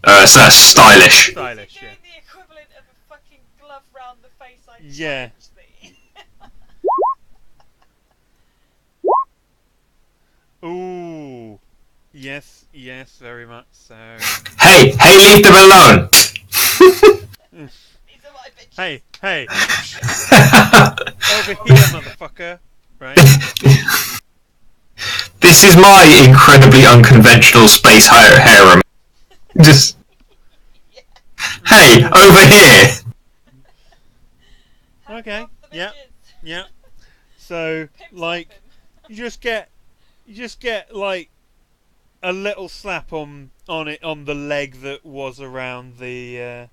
So that's stylish. Stylish, Is yeah. it doing the equivalent of a fucking glove round the face like Yeah. thing? Ooh. Yes, very much so. Hey, leave them alone. These are my bitches. Hey. Over here, motherfucker. Right? This is my incredibly unconventional space harem. Just hey, over here. Okay. Off the Yeah. bitches. Yeah. So, Pimp like, slap him. you just get like a little slap on it on the leg that was around the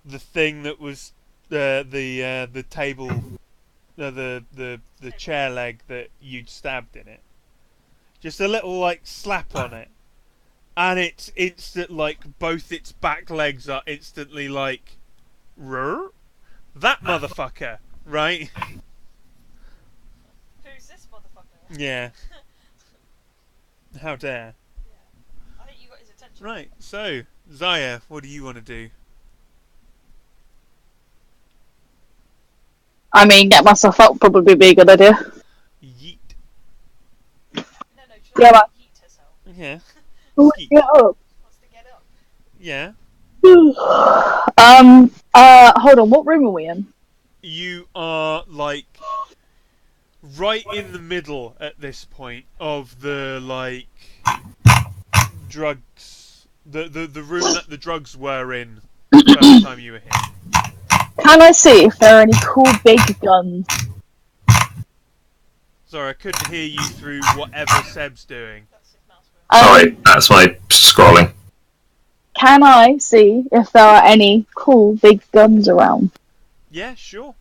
thing that was the table, the chair leg that you'd stabbed in it. Just a little like slap on it, and it's instant, like both its back legs are instantly like, "Rrr? That motherfucker," right? Who's this motherfucker? Yeah. How dare. I think you got his attention. Right, so, Zaya, what do you want to do? I mean, get myself up would probably be a good idea. Yeet. No, she's Yeah, not yeet herself. Yeah. Oh, Skeet. get up. She wants to get up. Yeah. Hold on, what room are we in? You are, like, right in the middle at this point of the, like, drugs. The room that the drugs were in the first time you were here. Can I see if there are any cool big guns? Sorry, I couldn't hear you through whatever Seb's doing. That's his mouse wheel. Sorry, that's my scrolling. Can I see if there are any cool big guns around? Yeah, sure.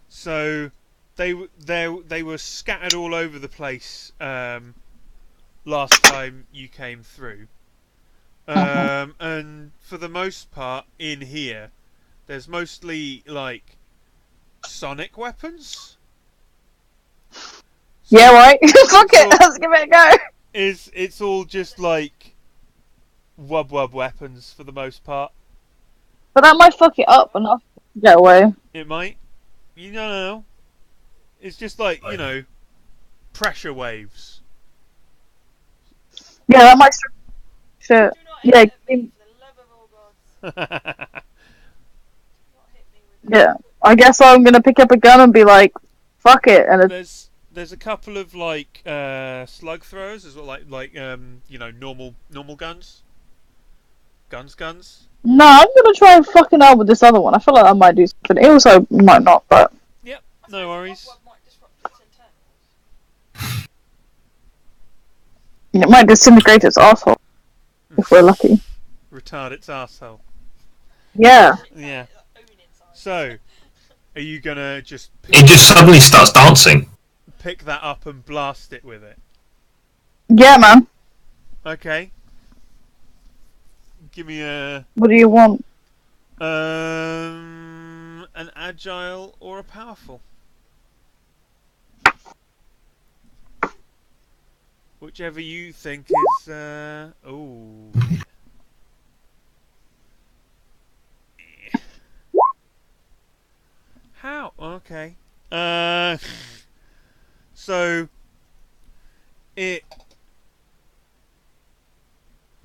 So they were scattered all over the place last time you came through. And for the most part, in here, there's mostly like sonic weapons. So Yeah, right. Fuck it, all- let's give it a go. it's all just like wub weapons for the most part. But that might fuck it up enough to get away. It might. You know. It's just like, pressure waves. Yeah, that might. Shit. Do not Yeah, hit me, for the love of all gods. Do not hit me with yeah. I guess I'm gonna pick up a gun and be like, fuck it, and There's a couple of like slug throwers as well, like normal guns. Guns. no, I'm gonna try and fucking out with this other one. I feel like I might do something. It also might not, but Yep, I no suppose worries. the might disrupt its internals. it might disintegrate its asshole if we're lucky. Retard its arsehole. Yeah. Yeah. So, are you gonna just It just suddenly starts dancing. pick that up and blast it with it? Yeah, man. Okay. Give me What do you want? an agile or a powerful. Whichever you think is oh. How? Okay. So it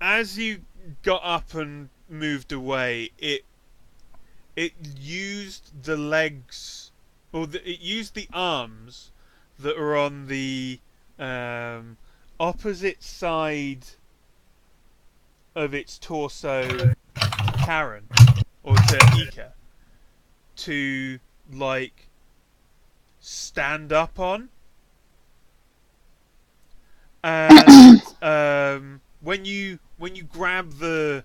as you got up and moved away, it used the legs or it used the arms that are on the opposite side of its torso to Karen or to Ika to like stand up on, and when you grab the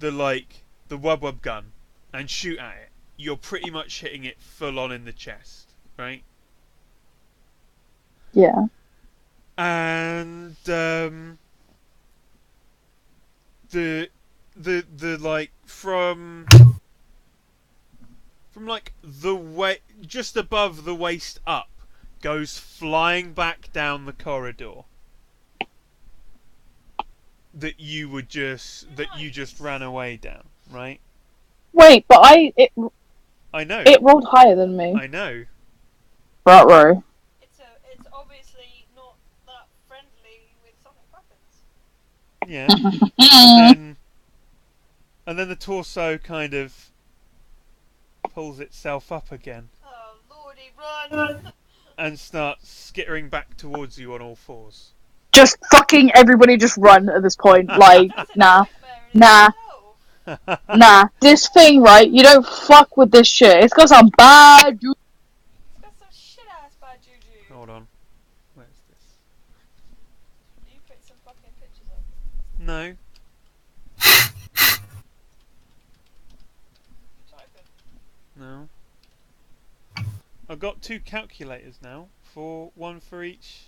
wub gun and shoot at it, you're pretty much hitting it full on in the chest, right? Yeah. And the like from like the way just above the waist up goes flying back down the corridor that you just ran away down, right? Wait, but I know. it rolled higher than me. I know. Right, row. It's obviously not that friendly with sonic weapons. Yeah. and then the torso kind of pulls itself up again Oh lordy, run! and starts skittering back towards you on all fours. Just fucking everybody just run at this point. Like, That's a nah. nightmare in Nah. itself. Nah. This thing, right, you don't fuck with this shit. It's got some bad juju. It's got some shit ass bad juju. Hold on. Where's this? You put some fucking pictures up. No. You type it. No. I've got 2 calculators now, one for each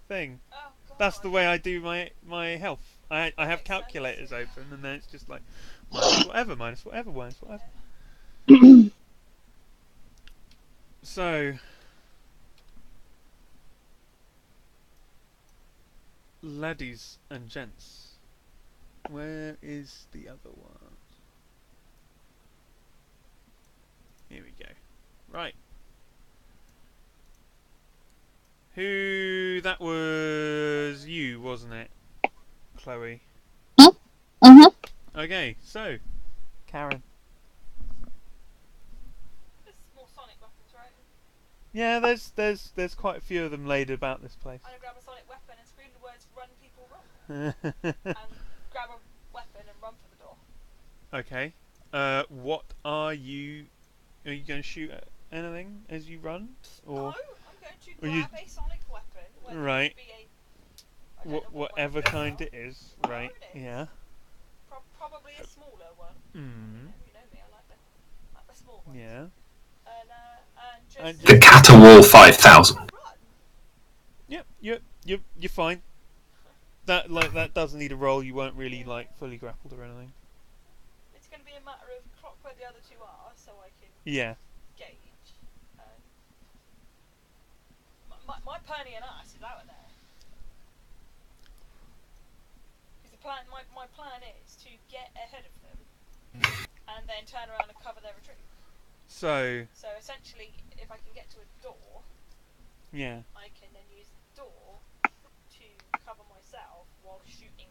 thing. Oh god. That's the way I do my health. I have calculators open, and then it's just like minus whatever. So Laddies and gents, where is the other one? Here we go. Right. Who? That was you, wasn't it, Chloe? Mm-hmm. Okay, so Karen. There's more Sonic weapons, right? Yeah, there's quite a few of them laid about this place. I'm gonna grab a Sonic weapon and scream the words "Run, people, run!" and grab a weapon and run for the door. Okay. What are you? Are you going to shoot at anything as you run, or No, I'm going to grab a Sonic weapon. Whether Right. It be a, I don't know what whatever weapon kind they it is? I know Right. it is. Yeah. Probably a smaller one. Mm. You know me, I like the small ones. Yeah. And And just The Caterwall 5000. run. Yep. You're fine. That doesn't need a roll. You weren't really fully grappled or anything. It's going to be a matter of clock where the other two are, so I can Yeah. gauge. My Pernian ass is out of there. Because my plan is to get ahead of them and then turn around and cover their retreat. So So essentially, if I can get to a door, yeah. I can then use the door to cover myself while shooting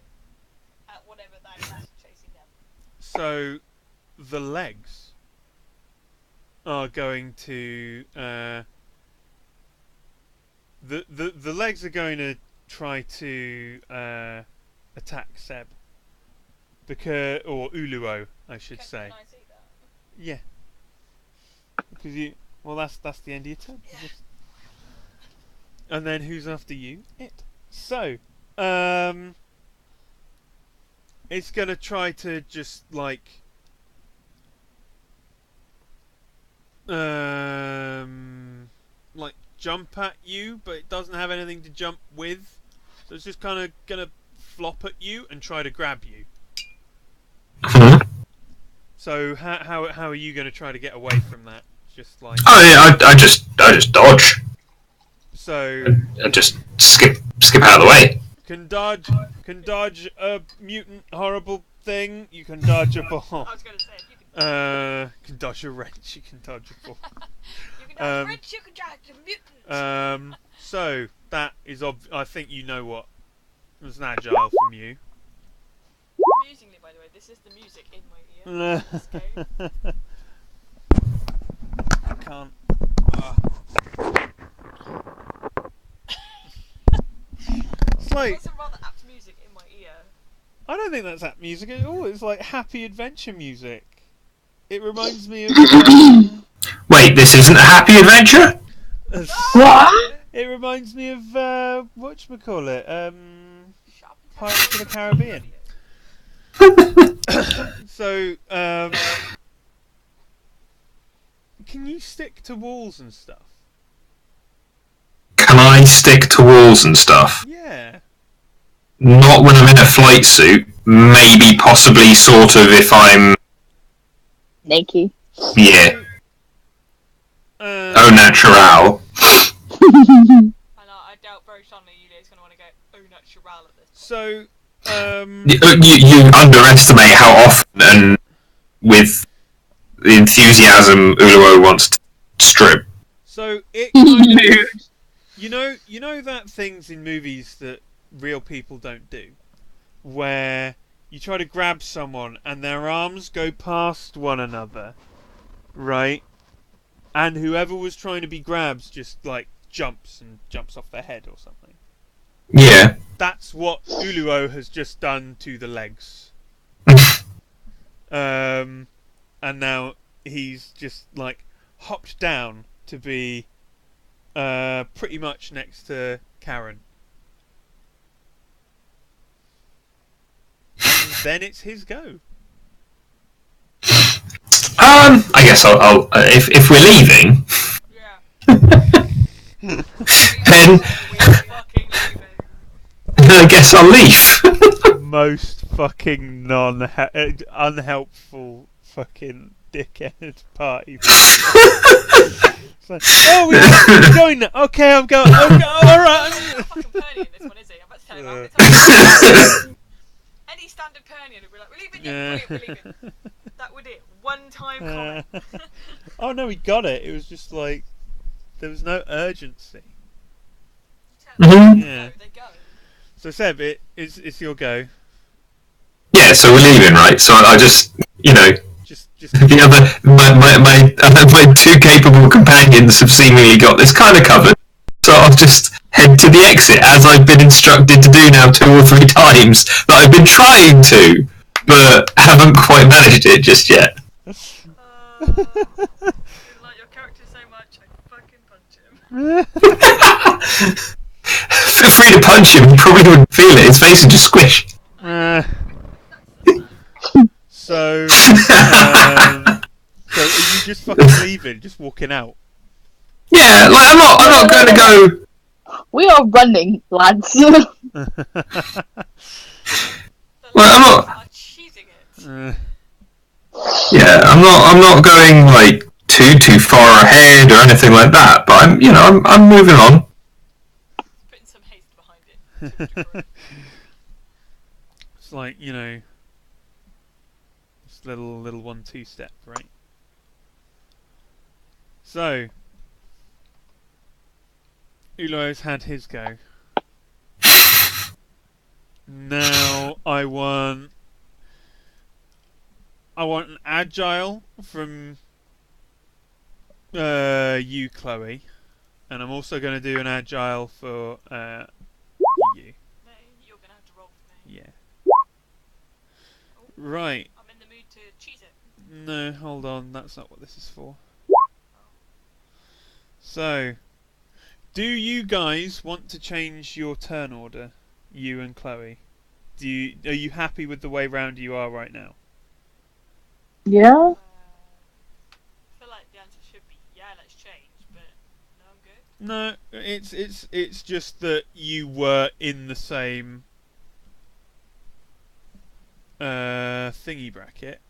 at whatever that is chasing them. So the legs are going to the legs are going to try to attack Seb, because, or Uluo, I should say. Can I see that? Yeah. Because that's the end of your turn. Yeah. And then who's after you? It. So, it's gonna try to just jump at you, but it doesn't have anything to jump with. So it's just kind of gonna flop at you and try to grab you. So how are you gonna try to get away from that? Just like Oh yeah, I just dodge. so. I just skip out of the way. Can dodge a mutant horrible thing. You can dodge a ball. I was going to say, you can Dodge a wrench. You can dodge a ball. you can dodge French, you can dodge a mutant. So that is I think you know what was an agile from you. Amusingly, by the way, this is the music in my ear. This game. I can't. It's like, Got some rather apt music in my ear. I don't think that's app music at all. It's like happy adventure music. It reminds me of. Wait, this isn't a happy adventure? What? It reminds me of whatchamacallit, Sharp and Pirates of the Caribbean. So, can you stick to walls and stuff? Can I stick to walls and stuff? Yeah. Not when I'm in a flight suit. Maybe, possibly, sort of, if I'm... Naked. Yeah. Au Oh natural. And I doubt very strongly Yulia's going to want to go au natural at this point. So, You underestimate how often and with the enthusiasm Uluo wants to strip. so it kind of, you know that things in movies that real people don't do, where you try to grab someone and their arms go past one another, right? And whoever was trying to be grabbed just jumps off their head or something. Yeah. That's what Uluo has just done to the legs. And now he's just hopped down to be pretty much next to Karen. And then it's his go. I guess I'll if we're leaving, Yeah. then We're fucking leaving. I guess I'll leave. Most fucking unhelpful fucking dickhead party. It's like, oh, we're going now. Okay, I'm going. Alright. He's not fucking Perny in this one, is he? I'm about to tell him that. It's like, any standard Pernian would be like, we're leaving, yeah, brilliant, we're leaving. That would it. One time comment. Oh no, we got it. It was just like there was no urgency. Mhm. Yeah. They go. So Seb, it's your go. Yeah, so we're leaving, right? So I just, Just the other, my two capable companions have seemingly got this kind of covered. So I'll just head to the exit as I've been instructed to do now 2 or 3 times that I've been trying to, but haven't quite managed it just yet. I like your character so much, I fucking punch him. Feel free to punch him, you probably wouldn't feel it. His face would just squish. So are you just fucking leaving, just walking out? Yeah, like I'm not going to go. We are running, lads. Well, I'm not. Are cheesing it. Yeah, I'm not going like too far ahead or anything like that. But I'm moving on. Putting some haste behind it. It's like, this little 1-2 step, right? So Ulo's had his go. Now I want an agile from you, Chloe, and I'm also going to do an agile for you. No, you're gonna have to roll for me. Yeah. Right. I'm in the mood to cheese it. No, hold on. That's not what this is for. So, do you guys want to change your turn order, you and Chloe? Are you happy with the way round you are right now? Yeah. I feel like the answer should be yeah, let's change, but no, I'm good. No, it's just that you were in the same thingy bracket,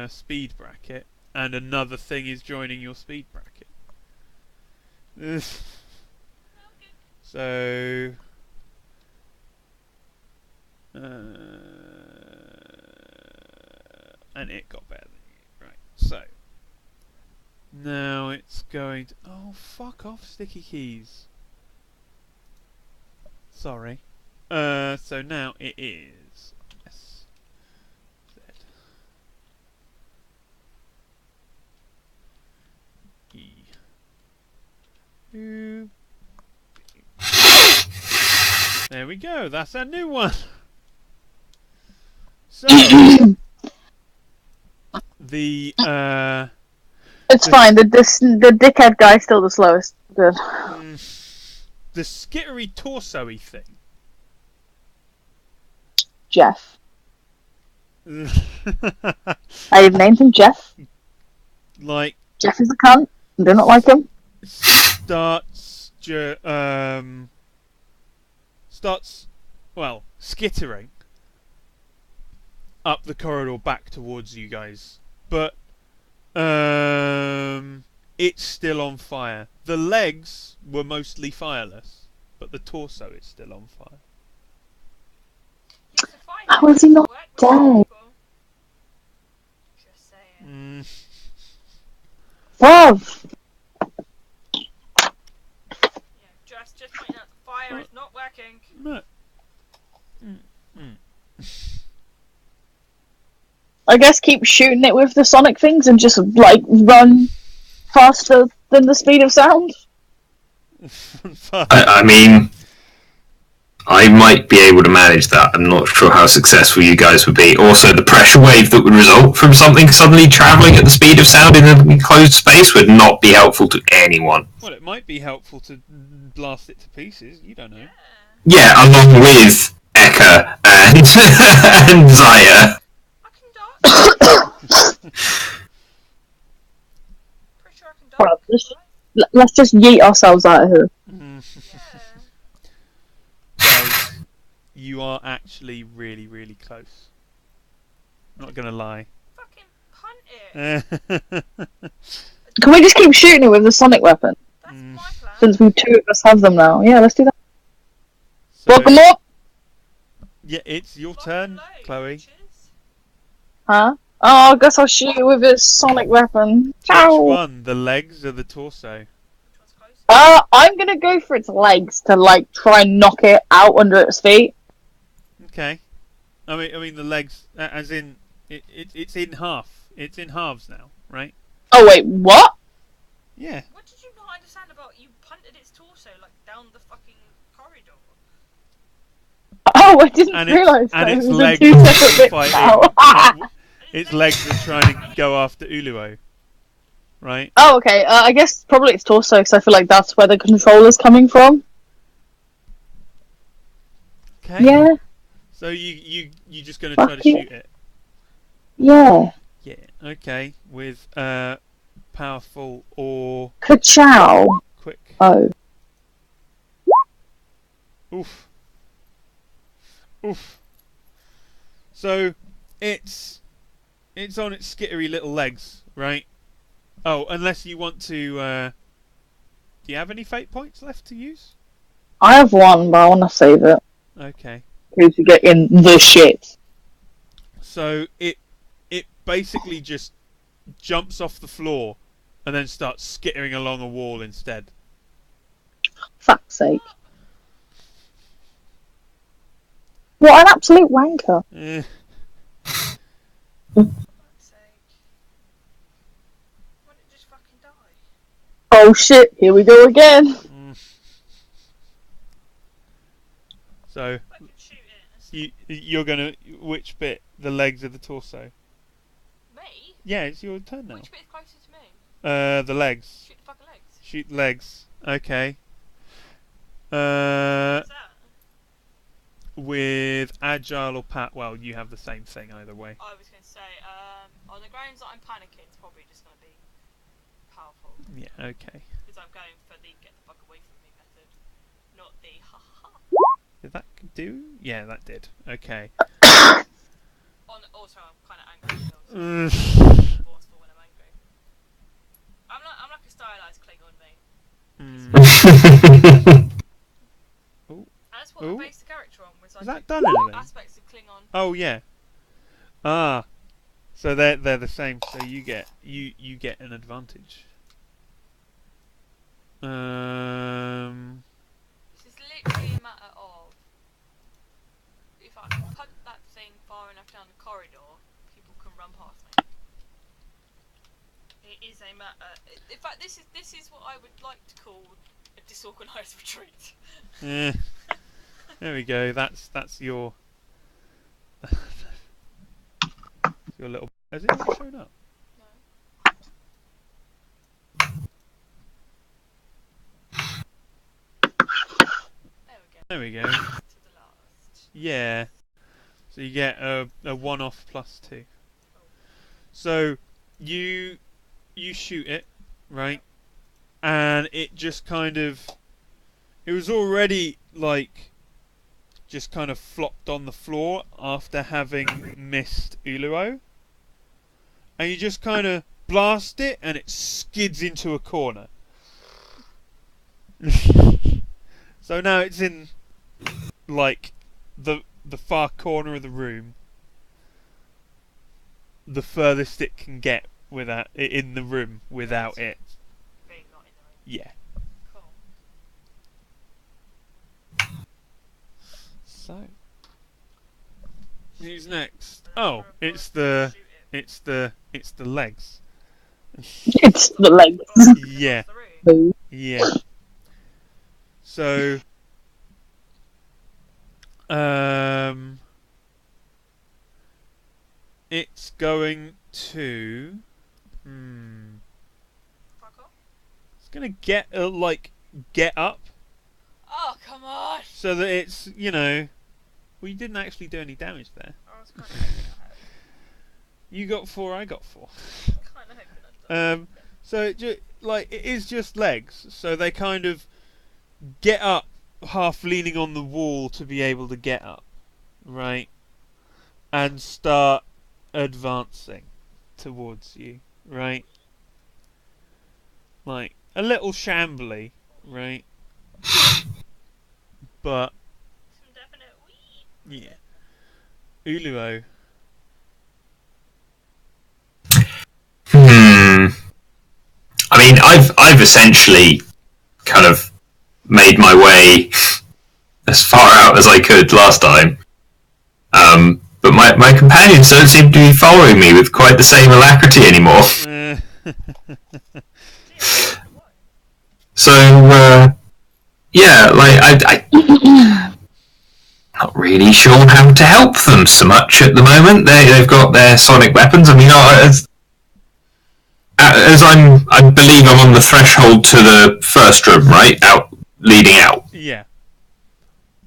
speed bracket, and another thing is joining your speed bracket. So and it got better than you. Right, so now it's going to... Oh, fuck off, sticky keys. Sorry. So now it is S Z E U. There we go, that's a new one. So the It's fine. The dickhead guy's still the slowest. Good. the skittery torso-y thing. Jeff. I've named him Jeff. Like Jeff is a cunt. I do not like him. starts skittering up the corridor back towards you guys, but it's still on fire. The legs were mostly fireless, but the torso is still on fire. Yes, if I How is he not work with dead? people. Just saying. Love. Yeah, just pointing out the fire is not working. No. I guess keep shooting it with the sonic things and just like run faster than the speed of sound. I mean, I might be able to manage that. I'm not sure how successful you guys would be. Also, the pressure wave that would result from something suddenly travelling at the speed of sound in a enclosed space would not be helpful to anyone. Well, it might be helpful to blast it to pieces. You don't know. Yeah, along with Eka and and Zaya. I can dodge. Pretty sure I can dodge. Well, let's just yeet ourselves out of here. Yeah. Guys, you are actually really, really close. I'm not gonna lie. Fucking punt it. Can we just keep shooting it with the sonic weapon? That's my plan. Since we two of us have them now. Yeah, let's do that. So, Welcome up! Yeah, it's your Fucking turn, low, Chloe. bitches. Huh? Oh, I guess I'll shoot it with its sonic weapon. Which Ciao! one? The legs or the torso? Which one's closer? I'm gonna go for its legs to like try and knock it out under its feet. Okay. I mean the legs, as in it's in half. It's in halves now, right? Oh wait, what? Yeah. What did you not understand about you punted its torso like down the fucking corridor? Oh, I didn't And realise and that. It its was the legs two are separate bits fighting. now. Its legs are trying to go after Uluo, right? Oh, okay. I guess probably its torso, because I feel like that's where the controller's coming from. Okay. Yeah, So you just gonna Fuck try to yeah. shoot it? yeah. Yeah. Okay. With powerful or Ka-chow. quick. Oh. Oof. Oof. So it's on its skittery little legs, right? Oh, unless you want to. Do you have any fate points left to use? I have one, but I want to save it. Okay. Because you get in the shit. So it basically just jumps off the floor and then starts skittering along a wall instead. Fuck's sake. What an absolute wanker. Eh. For fuck's sake. Why did it just fucking die? Oh shit, here we go again. Mm. So Fucking shoot it. you're gonna which bit? The legs of the torso? Me? Yeah, it's your turn now. Which bit is closer to me? The legs. Shoot the fucking legs. Shoot the legs. Okay. What's that? With agile or pat. Well, you have the same thing either way. I was going to say, on the grounds that I'm panicking, it's probably just going to be powerful. Yeah. Okay. Because I'm going for the get the fuck away from me method, not the ha ha. Did that do? Yeah, that did. Okay. Also, I'm kind of angry. So Mm. I'm forceful when I'm angry. I'm like a stylized Klingon, mate. Ooh. That's what Ooh. I based the character on. Was Has like that done anything? aspects of Klingon. Oh yeah. Ah. So they're the same. So you get an advantage. This is literally a matter of if I can punt that thing far enough down the corridor, people can run past me. It is a matter. In fact, this is what I would like to call a disorganized retreat. Eh. There we go. That's your your little. Has it not shown up? No. There we go. There we go. To the last. Yeah. So you get a 1-off +2. So you shoot it, right? And it just kind of. It was already like. Just kind of flopped on the floor after having missed Uluo. And you just kind of blast it and it skids into a corner. So now it's in like the far corner of the room. The furthest it can get without it in the room without it. Being not in the room. Yeah. Cool. So who's next? Oh, it's the legs. It's the legs. Yeah. Boo. Yeah. So it's going to Fuck off. it's gonna get get up Oh, come on! so that it's well, you didn't actually do any damage there. I was kind of hoping I had. You got 4, I got 4. Kind of hoping I'd done. So it it is just legs, so they kind of get up, half leaning on the wall to be able to get up, right, and start advancing towards you, right, like a little shambly, right, but Some definite wee. yeah. Uluo. I mean, I've essentially kind of made my way as far out as I could last time. But my companions don't seem to be following me with quite the same alacrity anymore. So, yeah, like, I not really sure how to help them so much at the moment. They've got their sonic weapons. I mean, as I believe I'm on the threshold to the first room, right? Leading out. Yeah.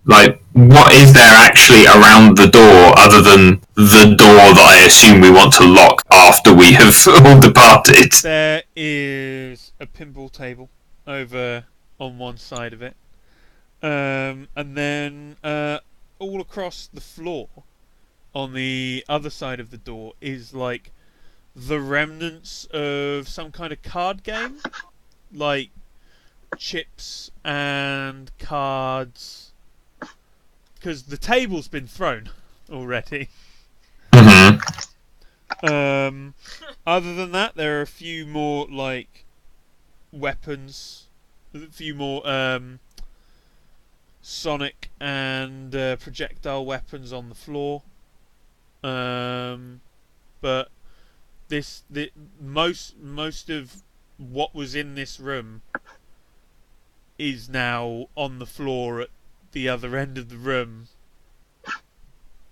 Like, what is there actually around the door other than the door that I assume we want to lock after we have all departed? There is a pinball table over on one side of it. And then all across the floor on the other side of the door is like the remnants of some kind of card game. Like chips and cards. Because the table's been thrown already. Mm-hmm. Other than that, there are a few more like weapons, a few more sonic and projectile weapons on the floor. But most of what was in this room is now on the floor at the other end of the room,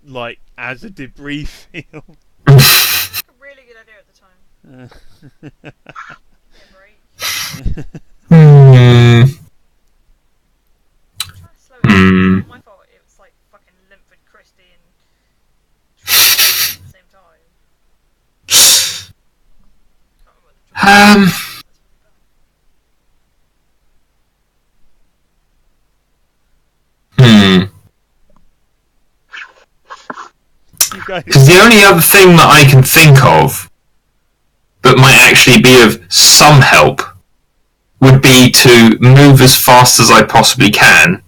like as a debris field. A really good idea at the time. My fault. It was like fucking Linford Christie and at the same time. Can't remember the Because the only other thing that I can think of that might actually be of some help would be to move as fast as I possibly can,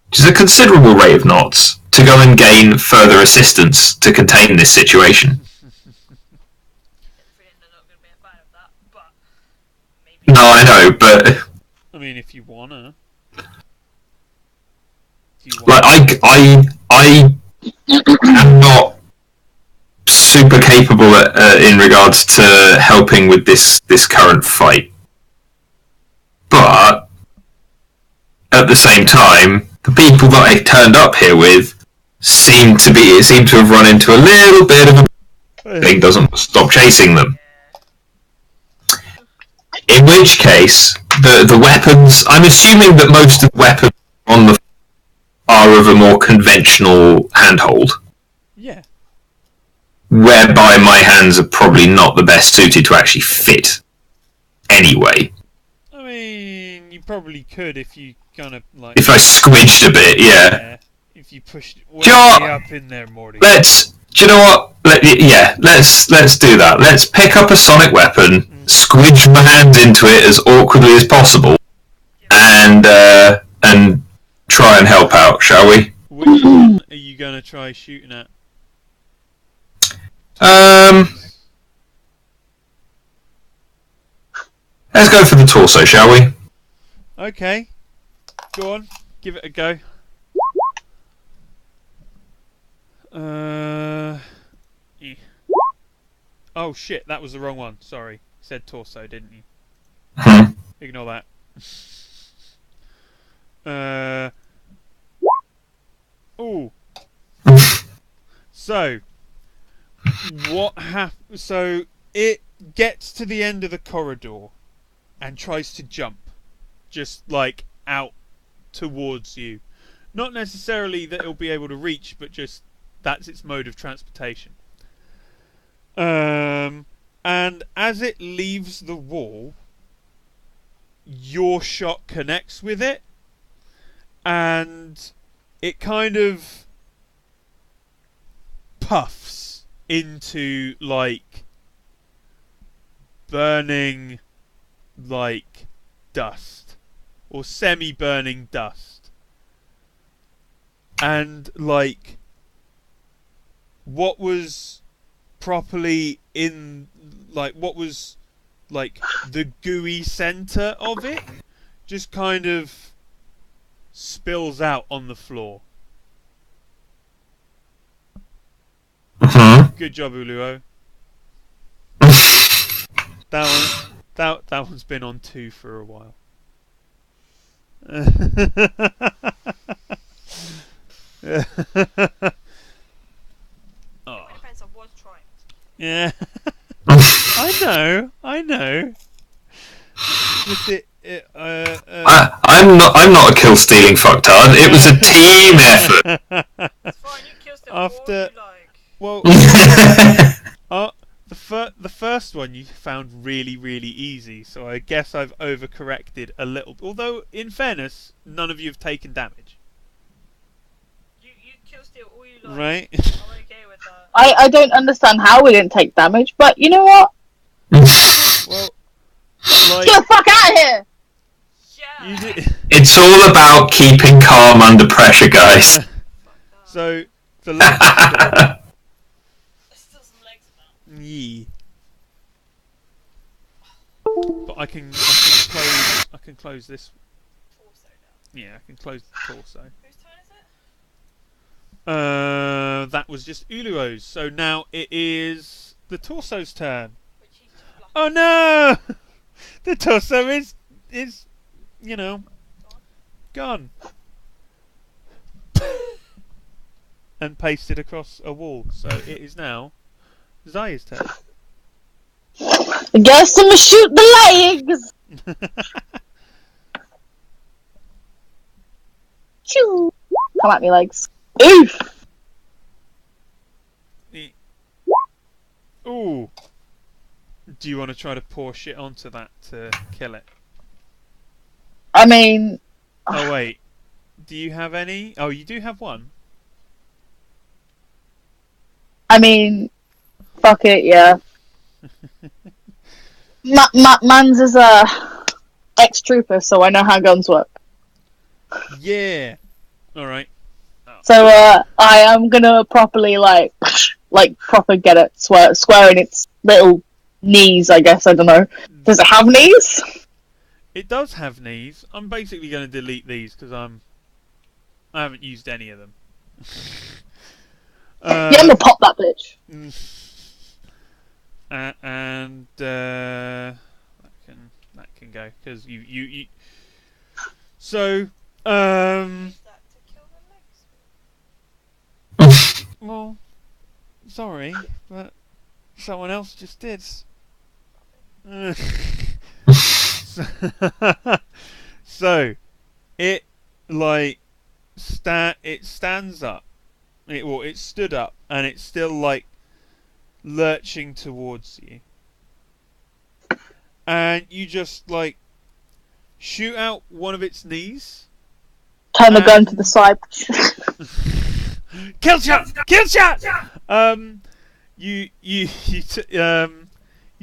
which is a considerable rate of knots, to go and gain further assistance to contain this situation. No, I know, but I mean, if you wanna. Like, I am not super capable in regards to helping with this current fight. But at the same time, the people that I turned up here with seem to have run into a little bit of a thing doesn't stop chasing them. In which case, the weapons, I'm assuming that most of the weapons on the are of a more conventional handhold. Yeah. Whereby my hands are probably not the best suited to actually fit. Anyway. I mean, you probably could if you kind of like. If I squidged a bit, yeah. If you pushed way up in there, Morty. Do you know what? Let's do that. Let's pick up a sonic weapon, squidge my hands into it as awkwardly as possible, and try and help out, shall we? Which one are you gonna try shooting at? Let's go for the torso, shall we? Okay. Go on. Give it a go. Yeah. Oh shit, that was the wrong one. Sorry. You said torso, didn't you? Ignore that. Ooh. So, so it gets to the end of the corridor and tries to jump, just like out towards you. Not necessarily that it'll be able to reach, but just that's its mode of transportation. And as it leaves the wall, your shot connects with it, and it kind of puffs into like burning like dust or semi-burning dust, and like what was properly in, like, what was, like, the gooey centre of it just kind of spills out on the floor. Good job, Uluo. That one's been on 2 for a while. Oh. Depends, I was trying. Yeah. I know. Just I'm not a kill stealing fucktard. It was a team effort. It's fine, you kill still After- all you like. Well, the first one you found really, really easy, so I guess I've overcorrected a little. Although, in fairness, none of you have taken damage. You kill steal all you like. Right? I'm okay with that. I don't understand how we didn't take damage, but you know what? Well, Get like, the fuck out of here! Yeah. you did. It's all about keeping calm under pressure, guys. Fuck that. So, the last. There's still some legs in that. Yeah. But I can close this. Torso now. Yeah, I can close the torso. Whose turn is it? That was just Uluo's. So now it is the torso's turn. Which he's just bluffing. Oh no! The torso is you know, gone. And pasted across a wall. So it is now Zaya's turn. I guess I'm gonna shoot the legs! Choo! Come at me, legs. Oof! Ooh. Do you want to try to pour shit onto that to kill it? I mean, Oh wait. Do you have any? Oh, you do have one. fuck it, yeah. Mans is a ex-trooper, so I know how guns work. Yeah. All right. So I am gonna properly like proper get it square in its little knees. I guess I don't know. Does it have knees? It does have knees. I'm basically going to delete these because I haven't used any of them. Yeah, I'm gonna pop that bitch. And that can go because you. So Use that to kill the legs. well, sorry, but someone else just did. So it like it stands up. It stood up and it's still like lurching towards you. And you just like shoot out one of its knees. Turn the gun to the side. Kill shot! Kill shot! You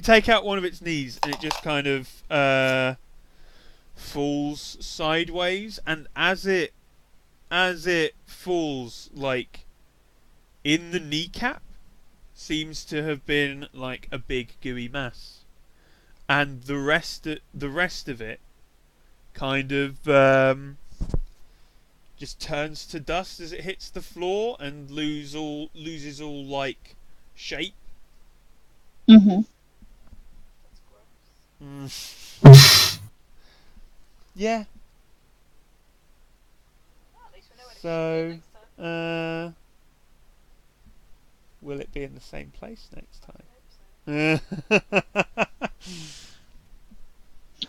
take out one of its knees and it just kind of falls sideways, and as it falls, like in the kneecap seems to have been like a big gooey mass, and the rest of it kind of just turns to dust as it hits the floor and loses all like shape. Mm-hmm. That's gross. Yeah. Well, at least we know where to So, shoot it next time. will it be in the same place next I hope so. time?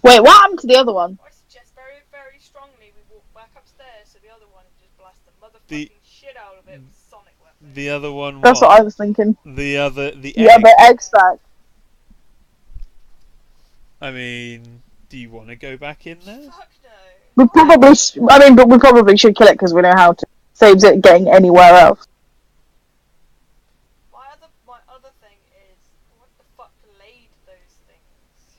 Wait, what happened to the other one? I suggest very, very strongly we walk back upstairs so the other one just blast the motherfucking The- shit out of it with sonic weapons. The other one. That's what I was thinking. The egg. Yeah, but extract. I mean, do you want to go back in there? Fuck no. We probably, but we probably should kill it because we know how to. Saves it getting anywhere else. My other thing is, what the fuck laid those things?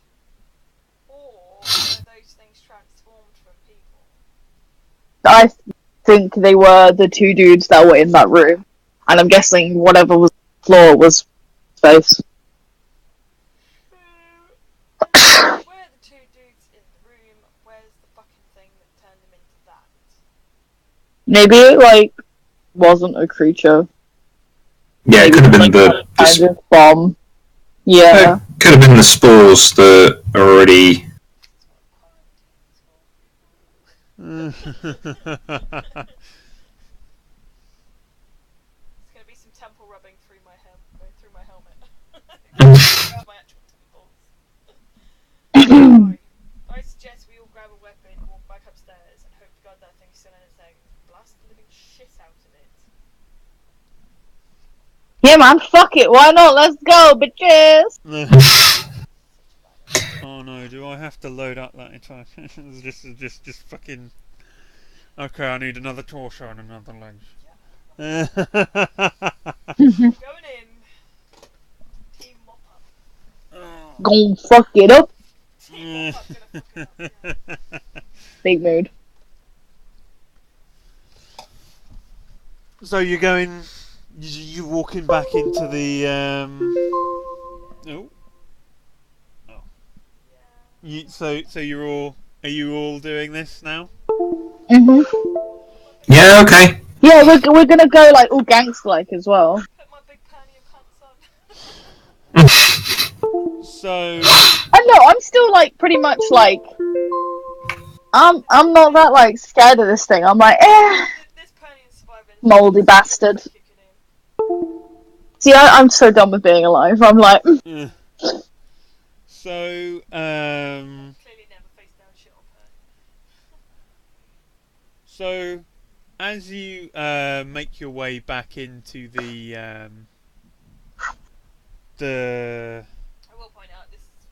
Or are those things transformed from people? I think they were the two dudes that were in that room. and I'm guessing whatever was on the floor was space. Where are the two dudes in the room? Where's the fucking thing that turned them into that? Maybe it like wasn't a creature. Yeah, it Maybe could have like been some kind of bomb. Yeah. could have been the spores that are already. It's gonna be some temple rubbing through my helmet. My actual temples. Right. I suggest we all grab a weapon, walk back upstairs, and hope to God that thing's still in its egg. Blast the living shit out of it. Yeah, man. Fuck it. Why not? Let's go, bitches. Oh no, do I have to load up that entire just fucking okay, I need another torso and another lens. Going in. Team mop up. Gonna fuck it up. Team mop up's gonna fuck it up. Yeah. Big mood. So you're going you walking back into the so you're all are you all doing this now? Mhm. Yeah, okay. Yeah, we're gonna go like all gangster like as well. Put my big panty pants on. So I know. I'm still like pretty much like. I'm not that like scared of this thing. I'm like, This panty is surviving. moldy bastard. See, I'm so done with being alive. I'm like. So Clearly never face down shit on her. So as you make your way back into the I will point out this is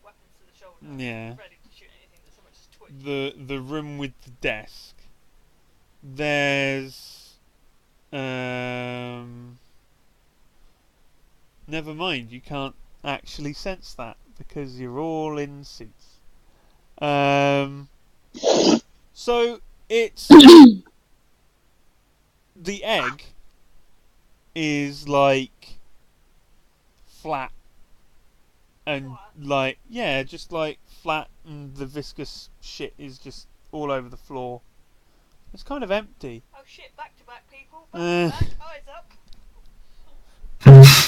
weapons to the shoulder. yeah Ready to shoot anything that so much as twitch. the room with the desk, there's never mind, you can't actually sense that because you're all in suits. So it's the egg is like flat and like yeah, just like flat, and the viscous shit is just all over the floor. It's kind of empty. Oh shit, back to back people. Back to back, eyes up.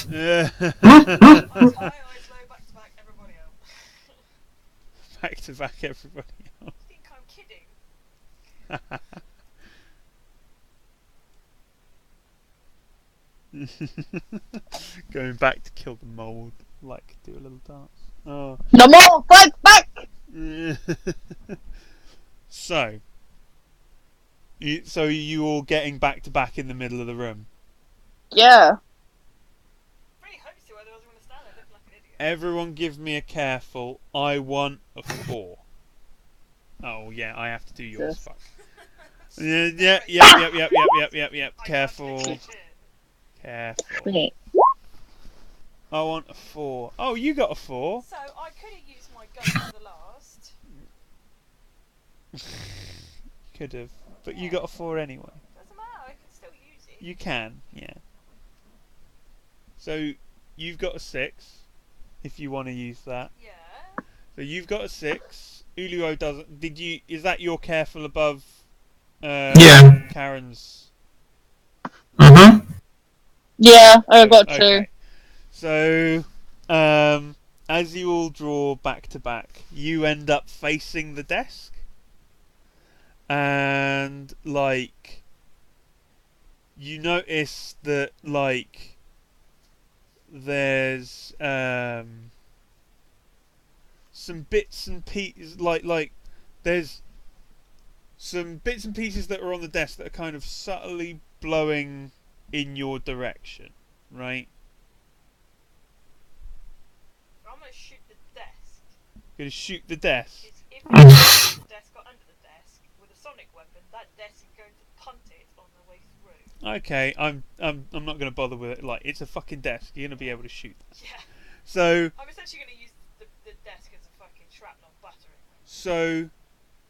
Yeah. Eyes high, eyes low, back to back, everybody else. Back to back, everybody else. I think I'm kidding. Going back to kill the mold, like do a little dance. Oh. No more! Back! So you all getting back to back in the middle of the room. Yeah. Really hope so, otherwise I'm gonna stand there looking like an idiot. Everyone give me a careful. I want a 4. Oh yeah, I have to do yours. Yes. Fuck. Yep. Careful. Careful. I want a 4. Oh, you got a 4. So I could have used my gun for the last. Could have, but you got a 4 anyway. Doesn't matter, I can still use it. You can, yeah. So you've got a 6, if you want to use that. Yeah. So you've got a 6. Uluo doesn't. Did you? Is that your careful above? Yeah. Karen's. Yeah, I got 2. Okay. So, as you all draw back to back, you end up facing the desk, and like you notice that like there's some bits and pieces like there's some bits and pieces that are on the desk that are kind of subtly blowing in your direction, right? I'm gonna shoot the desk. Gonna shoot the desk. It's if the desk got under the desk with a sonic weapon, that desk is going to punt it on the way through. Okay, I'm not gonna bother with it. Like, it's a fucking desk. You're gonna be able to shoot that. Yeah. So I'm essentially gonna use the desk as a fucking shrapnel battering ram. so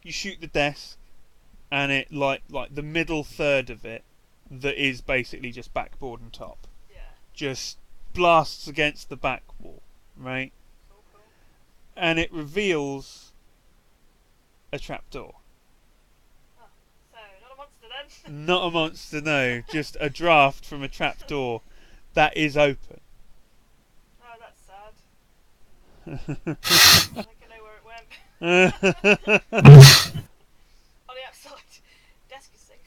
you shoot the desk, and it like the middle third of it that is basically just backboard and top. Yeah. Just blasts against the back wall, right? Cool. And it reveals a trapdoor. Oh, so, not a monster then? Not a monster, no. Just a draft from a trapdoor that is open. Oh, that's sad. I think I know where it went. On the outside, desk is safe.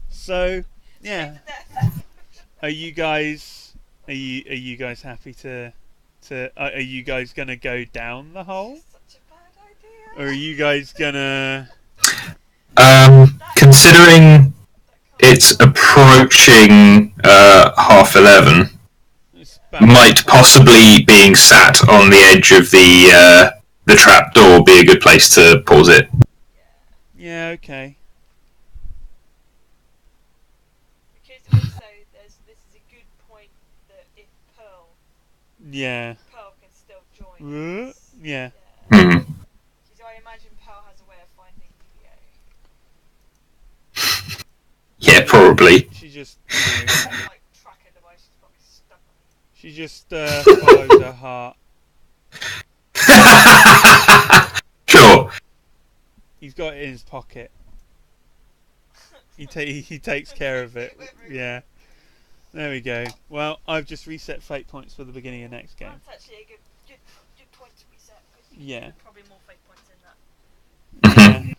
So, yeah. Saved to death. Are you guys happy to are you guys gonna go down the hole, Such a bad idea. or are you guys gonna? Considering it's approaching 11:30, It's about- might possibly being sat on the edge of the trapdoor be a good place to pause it. Yeah. Okay. Because also, this is a good point that if Pearl Yeah. can still join us. Yeah. Hmm. Because I imagine Pearl has a way of finding UVA. Yeah, probably. She just Like tracker device is probably stuck on it. she just follows her heart. Sure. He's got it in his pocket. He takes care of it. Yeah. There we go. Well, I've just reset fate points for the beginning of next game. That's actually a good point to reset. Because Yeah. probably more fake points in that Yeah. going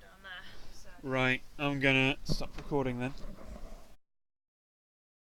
down there. So. Right. I'm gonna stop recording then.